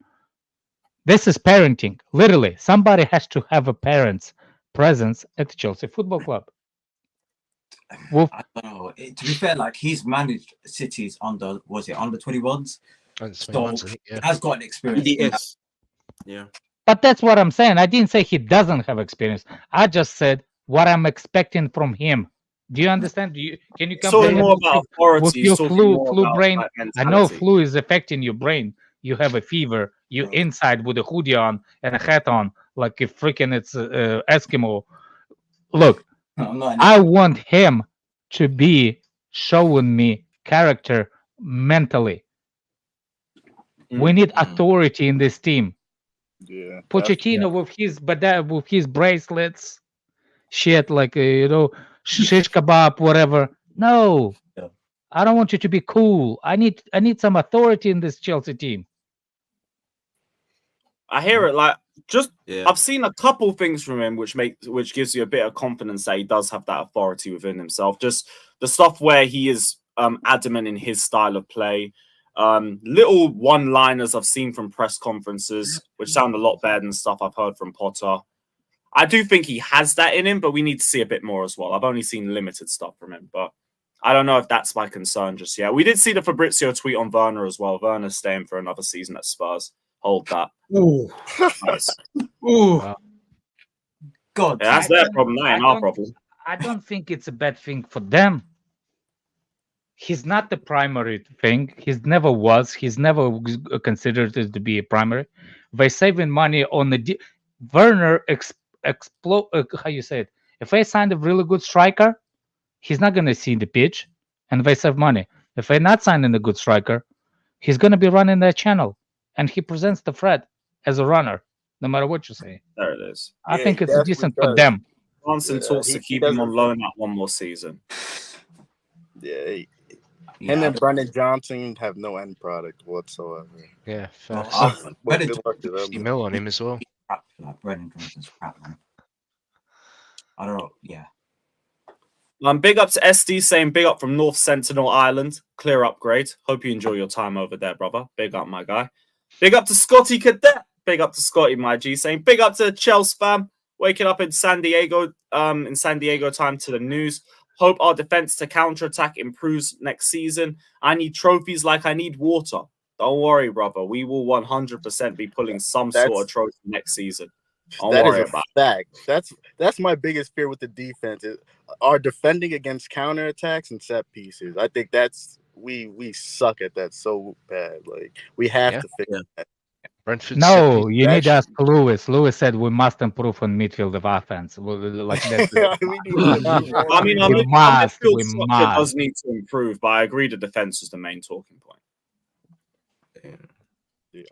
This is parenting. Literally, somebody has to have a parent's presence at the Chelsea Football Club. Well, I don't know. To be fair, like, he's managed cities under 21s? So he has got an experience. Yeah. But that's what I'm saying. I didn't say he doesn't have experience. I just said what I'm expecting from him. Do you understand? Can you compare more about authority, with your flu brain? I know flu is affecting your brain. You have a fever. You inside with a hoodie on and a hat on, like if freaking it's Eskimo. Look, I want him to be showing me character mentally. We need authority in this team. Yeah, Pochettino with his bracelets, shit, like shish kebab, whatever. No, I don't want you to be cool. I need some authority in this Chelsea team. I hear it. Like, just Yeah. I've seen a couple things from him which gives you a bit of confidence that he does have that authority within himself. Just the stuff where he is adamant in his style of play. Little one-liners I've seen from press conferences, which sound a lot better than stuff I've heard from Potter. I do think he has that in him, but we need to see a bit more as well. I've only seen limited stuff from him, but I don't know if that's my concern just yet. We did see the Fabrizio tweet on Werner as well. Werner's staying for another season at Spurs. Hold that. Ooh. Nice. Ooh. Wow. God, Yeah, that's their problem. That ain't our problem. I don't think it's a bad thing for them. He's not the primary thing. He's never was. He's never considered it to be a primary. By saving money on the Werner explode. How you say it? If I signed a really good striker, he's not going to see the pitch, and they save money. If I not signing a good striker, he's going to be running that channel, and he presents the threat as a runner, no matter what you say. There it is. I think it's decent for them. Johnson talks to keep him on loan at one more season. Yeah, him and Brendan Johnson have no end product whatsoever. Yeah, Well, facts. good luck to them. 50 mil on him as well. Crap, like Brendan Johnson's crap, man. I don't know. Yeah. Big up to SD saying big up from North Sentinel Island. Clear upgrade. Hope you enjoy your time over there, brother. Big up, my guy. Big up to Scotty Cadet. Big up to Scotty, my G, saying big up to Chelsea fam. Waking up in San Diego time to the news. Hope our defense to counterattack improves next season. I need trophies like I need water. Don't worry, brother. We will 100% be pulling some sort of trophy next season. Don't That worry is a about fact. That's my biggest fear with the defense is our defending against counterattacks and set pieces. I think we suck at that so bad. Like we have to fix that. No, you need to ask Lewis. Lewis said we must improve on midfield of offense. Like that. I mean, our we midfield structure must. does need to improve, but I agree the defense is the main talking point. Yeah.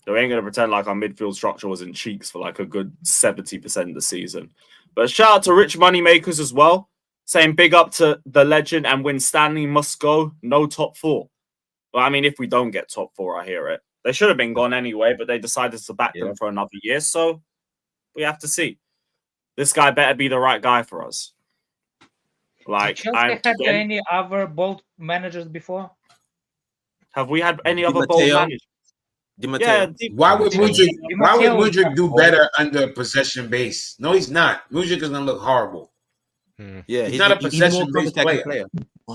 So we ain't going to pretend like our midfield structure was in cheeks for like a good 70% of the season. But shout out to Rich Moneymakers as well, saying big up to the legend and when Stanley must go, no top four. Well, I mean, if we don't get top four, I hear it. They should have been gone anyway, but they decided to back them for another year. So we have to see. This guy better be the right guy for us. Like, Chelsea had any other bold managers before? Have we had any other bold managers? Yeah, why would Mudryk do better under possession base? No, he's not. Mudryk is gonna look horrible. Yeah, he's not a possession based player.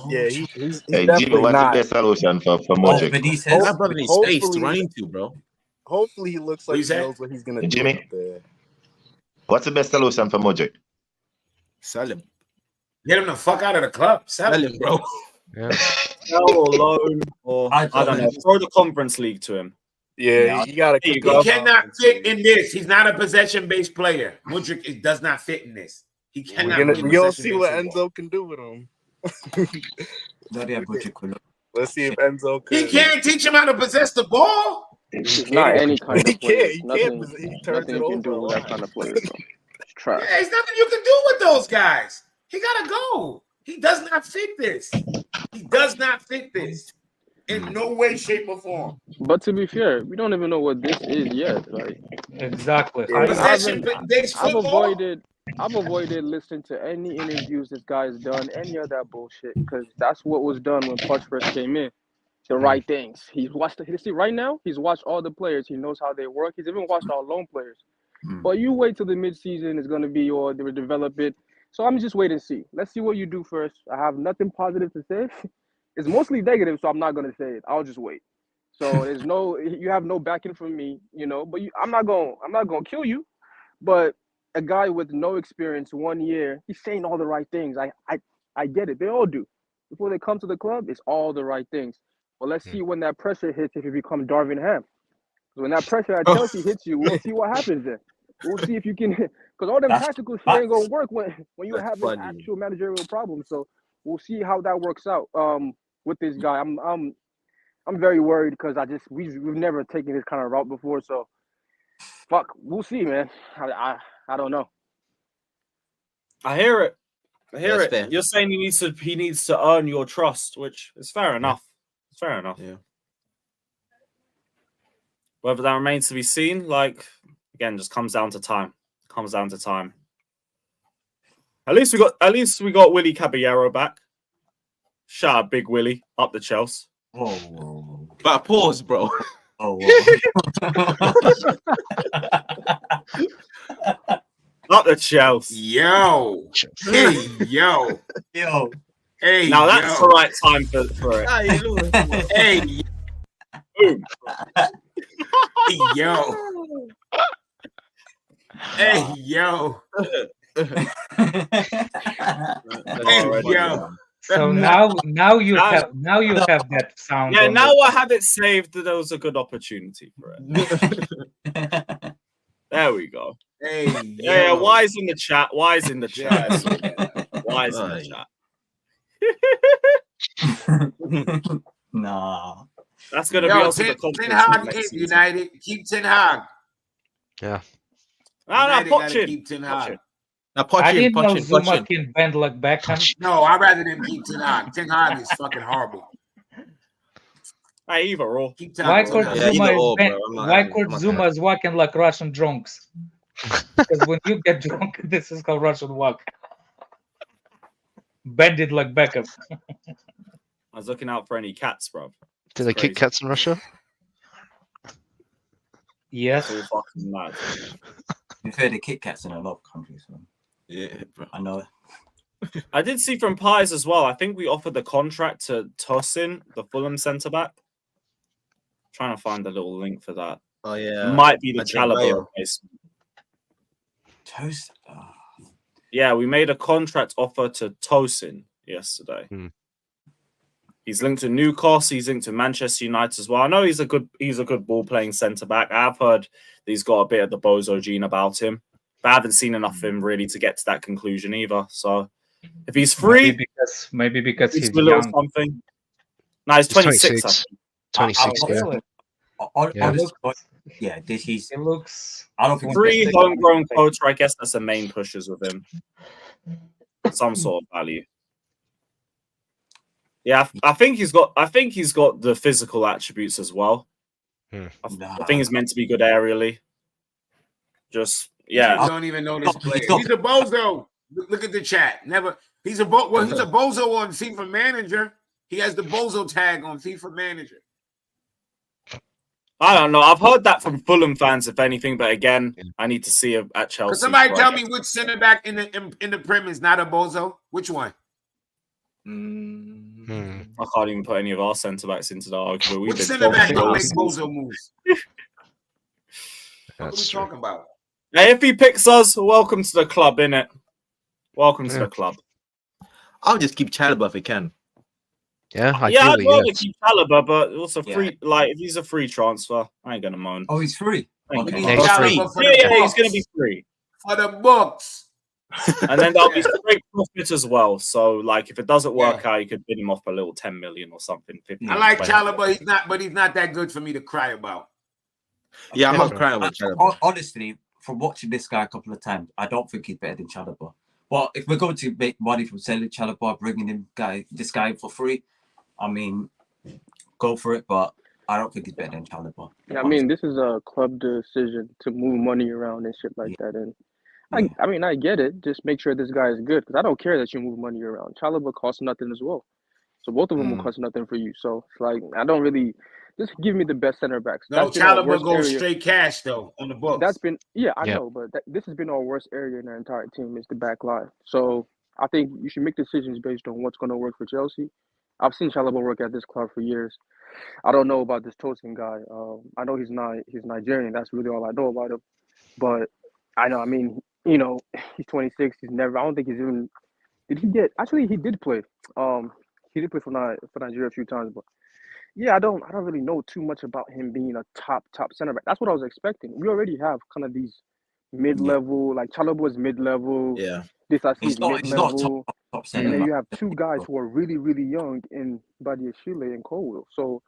Yeah, he's Hey, definitely Jimmy, what's not. the best solution for Modric? That brother needs space to run into, bro. Hopefully, he looks like you he say? knows what he's gonna do Jimmy? up there. What's the best solution for Modric? Sell him. Get him the fuck out of the club. Sell him, bro. Yeah. Sell or loan, or I don't know. Throw the Conference League to him. Yeah, you gotta. He cannot fit in this. He's not a possession-based player. Mudryk does not fit in this. He cannot. You'll see what Enzo can do with him. Let's see if Enzo can. He can't teach him how to possess the ball. He's not any kind of player. He Nothing, can't. He turns nothing it you can over do a with that lot. kind of player. Bro. It's trash. Yeah, there's nothing you can do with those guys. He gotta go. He does not fit this. He does not fit this in no way, shape, or form. But to be fair, we don't even know what this is yet. Like Exactly. I've avoided listening to any interviews this guy's done, any of that bullshit, because that's what was done when Poch first came in. The right things. He's watched. See, right now, he's watched all the players. He knows how they work. He's even watched our loan players. But you wait till the midseason is going to be or they will develop it. So I'm just wait and see. Let's see what you do first. I have nothing positive to say. It's mostly negative, so I'm not going to say it. I'll just wait. So you have no backing from me, but I'm not going to kill you. But a guy with no experience, 1 year, he's saying all the right things. I get it. They all do. Before they come to the club, it's all the right things. But let's see when that pressure hits if you become Darvin Ham. Because when that pressure at Chelsea hits you, we'll see what happens then. We'll see if you can, because all them tactical shit ain't gonna work when you have an actual managerial problem. So we'll see how that works out with this guy. I'm very worried because we've never taken this kind of route before. So fuck, we'll see, man. I don't know. I hear it. That's fair. You're saying he needs to earn your trust, which is fair enough. It's fair enough. Yeah. Whether that remains to be seen. Like, again, just comes down to time. At least we got Willie Caballero back. Shout out Big Willie up the Chelsea. Whoa. But pause, bro. Oh, Up the Chelsea. Yo. Hey, yo. Yo. Hey, now that's the right time for it. Hey. Boom. Hey, yo. Hey, yo. Hey, yo. So now you have that sound. Yeah, on now the- I have it saved. That there was a good opportunity for it. There we go. Hey, yeah. yo. Wise in the chat. Wise in the chat. Wise in the chat. Nah. That's gonna be Yo, also the Ten Hag is United. Keep Ten Hag. Yeah. No, United gotta Pochettino. keep Ten Hag. Now, I didn't know Pochettino. Zuma can bend like Beckham. No, I'd rather than keep Ten Hag. Ten Hag is fucking horrible. Hey, either or. Keep Why Ten could Hag. Yeah, Zuma either is or, bend? bro. I'm not Why having it. could I'm not Zuma is walking like Russian drunks? Because when you get drunk, this is how Russian walk. Bend it like Beckham. I was looking out for any cats, bro. Do they kick cats in Russia? Yes. It's all fucking mad. You've heard of Kit Kats in a lot of countries. So. Yeah, bro. I know. I did see from Pies as well. I think we offered the contract to Tosin, the Fulham centre back. Trying to find the little link for that. Oh yeah. Might be the Adebayo. Chalobah replacement. Toast. Yeah, we made a contract offer to Tosin yesterday. He's linked to Newcastle. He's linked to Manchester United as well. I know he's a good ball playing centre back. I've heard that he's got a bit of the bozo gene about him, but I haven't seen enough of him really to get to that conclusion either. So if he's free, maybe because he's a little young. something. No, he's 26. I think. 26. Yeah, this he's. It looks. I don't think Free homegrown coach. I guess that's the main pushes with him. Some sort of value. Yeah, I think he's got the physical attributes as well. I think he's meant to be good aerially. Just I don't even know this player. He's a bozo. Look at the chat. Never. He's a bozo on FIFA Manager. He has the bozo tag on FIFA Manager. I don't know. I've heard that from Fulham fans, if anything. But again, I need to see it at Chelsea. Could somebody tell me which center back in the Prem is not a bozo? Which one? I can't even put any of our centre backs into the argument. Which center back don't make bozo moves? What are we talking about? Hey, if he picks us, welcome to the club, innit? Welcome to the club. I'll just keep Chalobah if we can. Yeah, I'd rather keep Chalobah, but also free. Like if he's a free transfer, I ain't gonna moan. Oh, he's free. Okay. Yeah, he's free. He's gonna be free for the books. And then there'll be straight profit as well. So, like, if it doesn't work out, you could bid him off a little 10 million or something. 15, I like 20. Chalobah, he's not that good for me to cry about. Yeah, I'm not crying about Chalobah. Honestly, from watching this guy a couple of times, I don't think he's better than Chalobah. But if we're going to make money from selling Chalobah, bringing this guy for free, I mean, go for it. But I don't think he's better than Chalobah. Yeah, I mean, this is a club decision to move money around and shit like that. And I mean, I get it. Just make sure this guy is good because I don't care that you move money around. Chalobah costs nothing as well. So both of them will cost nothing for you. So it's like, I don't really, just give me the best center backs. No, Chalobah goes straight cash though on the books. That's been, I know, but this has been our worst area in our entire team is the back line. So I think you should make decisions based on what's going to work for Chelsea. I've seen Chalobah work at this club for years. I don't know about this Tosin guy. I know he's Nigerian. That's really all I know about him. But I know, I mean, you know, he's 26. I don't think he's even. Actually, he did play. He did play for Nigeria a few times, but yeah, I don't really know too much about him being a top center back. That's what I was expecting. We already have kind of these mid-level, like Chalobah is mid-level. Yeah, this I see is mid-level. Top and then you have two guys who are really, really young in Badiashile and Colwell. So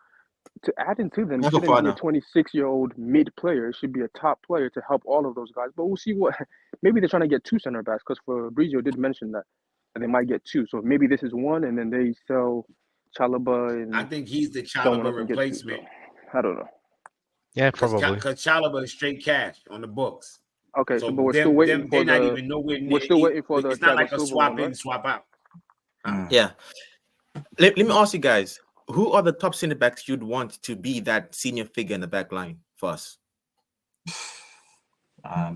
to add into them, it shouldn't be a 26-year-old mid player. It should be a top player to help all of those guys. But we'll see what. Maybe they're trying to get two center backs because Fabrizio did mention that they might get two. So maybe this is one, and then they sell Chalobah. And I think he's the Chalobah replacement. I don't know. Yeah, probably. Because Chalaba is straight cash on the books. Okay, So but we're still waiting for they're not the. even nowhere near. We're still waiting for the It's not Thiago like a Silva swap one, in, right? swap out. Yeah. Let me ask you guys, who are the top center backs you'd want to be that senior figure in the back line for us? I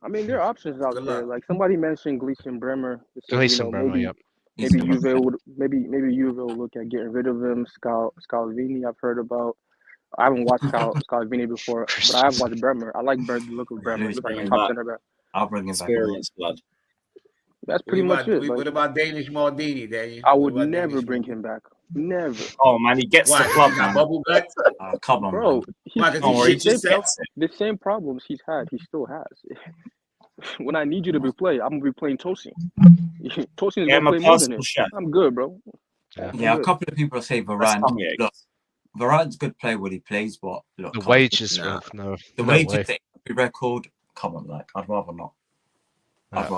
mean, there are options out there. Like somebody mentioned Gleason Bremer. Gleason Bremer, maybe yep. maybe Juve would look at getting rid of him. Scalvini, I've heard about. I haven't watched Scalvini before, but I have watched Bremer. I like the look of Bremer. He looks like a top center back. I'll bring him back. Experience blood. That's pretty much it. What about Danish Maldini, Daniel? I would never bring him back. Never. Oh man, he gets the club, man. Bubble guts? Come on, bro. The same problems he's had, he still has. When I need you to be playing, I'm gonna be playing Tosin. Tosin is gonna play more than him. I'm good, bro. Yeah, a couple of people say Varane. Look, Varane's a good player when he plays, but look, the wages, no. The wages, the record. Come on, like I'd rather not.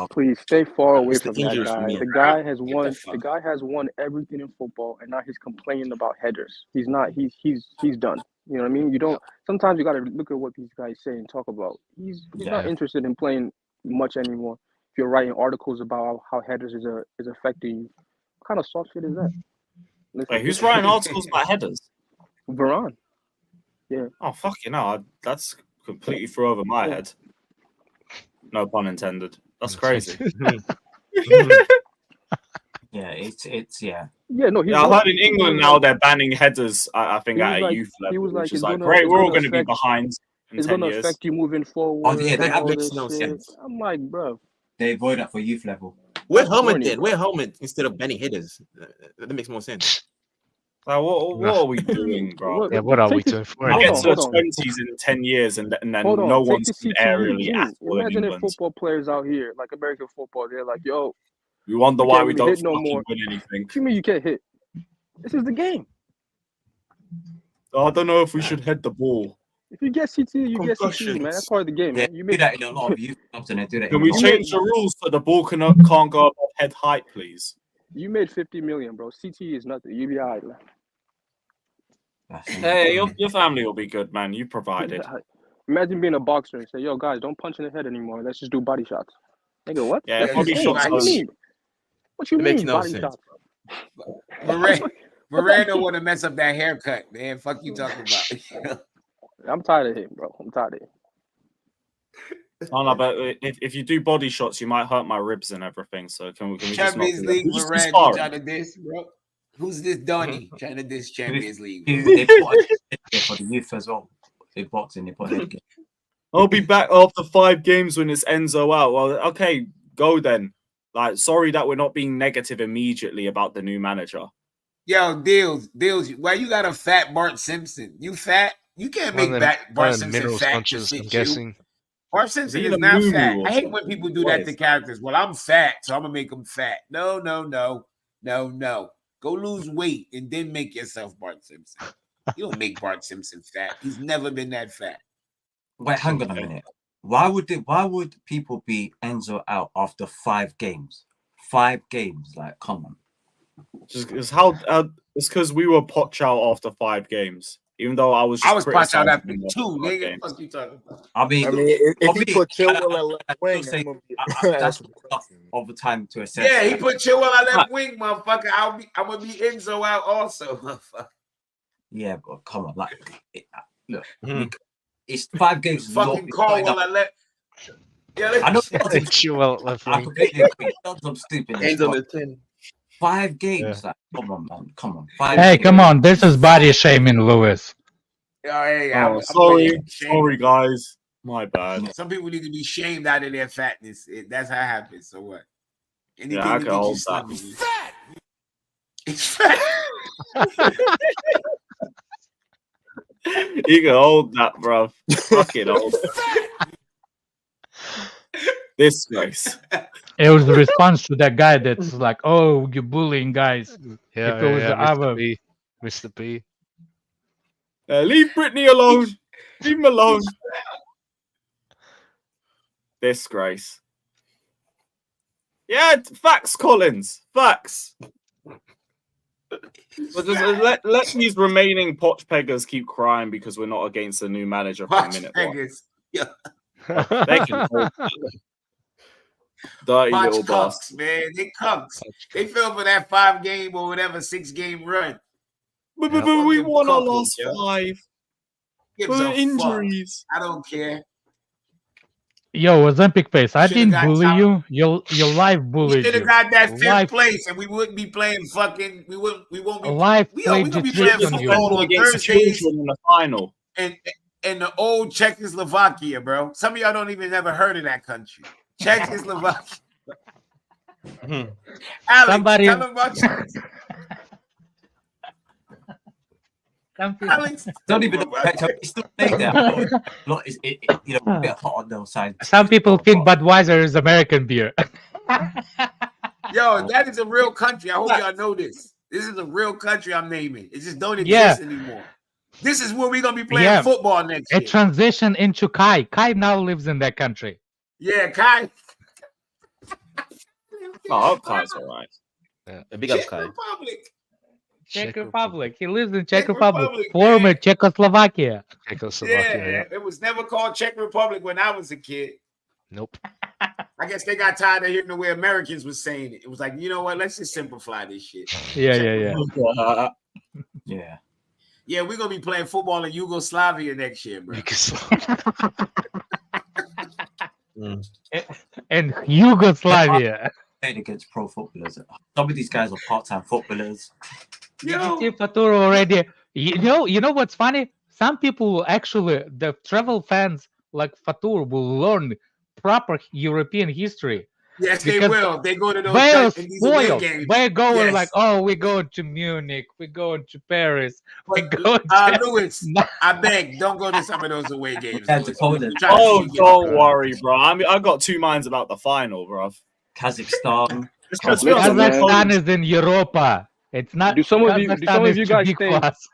Please stay far away from that guy. The guy has won. The guy has won everything in football, and now he's complaining about headers. He's not. He's done. You know what I mean? You don't. Sometimes you got to look at what these guys say and talk about. He's not interested in playing much anymore. If you're writing articles about how headers is affecting you, what kind of soft shit is that? Wait, who's writing articles about headers? Varane. Yeah. Oh fucking hell! That's completely threw over my head. No pun intended. That's crazy. Yeah, it's Yeah, no. I heard in England now they're banning headers. I think at a youth level, which is like great. We're all going to be behind in 10 years. It's going to affect you moving forward. Oh yeah, that makes no sense. I'm like, bro. They avoid that for youth level. We're helmet then. We're helmet instead of banning headers. That makes more sense. Like, what are we doing, bro? Yeah, what are we doing for it? Get to the 20s in 10 years and then no one's aerially at all in Imagine if England. football players out here, like American football, they're like, yo, we wonder why we don't hit no fucking more. win anything. What do you mean you can't hit? This is the game. I don't know if we should head the ball. If you get CT, you get CT, man. That's part of the game, man. You do that in a lot of youth clubs and they do that. Can we change the rules so the ball can't go above head height, please? You made 50 million, bro. CT is nothing. You be all right, man. Hey, your family will be good, man. You provided. Imagine being a boxer and say, yo, guys, don't punch in the head anymore. Let's just do body shots. They go, what? Yeah, body shots. What you mean? What you mean, no body sense. shots? Moran don't want to mess up that haircut, man. Fuck you talking about. I'm tired of him, bro. I'm tired of him. Oh no, but if you do body shots, you might hurt my ribs and everything. So can we Champions just League, Moran, you trying to diss, bro? Who's this Donny trying to diss Champions League? They put for the youth as well. They boxing, they put head. I'll be back after 5 games when it's Enzo out. Well, okay, go then. Like, sorry that we're not being negative immediately about the new manager. Yo, Deals. Why you got a fat Bart Simpson? You fat? You can't make Bart Simpson fat. I'm guessing. Bart Simpson is not fat. I hate when people do that to characters. Well, I'm fat, so I'm gonna make him fat. No. Go lose weight and then make yourself Bart Simpson. You don't make Bart Simpson fat. He's never been that fat. Wait, hang on a minute. Why would people be Enzo out after 5 games? 5 games, like, come on. It's because we were Poch out after 5 games. Even though I was Poch out after 2, nigga. What you talking about? I mean, if he put Chilwell at left wing, that's of the time to assess. Yeah, he put Chilwell at left wing, motherfucker. I'm gonna be Enzo out also, motherfucker. Yeah, but come on, like, look, it's 5 games. Fucking Caldwell at left. Yeah, I know. Chilwell left wing. I completely agree. I'm stupid. Enzo the 10. 5 games, like, come on, man, come on. 5 Hey, games. come on, this is body shaming, Lewis. I'm sorry, guys. My bad. Some people need to be shamed out of their fatness. That's how it happens. So what? Anything I can hold that. It's fat. You can hold that, bro. Fucking hold that. Disgrace. It was the response to that guy that's like, "Oh, you're bullying guys." Yeah, if it was the other, Mr. B. Leave Brittany alone. Leave him alone. Disgrace. Yeah, facts, Collins. Facts. But just let these remaining Poch peggers keep crying because we're not against a new manager for a minute. Peggers. Yeah. They can hold dirty Poch little cunks, bastards. man. They cunks. They fell for that 5-game or whatever 6-game run. But we won our last 5. Gives a Injuries. Fuck. I don't care. Yo, Olympic pace. I Should've didn't got bully top. you. Your life We bullied should you. have got that 5th Life, place, and we wouldn't be playing fucking. We won't be. life We played gonna be the playing trick on you. football on Against Thursdays children in the final. and the old Czechoslovakia, bro. Some of y'all don't even ever heard of that country. Czechoslovakia. Alex, Somebody- tell them about you. Alex, Don't even know. It's still playing there. It's a bit hot on those sides. Some people think Budweiser is American beer. yo, that is a real country. I hope y'all know this. This is a real country I'm naming. It just don't exist anymore. This is where we're gonna be playing football next year. It transitioned into Kai. Kai now lives in that country. Yeah, Kai. Oh, Kai's all right. Yeah, a big up Czech Kai. Republic. Czech Republic. He lives in Czech Republic. Republic, Former man. Czechoslovakia. Yeah, it was never called Czech Republic when I was a kid. Nope. I guess they got tired of hearing the way Americans was saying it. It was like, you know what? Let's just simplify this shit. Yeah. Yeah. Yeah, we're gonna be playing football in Yugoslavia next year, bro. And Yugoslavia. Playing against pro footballers. Some of these guys are part-time footballers. Did you see Fatur already? You know what's funny? Some people actually, the travel fans like Fatur will learn proper European history. Yes, they Because will. They go to those They're these away spoiled. games. They're going Yes. like, oh, we're going to Munich, we're going to Paris, we're But, going to... Lewis, I beg, don't go to some of those away games. Yeah, Lewis. to Poland. We're trying to Oh, see you don't get- worry, bro. I got 2 minds about the final, bro. Kazakhstan. Kazakhstan is in Europa. It's not. Do some of you Kazakhstan is too guys big think? for us.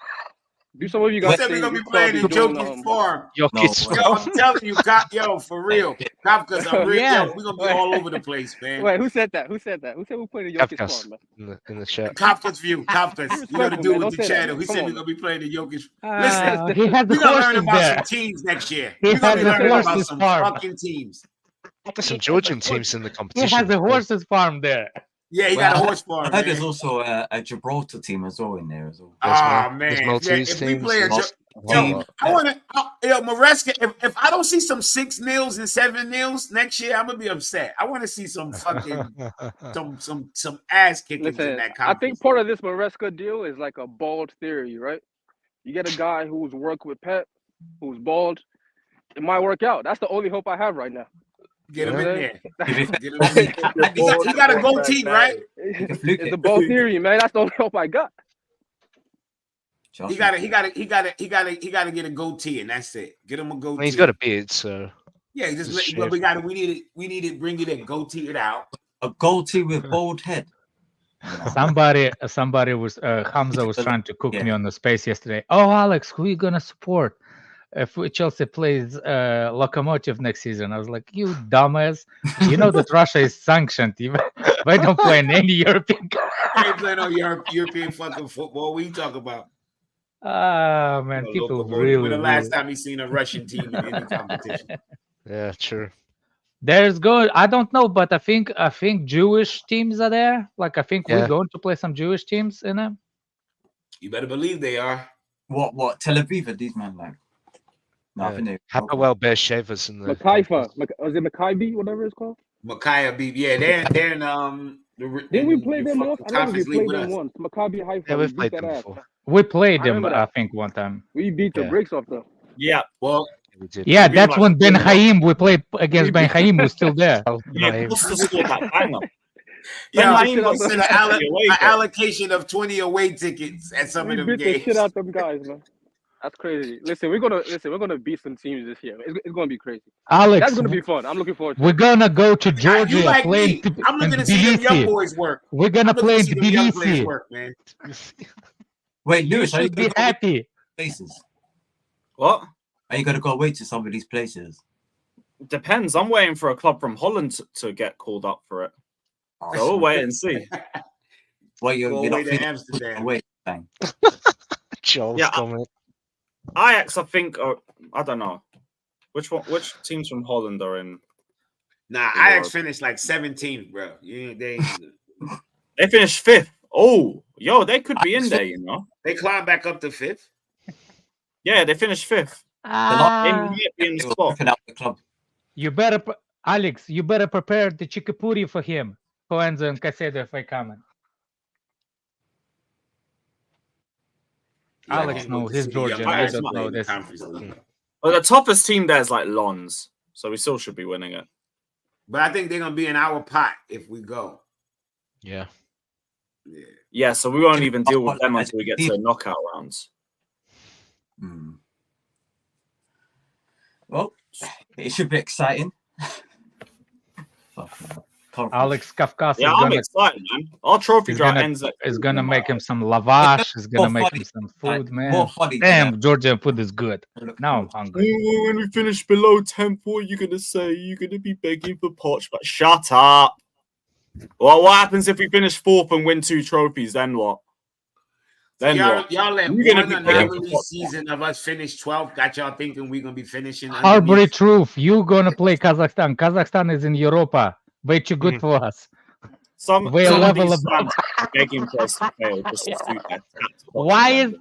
Do some of you They guys said we're think gonna be it's playing in probably doing, Jokic Farm. Yo, No, kids. Yo, I'm telling you, yo, for real. Kafka's a real, Yes. yo, we're gonna be all over the place, man. Wait, who said that? Who said that? Who said we're playing the Jokic Kafkas farm, man? in the chat. Kafka's view, Kafka's. You know the Respectful, dude man. with the Don't say that, channel. man. He Come said on, we're gonna be playing the Jokic. He Listen, has the we're gonna learn horses about there. some teams next year. He We're gonna has be the learning about horses some farm. fucking teams. There's some Georgian teams in the He competition. has a horses farm there. Yeah, he Well, got a horse farm. I heard Man. there's also a Gibraltar team as well in there as well. Ah There's man, Maltese if we teams, play a there's yo, I want to, yo, Maresca. If I don't see some 6-0s and 7-0s next year, I'm gonna be upset. I want to see some fucking some ass kickings in Listen, that I competition. think part of this Maresca deal is like a bald theory, right? You get a guy who's worked with Pep, who's bald. It might work out. That's the only hope I have right now. Get him in there. It's Get him in there. He got a goatee, right? the bald theory, man. That's the only hope I got. He got to get a goatee, and that's it. Get him a I goatee. mean, he's got a beard, so Yeah, just Just but shave. we need it. Bring it in, goatee it out. A goatee with bald head. Somebody was Hamza was trying to cook me on the space yesterday. Oh, Alex, who are you gonna support if Chelsea plays Lokomotiv next season? I was like, you dumbass. You know that Russia is sanctioned. They don't play in any European. I ain't playing no European fucking football. What you talking about? Ah, man, people When really. the last time you seen a Russian team in any competition? yeah, true. There's good. I don't know, but I think Jewish teams are there. Like I think Yeah. we're going to play some Jewish teams in them. You better believe they are. What Tel Aviv are these men like? No, I think they Hapoel Beershevas in the Makaifa. Was it Maccabi, whatever it's called? Micaiah beat. Yeah, they're in Didn't we play them once? I remember we Conference League played with them us. once. Maccabi Haifa. Yeah, we we've beat played that them ass. before. We played I them, remember I that. think, one time. We beat the Yeah. brakes off them. Yeah. Well, We did. Yeah, We that's lost. when Ben Haim. We played against Ben Haim. Who's still there. Yeah, Costa scored that banger. yeah, Ben Haim we got sent sent an to the away game. allocation of 20 away tickets at some We of them beat the games. shit out them guys, man. That's crazy. Listen, we're gonna beat some teams this year. It's gonna be crazy. Alex, That's gonna be fun. I'm looking forward to we're it. gonna go to You Georgia. like Play me? in I'm looking to see them young Tbilisi. boys work. We're gonna I'm looking play to in see them young players Tbilisi. work, man. Wait, You Lewis, are you should gonna be go happy. places? What? Are you gonna go away to some of these places? Depends. I'm waiting for a club from Holland to get called up for it. So we'll wait and see. Well, Go you're away not to feeling Amsterdam. away. Bang. Joel's Yeah, comment. Ajax, I think, I don't know. Which teams from Holland are in? Nah, Ajax finished like 17th, bro. They finished 5th. Oh, yo, they could be in there, you know. They climbed back up to 5th. Yeah, they finished 5th. They might be in the spot. Out the club. You better, Alex, you better prepare the chikapuri for him. For Enzo and Caicedo if I come. Yeah, Alex knows he's Georgian. I don't know this. Well, the toughest team there is like Lons, so we still should be winning it. But I think they're gonna be in our pot if we go. Yeah. Yeah, so we won't even deal with them until we get to the knockout rounds. Well, it should be exciting. Alex Kafkas I'm excited, man. Our trophy draft ends up. Is gonna make him some lavash. Is gonna make him some food, man. Damn, Georgian food is good. Now I'm hungry. When we finish below 10th, what are you gonna say? You're gonna be begging for Poch, but shut up. Well, what happens if we finish 4th and win 2 trophies? Then what? Then what? Y'all let You're one gonna be begging anomaly for season of us finish 12th. Got y'all thinking we're gonna be finishing. Harbury truth. You gonna play Kazakhstan. Kazakhstan is in Europa. Way too good for us. Some level of above. begging for us to fail just to suit that. Why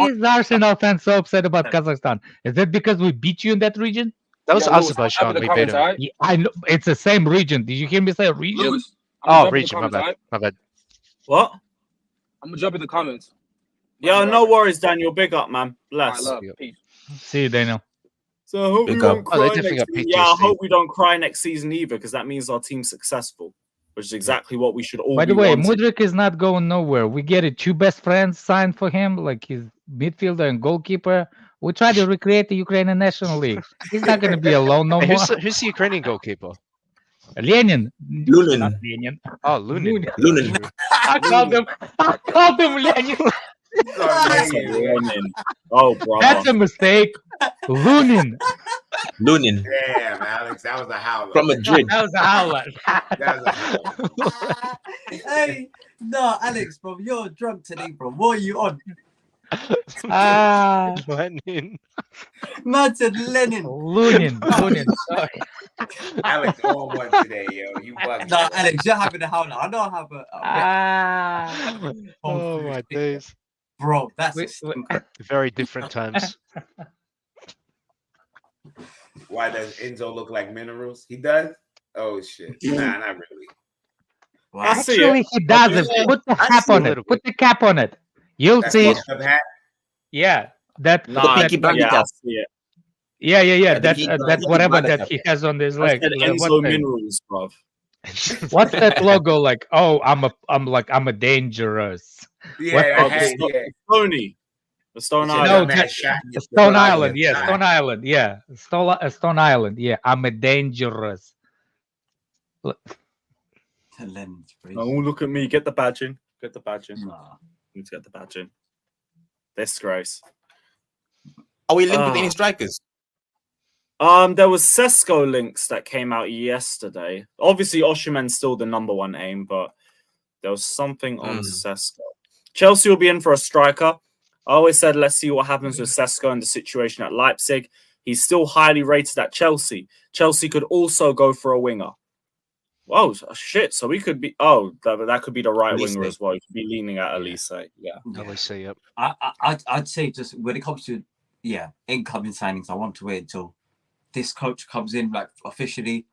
is Arsenal fans so upset about Kazakhstan? Is that because we beat you in that region? That was Azerbaijan. We beat them. Yeah, I know it's the same region. Did you hear me say region? Lewis, Oh, region. My bad. My bad. What? I'm gonna jump in the comments. Yo, no worries, Daniel. Big up, man. Bless. Peace. See you, Daniel. So I hope we won't cry next season. PTSD. Yeah, I hope we don't cry next season either, because that means our team's successful, which is exactly what we should all. By the be way, wanting. Mudryk is not going nowhere. We get it. 2 best friends signed for him, like his midfielder and goalkeeper. We try to recreate the Ukrainian National League. He's not going to be alone no more. Who's the Ukrainian goalkeeper? Lenin. Lunin. Not Lenin. Oh, Lunin. Lunin. I called him Lenin. Oh, bro. That's a mistake. Lunin. Lunin. Damn, Alex, that was a howler. From Madrid. That was a howler. Hey, no, Alex, bro, you're drunk today, bro. What are you on? Lenin. Man said Lenin. Lunin. Sorry. Alex on one today, yo. You bugged. No, Alex, you're having a howler. I know I have a Oh my days. bro, that's Very different times. Why does Enzo look like minerals? He does? Oh shit. Nah, not really. Actually, he doesn't. Put the cap on it. Put the cap on it. You'll see it. Yeah, that. Yeah, yeah. I see it. Yeah. That's whatever that he has on his leg. Enzo minerals, bro. What's that logo like? Oh, I'm a dangerous. Stony. The Stone Island. No, Stone Island. Yeah, Stone Island. Yeah, Stone Island. Yeah, I'm a dangerous. Oh, look at me. Get the badging. Get the badging. Need to get the badging. Disgrace. Are we linked with any strikers? There was Sesko links that came out yesterday. Obviously, Osimhen's still the number 1 aim, but there was something on Sesko. Chelsea will be in for a striker. I always said, let's see what happens with Sesko and the situation at Leipzig. He's still highly rated at Chelsea. Chelsea could also go for a winger. Oh, shit. So we could be... Oh, that could be the right Elise. winger as well. You could be leaning at Elise. Yeah. Elise, yep. I'd say just when it comes to, incoming signings, I want to wait until this coach comes in, like, officially,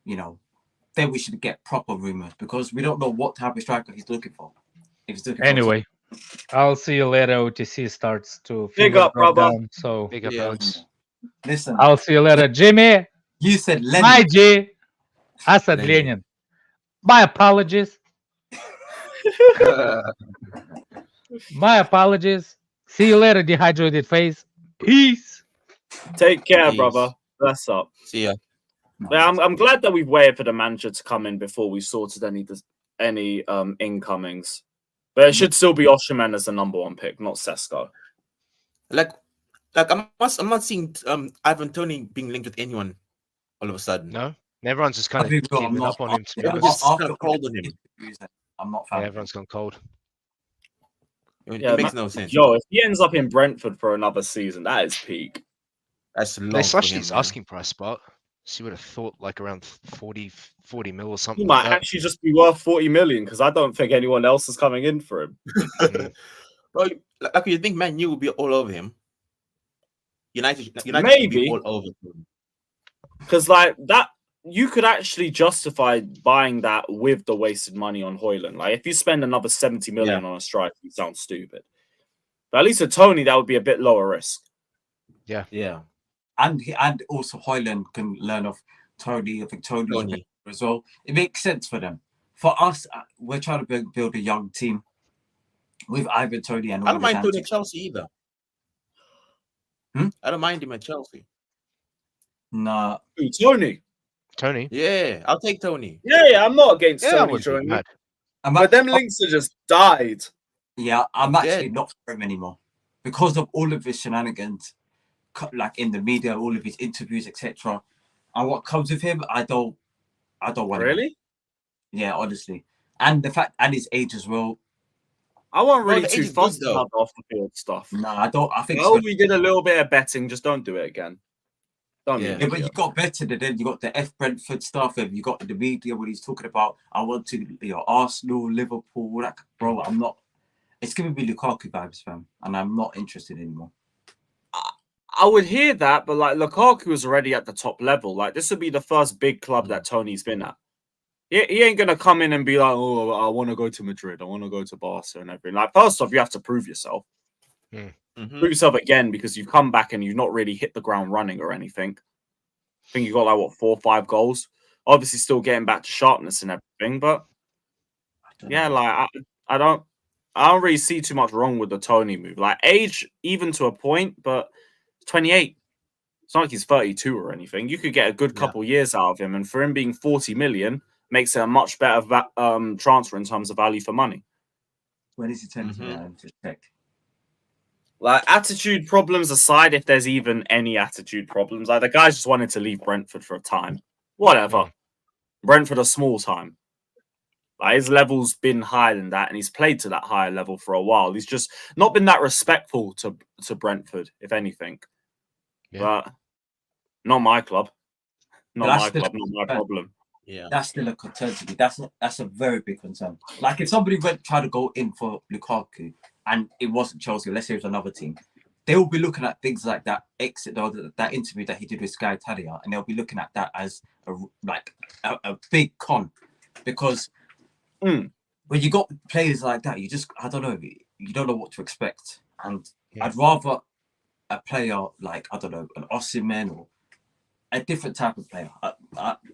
then we should get proper rumours, because we don't know what type of striker he's looking for. If he's looking anyway, I'll see you later. OTC starts to big up, brother. So big up, Alex. Listen, I'll see you later, Jimmy. You said Lenin. My G. I said Lenin. My apologies. My apologies. See you later, dehydrated face. Peace. Take care, brother. Bless up. See ya. Yeah, I'm glad that we've waited for the manager to come in before we sorted any incomings. But it should still be Osimhen as the number 1 pick, not Sesko. Like I'm not seeing Ivan Toney being linked with anyone all of a sudden. No, everyone's just kind of giving up on him. Everyone's just kind of cold on him. I'm not fan. Yeah, everyone's gone cold. It makes no sense. Yo, if he ends up in Brentford for another season, that is peak. That's They long for slashed him, his man. asking price, but she would have thought like around 40 mil or He something might like that. actually just be worth 40 million because I don't think anyone else is coming in for him. Bro, like you think Man U will be all over him? United should be Maybe. all over him. Because like that, you could actually justify buying that with the wasted money on Højlund. Like if you spend another 70 million on a striker, it sounds stupid. But at least with Tony, that would be a bit lower risk. Yeah. And also Højlund can learn off Tony. I think Tony's better as well. It makes sense for them. For us, we're trying to build a young team with Ivan Tony and all I don't mind his Tony at antics. Chelsea either. I don't mind him at Chelsea. Nah. Who, Tony? Tony? Yeah, I'll take Tony. Yeah, I'm not against I Tony wouldn't be joining. mad. But them links are just died. Yeah, I'm actually not for him anymore because of all of his shenanigans, like in the media, all of his interviews, etc. And what comes with him, I don't want. Really? Him. Yeah, honestly, and the fact and his age as well. I wasn't really the age too is good, fussed though. about the off the field stuff. No, I don't. I think Oh, we did a little bit of betting. Just don't do it again. Don't. Yeah, but you got better than then. You got the F Brentford stuff, and you got the media when he's talking about I want to, Arsenal, Liverpool. That bro, I'm not. It's giving me Lukaku vibes, fam, and I'm not interested anymore. I would hear that, but like Lukaku was already at the top level. Like this would be the first big club that Tony's been at. He ain't gonna come in and be like, "Oh, I want to go to Madrid. I want to go to Barca and everything." Like first off, you have to prove yourself. Prove yourself again because you've come back and you've not really hit the ground running or anything. I think you got like what 4 or 5 goals. Obviously, still getting back to sharpness and everything, but yeah, like I don't really see too much wrong with the Tony move. Like age, even to a point, but 28. It's not like he's 32 or anything. You could get a good couple years out of him, and for him being 40 million makes it a much better transfer in terms of value for money. When is he turning around to check? Like attitude problems aside, if there's even any attitude problems, like the guys just wanted to leave Brentford for a time. Whatever. Brentford a small time. Like his level's been higher than that, and he's played to that higher level for a while. He's just not been that respectful to Brentford, if anything. But not my club. Not my club, not my problem. Yeah, that's still a concern to me. That's a very big concern. Like if somebody went try to go in for Lukaku and it wasn't Chelsea, let's say it was another team, they will be looking at things like that exit or that interview that he did with Sky Italia, and they'll be looking at that as a big con, because when you got players like that, I don't know, you don't know what to expect. And I'd rather a player like, I don't know, an Osimhen or a different type of player.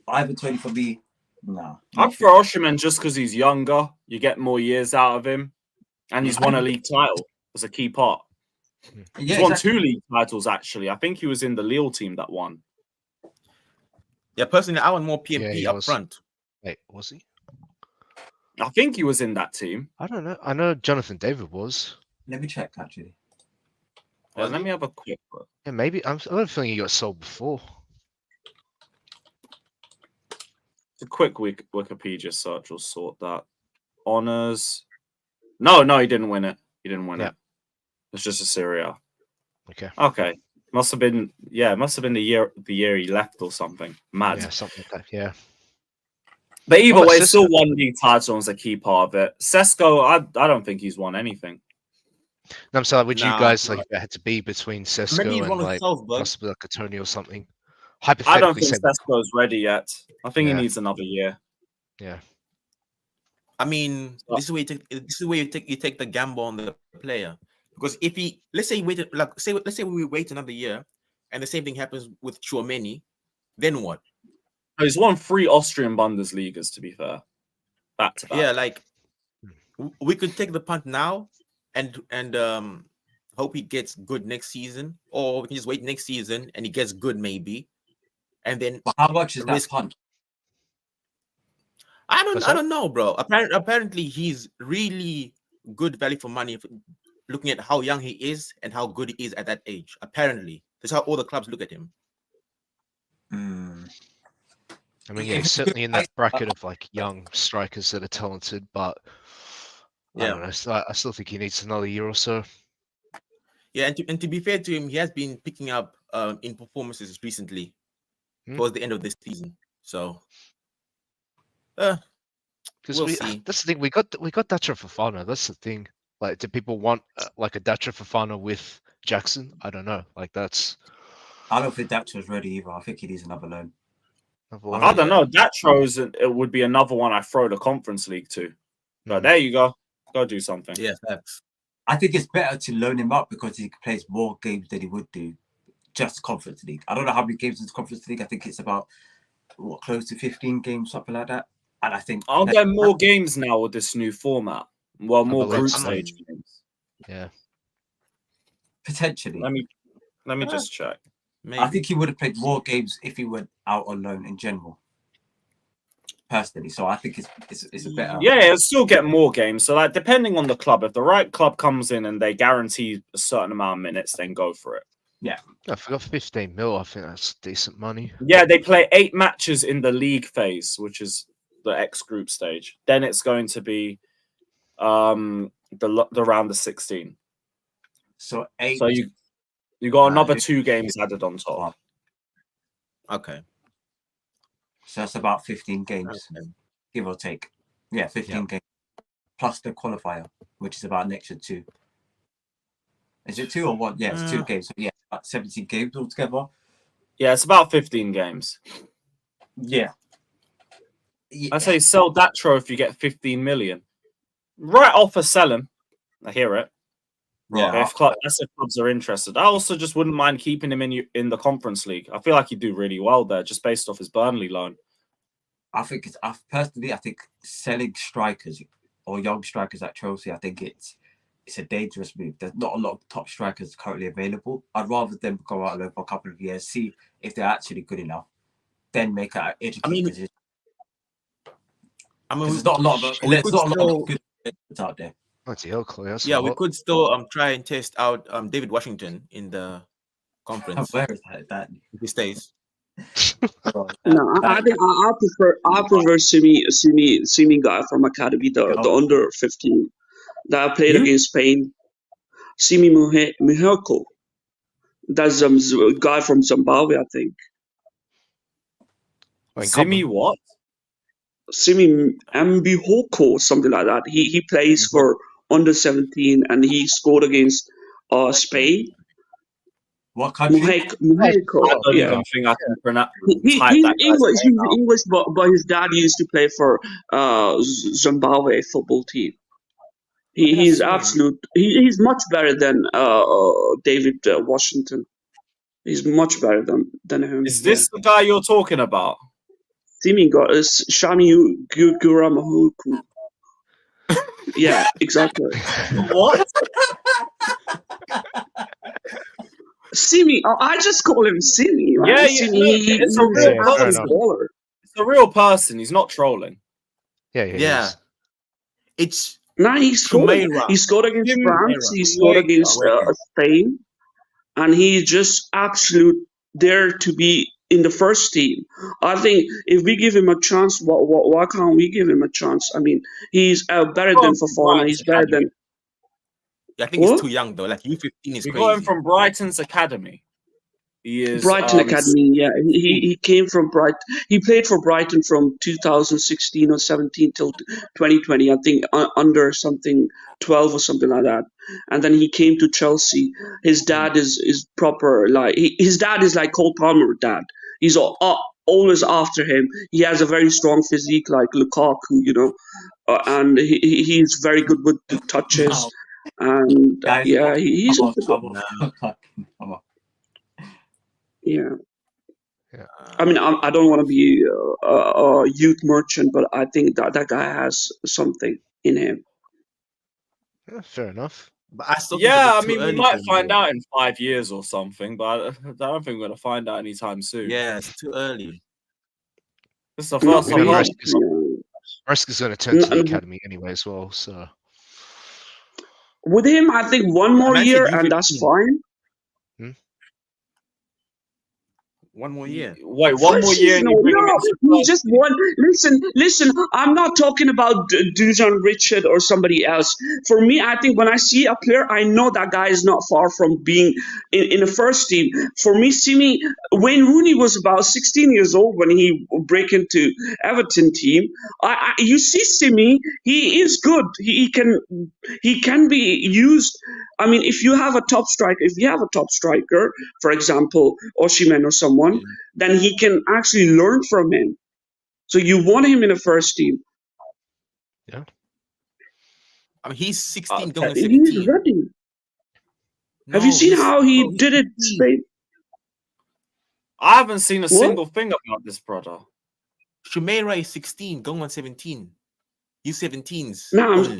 Ivan Toney for me, nah. I prefer Osimhen just because he's younger. You get more years out of him, and he's won a league title as a key part. He's won 2 league titles actually. I think he was in the Lille team that won. Yeah, personally, I want more PMP up front. Wait, was he? I think he was in that team. I don't know. I know Jonathan David was. Let me check actually. Let me have a quick look. Yeah, maybe. I don't think he got sold before. A quick Wikipedia search will sort that. Honors. No, he didn't win it. He didn't win it. It's just a Serie A. Okay. Must have been the year he left or something. Mad. Yeah, something like that. Yeah. But either way, still won league title and was a key part of it. Sesko, I don't think he's won anything. No, I'm sorry. Would you guys like if it had to be between Sesko and like Salzburg. possibly like a Tony or something? I don't Hypothetically, think Sesko's ready yet. I think he needs another year. Yeah. I mean, this is where you take the gamble on the player, because if he let's say we wait another year, and the same thing happens with Tchouaméni, then what? He's won 3 Austrian Bundesligas, to be fair. Back to back. Yeah, like we could take the punt now and hope he gets good next season, or we can just wait next season and he gets good maybe, and then. But how much is that punt? I don't know, bro. Apparently, he's really good value for money. Looking at how young he is and how good he is at that age, apparently that's how all the clubs look at him. I mean, yeah, he's certainly in that bracket of like young strikers that are talented, but I don't know. I still think he needs another year or so. Yeah, and to be fair to him, he has been picking up in performances recently towards the end of this season. So, because we'll see. That's the thing. We got Dacho Fofana. That's the thing. Like, do people want like a Dacho Fofana with Jackson? I don't know. Like, that's. I don't think Dacho's ready either. I think he needs another loan. I don't know. It would be another one I throw the Conference League to. But there you go. Go do something. Yeah, facts. I think it's better to loan him up because he plays more games than he would do just Conference League. I don't know how many games in the Conference League. I think it's about close to 15 games, something like that. And I think I'll get more games now with this new format. Well, more group stage games. Yeah, potentially. Let me just check. Maybe. I think he would have played more games if he went out on loan in general. Personally, so I think it's a better. Yeah, it'll still get more games. So, like, depending on the club, if the right club comes in and they guarantee a certain amount of minutes, then go for it. Yeah, I forgot 15 mil. I think that's decent money. Yeah, they play 8 matches in the league phase, which is the X group stage. Then it's going to be the round of 16. So 8. So you got another 2 games added on top. Okay. So that's about 15 games, give or take. Yeah, 15 games plus the qualifier, which is about an extra 2. Is it 2 or 1? Yeah, it's 2 games. So yeah, about 17 games altogether. Yeah, it's about 15 games. Yeah. I say sell Datro if you get 15 million. Right offer, sell him. I hear it. Yeah. If clubs are interested. I also just wouldn't mind keeping him in the Conference League. I feel like he'd do really well there, just based off his Burnley loan. I think personally, I think selling strikers or young strikers at Chelsea, I think it's a dangerous move. There's not a lot of top strikers currently available. I'd rather them go out alone for a couple of years, see if they're actually good enough, then make an educated decision. There's not a lot of good players out there. Yeah, we could still try and test out David Washington in the conference. Where is that? If he stays. No, I think I prefer Simi guy from academy, the under 15 that I played against Spain. Simi Mihoko. That's a guy from Zimbabwe, I think. Simi what? Simi Mbihoko, something like that. He plays for under 17 and he scored against Spain. What country? Mihoko. I don't even think I can pronounce. He's English. He's English, but his dad used to play for Zimbabwe football team. He's absolute. He's much better than David Washington. He's much better than him. Is this the guy you're talking about? Simi got Shami Guramahuku. Yeah, exactly. What? Simi, I just call him Simi. Right? Yeah, Simi, it's a real person. Baller. It's a real person. He's not trolling. Yeah. It's he scored against France. He scored against Spain, and he's just absolute there to be in the first team. I think if we give him a chance, why can't we give him a chance? I mean, he's better than Fofana. He's better than. Yeah, I think he's too young though. Like U15 is We crazy. got him from Brighton's academy. He is Brighton Academy, yeah. He came from Brighton. He played for Brighton from 2016 or 17 till 2020, I think, under something 12 or something like that. And then he came to Chelsea. His dad is proper, like his dad is like Cole Palmer dad. He's always after him. He has a very strong physique, like Lukaku, and he's very good with the touches. And he's yeah. I mean, I don't want to be a youth merchant, but I think that guy has something in him. Yeah, fair enough. But I still we might find out in 5 years or something, but I don't think we're going to find out anytime soon. Yeah, it's too early. This is the first time. Maresca's going to turn to the academy anyway as well, so. With him, I think one more year and that's fine. 1 more year. Wait, one more year and you bring him No, into he first just team? won. Listen. I'm not talking about Dusan Richard or somebody else. For me, I think when I see a player, I know that guy is not far from being in the first team. For me, Simi, Wayne Rooney was about 16 years old when he break into Everton team. You see, Simi, he is good. He can be used. I mean, if you have a top striker, for example, Osimhen or someone, then he can actually learn from him. So you want him in the first team. Yeah. I mean, he's 16 going on He's 17. ready. Have you No, seen how he he's did it, 16. Spain? I haven't seen a What? single thing about this brother. Shumera is 16 going on 17. He's 17s No, only.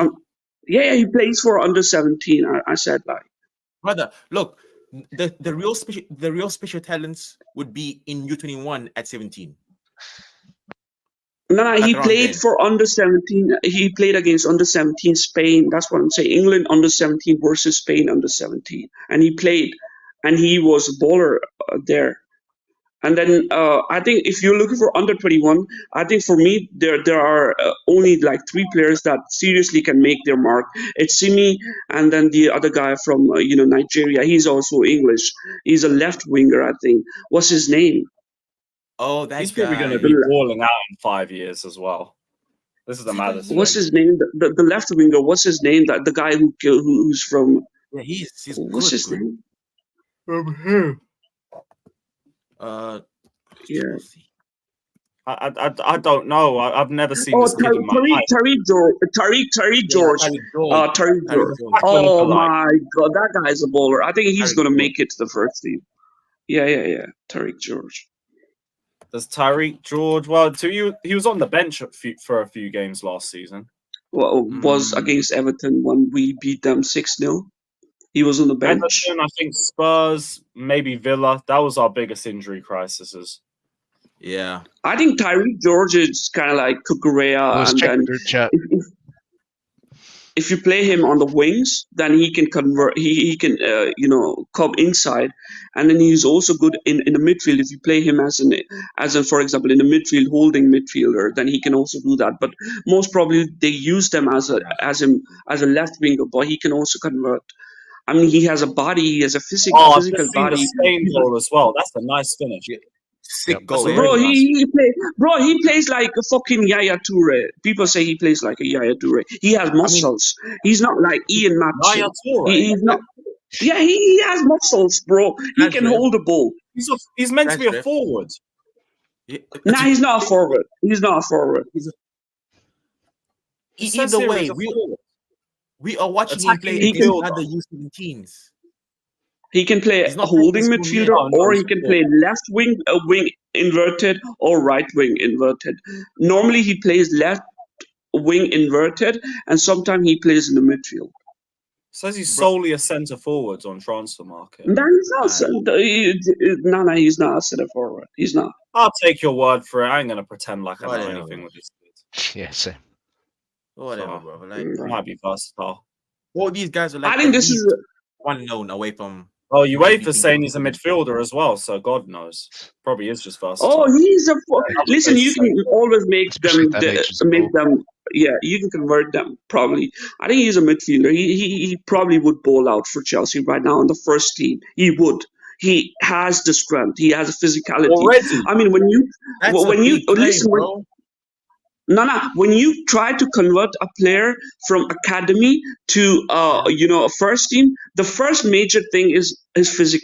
yeah, he plays for under 17. I said like. Brother, look, the real special talents would be in U21 at 17. No, Like he around played there. for under 17. He played against under 17 Spain. That's what I'm saying. England under 17 versus Spain under 17. And he played, and he was a baller there. And then I think if you're looking for under 21, I think for me there are only like 3 players that seriously can make their mark. It's Simi, and then the other guy from Nigeria. He's also English. He's a left winger, I think. What's his name? Oh, that He's probably going guy. to be balling out in 5 years as well. This is the maddest What's thing. his name? The left winger. What's his name? The guy who's from. Yeah, he's What's good. his name? Yeah. I don't know. I've never seen Oh, this kid in my life. Tariq George. Tariq George. Oh my God, that guy's a bowler. I think he's gonna make it to the first team. Yeah. Tariq George. There's Tyreek George. Well, he was on the bench for a few games last season. Well, was against Everton when we beat them 6-0. He was on the bench. Everton, I think Spurs, maybe Villa. That was our biggest injury crises. Yeah. I think Tyree George is kind of like Kukurea, and then if you play him on the wings, then he can convert. He can come inside, and then he's also good in the midfield. If you play him as for example in the midfield, holding midfielder, then he can also do that. But most probably they use them as a left winger, but he can also convert. I mean, he has a body. He has a physical I've just seen body. the Spain goal as well. That's a nice finish. Sick goal. Bro, he plays like a fucking Yaya Toure. People say he plays like a Yaya Toure. He has muscles. He's not like Ian Matson. Yaya Toure? He's not. Yeah, he has muscles, bro. He can hold the ball. He's meant to be a forward. Nah, he's not a forward. He's not a forward. Either way, we are watching him play against other U17s. He can play a holding midfielder, or he can play left wing inverted, or right wing inverted. Normally, he plays left wing inverted, and sometimes he plays in the midfield. Says he's solely a centre forward on transfer market. No, he's not. No, he's not a centre forward. He's not. I'll take your word for it. I ain't gonna pretend like I know anything with this kid. Yeah, same. Whatever, bro. Like, might be versatile. All these guys are like. I think this is one known away from. Oh, UEFA's saying he's a midfielder as well, so God knows. Probably is just versatile. Oh, he's a. Listen, you can always make them. Yeah, you can convert them. Probably, I think he's a midfielder. He probably would bowl out for Chelsea right now on the first team. He would. He has the strength. He has a physicality. Already. I mean, when you listen. Bro. No. When you try to convert a player from academy to a first team, the first major thing is his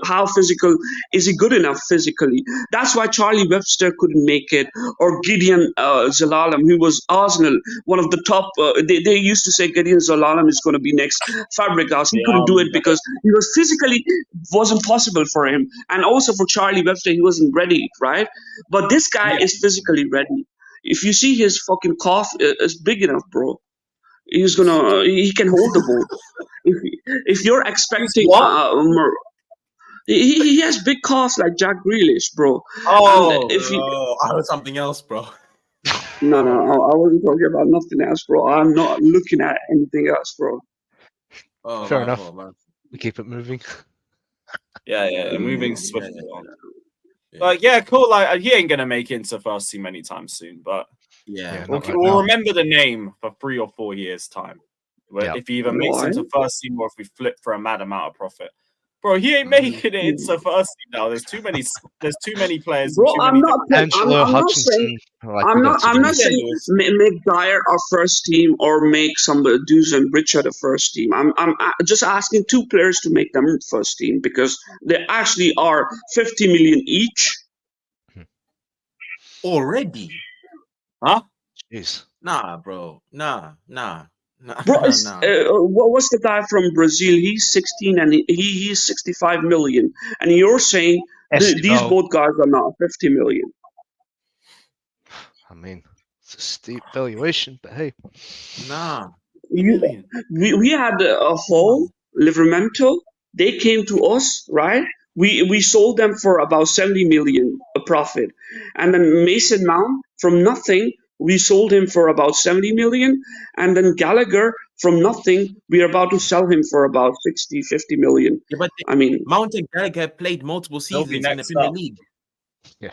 how physical is he good enough physically? That's why Charlie Webster couldn't make it, or Gideon Zelalem, who was Arsenal, one of the top. They used to say Gideon Zelalem is going to be next Fabregas. He couldn't do it because he was physically wasn't possible for him, and also for Charlie Webster, he wasn't ready, right? But this guy is physically ready. If you see his fucking cough is big enough, bro, he can hold the ball. If you're expecting, he has big coughs like Jack Grealish, bro. Oh, I heard something else, bro. No, I wasn't talking about nothing else, bro. I'm not looking at anything else, bro. Oh, fair enough. We keep it moving. Yeah, moving swiftly on. But yeah, cool. Like he ain't gonna make it into first team anytime soon. But Yeah, we'll remember the name for 3 or 4 years time. If he either makes it into first team or if we flip for a mad amount of profit. Bro, he ain't making it into first team now. There's too many players. Bro, and too many Angelo Hutchinson. I'm not saying make Dyer our first team or make somebody Duz and Richard a first team. I'm just asking 2 players to make them first team because they actually are 50 million each. Already? Huh? Jeez. Nah, bro. Nah. Bro, what's the guy from Brazil? He's 16 and he's 65 million. And you're saying these both guys are not 50 million. I mean, it's a steep valuation, but hey. Nah. We had a whole Livramento. They came to us, right? We sold them for about 70 million a profit. And then Mason Mount, from nothing, we sold him for about 70 million. And then Gallagher, from nothing, we are about to sell him for about 60, 50 million. Yeah, but I mean, Mount and Gallagher played multiple seasons in the Premier League. Yeah.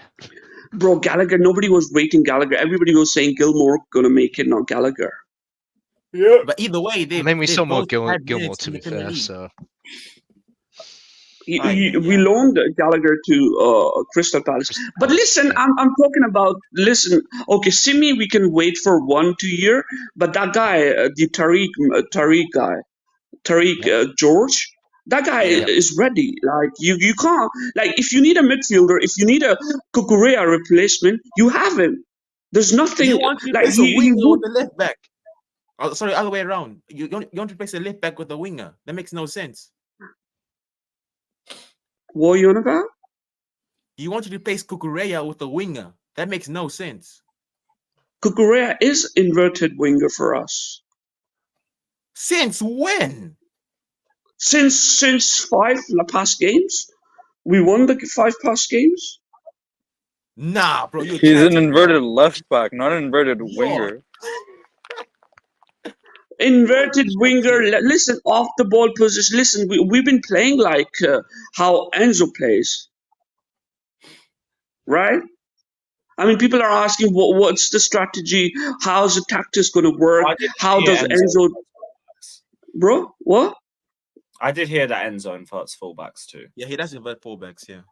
Bro, Gallagher, nobody was rating Gallagher. Everybody was saying Gilmore going to make it, not Gallagher. Yeah. But either way, we saw more Gilmore to be fair, so... We loaned Gallagher to Crystal Palace. But listen, I'm talking about, okay, Simi, we can wait for 1-2 years, but that guy, the Tariq George, that guy is ready. Like, you can't, like, if you need a midfielder, if you need a Cucurella replacement, you have him. There's nothing, You want to like, replace a winger with a left back. Oh, sorry, other way around. You want to replace a left back with a winger. That makes no sense. What are you on about? You want to replace Cucurella with a winger. That makes no sense. Cucurella is inverted winger for us. Since when? Since 5 past games. We won the 5 past games. Nah, bro. He's an inverted left back, not an inverted winger. Inverted winger. Listen, off the ball position. Listen, we've been playing like how Enzo plays, right? I mean, people are asking what's the strategy? How's the tactics going to work? How does Enzo? Bro, what? I did hear that Enzo inverts fullbacks too. Yeah, he does invert fullbacks. Yeah.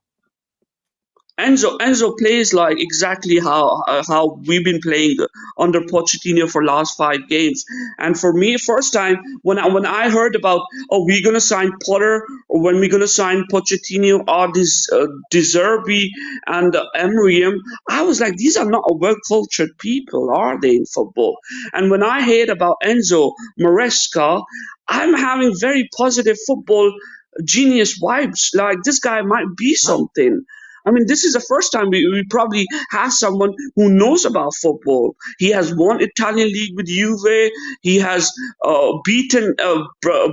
Enzo plays like exactly how we've been playing under Pochettino for last 5 games. And for me, first time when I heard about we're gonna sign Potter or when we're gonna sign Pochettino or this De Zerbi and Emriam, I was like, these are not well cultured people, are they, in football? And when I heard about Enzo Maresca, I'm having very positive football genius vibes. Like, this guy might be something. I mean, this is the first time we probably have someone who knows about football. He has won Italian league with Juve. He has beaten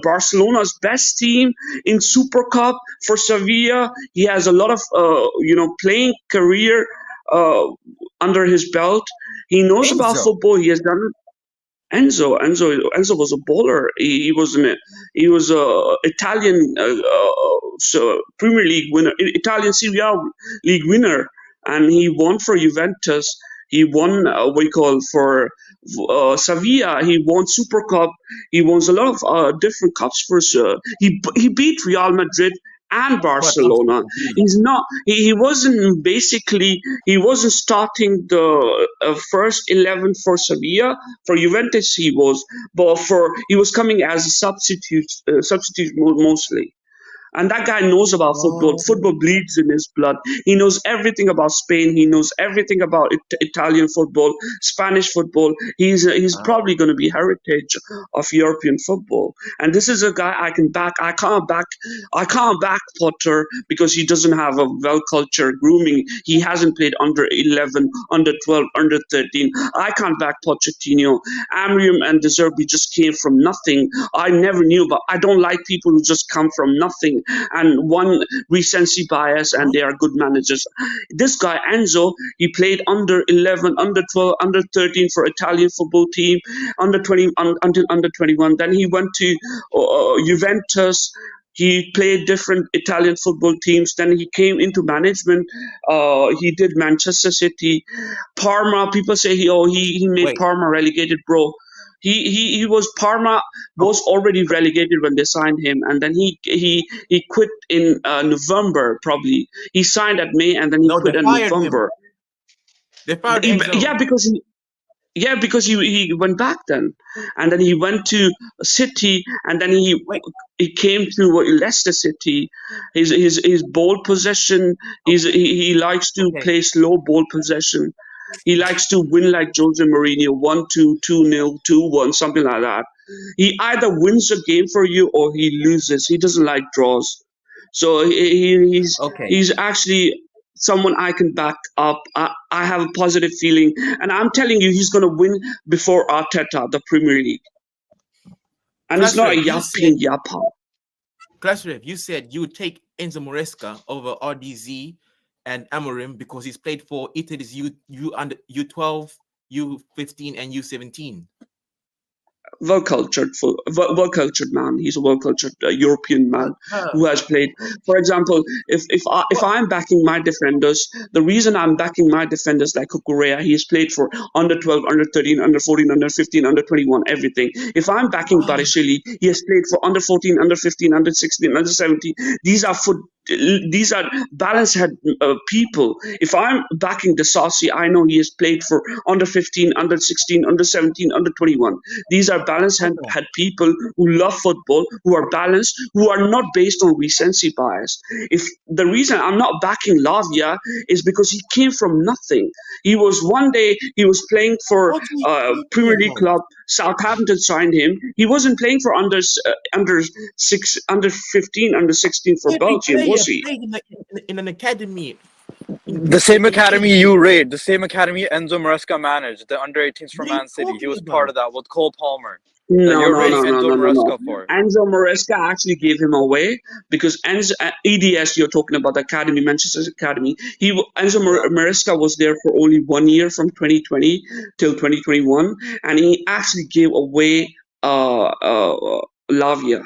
Barcelona's best team in Super Cup for Sevilla. He has a lot of playing career under his belt. He knows about football. He has done it. Enzo was a bowler. He was a Italian Premier League winner, Italian Serie A league winner, and he won for Juventus. He won for Sevilla. He won Super Cup. He won a lot of different cups for. He beat Real Madrid and Barcelona. He wasn't starting the first 11 for Sevilla. For Juventus he was, but he was coming as a substitute mostly. And that guy knows about football. Football bleeds in his blood. He knows everything about Spain. He knows everything about Italian football, Spanish football. He's probably going to be heritage of European football. And this is a guy I can back. I can't back Potter because he doesn't have a well-cultured grooming. He hasn't played under 11, under 12, under 13. I can't back Pochettino. Amrium and De Zerbi just came from nothing. I never knew, but I don't like people who just come from nothing and one recency bias and they are good managers. This guy Enzo, he played under 11, under 12, under 13 for Italian football team, under 20 until under 21. Then he went to Juventus. He played different Italian football teams. Then he came into management. He did Manchester City, Parma. People say he made Wait, Parma relegated, bro. He was Parma was already relegated when they signed him, and then he quit in November probably. He signed at May and then he no, quit they in fired him. November. They fired Enzo. Yeah, because he went back then, and then he went to City, and then he came to Leicester City. His ball possession. He likes to play slow ball possession. He likes to win like Jose Mourinho, 1-2, 2-0, 2-1, something like that. He either wins a game for you or he loses. He doesn't like draws. So he's actually someone I can back up. I have a positive feeling, and I'm telling you, he's going to win before Arteta, the Premier League. And it's not a yapping yapper. Clashrev, you said you would take Enzo Maresca over RDZ and Amorim because he's played for Italy's U12, U15, and U17. Well-cultured man. He's a well-cultured European man who has played. For example, if I'm backing my defenders, the reason I'm backing my defenders like Kukurea, he has played for under 12, under 13, under 14, under 15, under 21, everything. If I'm backing Barishili, he has played for under 14, under 15, under 16, under 17. These are balanced head people. If I'm backing Disasi, I know he has played for under 15, under 16, under 17, under 21. These are balanced head people who love football, who are balanced, who are not based on recency bias. If the reason I'm not backing Lavia is because he came from nothing. He was playing for Premier League club. Southampton signed him. He wasn't playing for under 15, under 16 for Belgium, was he? In an academy. The same academy you raid, the same academy Enzo Maresca managed, the under-18s for Man City. He was part of that with Cole Palmer. No. For. Enzo Maresca actually gave him away because EDS, you're talking about the academy, Manchester Academy. Enzo Maresca was there for only 1 year from 2020 till 2021, and he actually gave away Lavia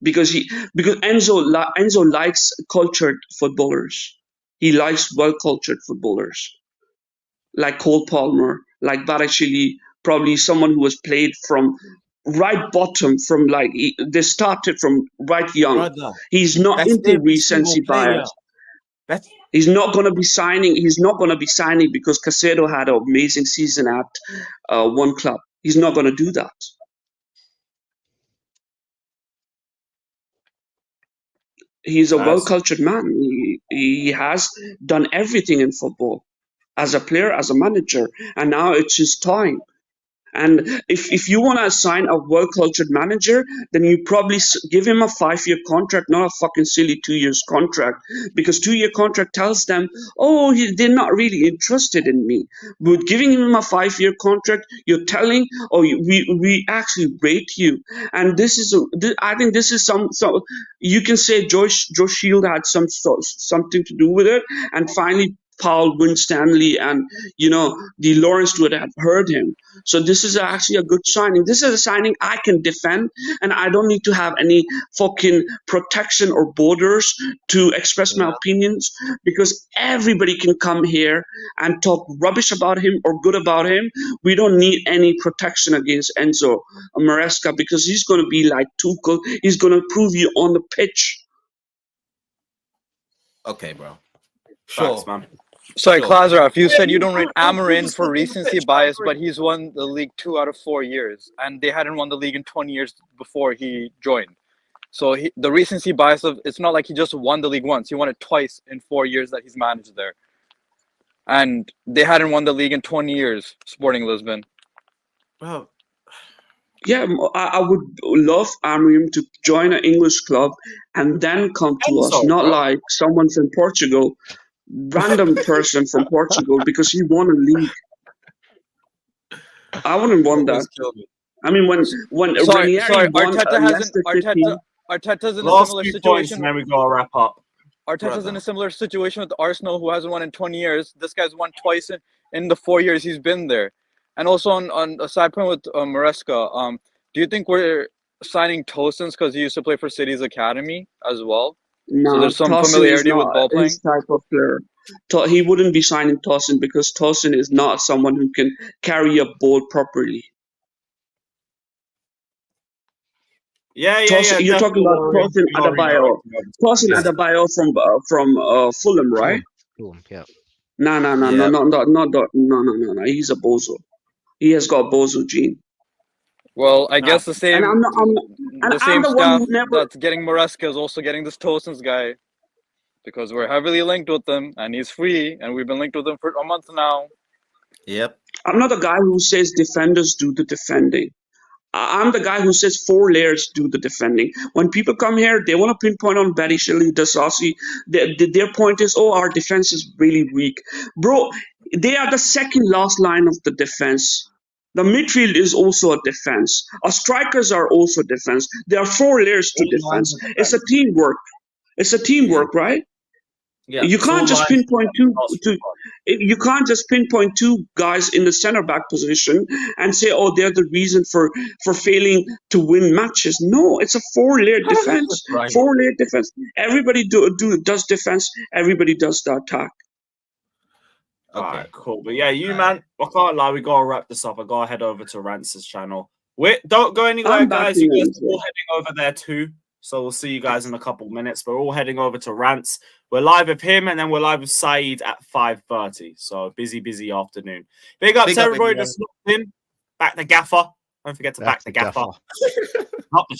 because Enzo likes cultured footballers. He likes well-cultured footballers like Cole Palmer, like Barashili, probably someone who has played from right bottom, from they started from right young. Brother, he's not into recency bias. He's not going to be signing. He's not going to be signing because Caicedo had an amazing season at one club. He's not going to do that. He's a well-cultured man. He has done everything in football as a player, as a manager, and now it's his time. And if you want to sign a well-cultured manager, then you probably give him a 5-year contract, not a fucking silly 2 years contract, because 2-year contract tells them, they're not really interested in me. But giving him a 5-year contract, you're telling, we actually rate you. And I think this is some you can say Josh Shield had something to do with it, and finally Paul Winstanley and the Lawrence would have heard him. So this is actually a good signing. This is a signing I can defend, and I don't need to have any fucking protection or borders to express my opinions, because everybody can come here and talk rubbish about him or good about him. We don't need any protection against Enzo Maresca because he's going to be like Tuchel. He's going to prove you on the pitch. Okay, bro. Sure, man. Sorry, Klazarov, you said you don't rate Amorim for recency bias, but he's won the league 2 out of 4 years, and they hadn't won the league in 20 years before he joined. So the recency bias it's not like he just won the league once. He won it twice in 4 years that he's managed there. And they hadn't won the league in 20 years, Sporting Lisbon. Well, yeah, I would love Amorim to join an English club and then come to us, not like someone from Portugal. Random person from Portugal because he won a league. I wouldn't want that. I mean, when Ranieri won Arteta's in a last similar few situation. points, and then we gotta wrap up. Arteta's in a similar situation with Arsenal, who hasn't won in 20 years. This guy's won twice in the 4 years he's been there. And also on a side point with Maresca, do you think we're signing Tosin's because he used to play for City's academy as well. So No, there's some Tosin is familiarity with not ball playing. his type of player. He wouldn't be signing Tosin because Tosin is not someone who can carry a ball properly. Yeah. You're talking about Tosin Adebayo. Tosin Yeah. Adebayo from Fulham, right? Fulham, yeah. No. He's a bozo. He has got bozo gene. Well, I guess the same I'm the one staff who never. that's getting Maresca is also getting this Tosin's guy because we're heavily linked with him and he's free and we've been linked with him for a month now. Yep. I'm not a guy who says defenders do the defending. I'm the guy who says 4 layers do the defending. When people come here, they want to pinpoint on Barishili, Dasasi. Their point is, oh, our defense is really weak. Bro, they are the second last line of the defense. The midfield is also a defense. Our strikers are also defense. There are 4 layers to defense. It's a teamwork. It's a teamwork, right? Yeah, You can't just pinpoint you can't just pinpoint 2 guys in the center back position and say, oh, they're the reason for failing to win matches. No, it's a 4-layer defense. Right. 4-layer defense. Everybody does defense. Everybody does the attack. All right, cool. But yeah, you man, I can't lie. We gotta wrap this up. I gotta head over to Rance's channel. Don't go anywhere, guys. You guys are all heading over there too. So we'll see you guys in a couple minutes. We're all heading over to Rance. We're live with him, and then we're live with Saeed at 5:30. So busy afternoon. Big up to everybody that's looked in. Back the gaffer. Don't forget to back the gaffer. Not the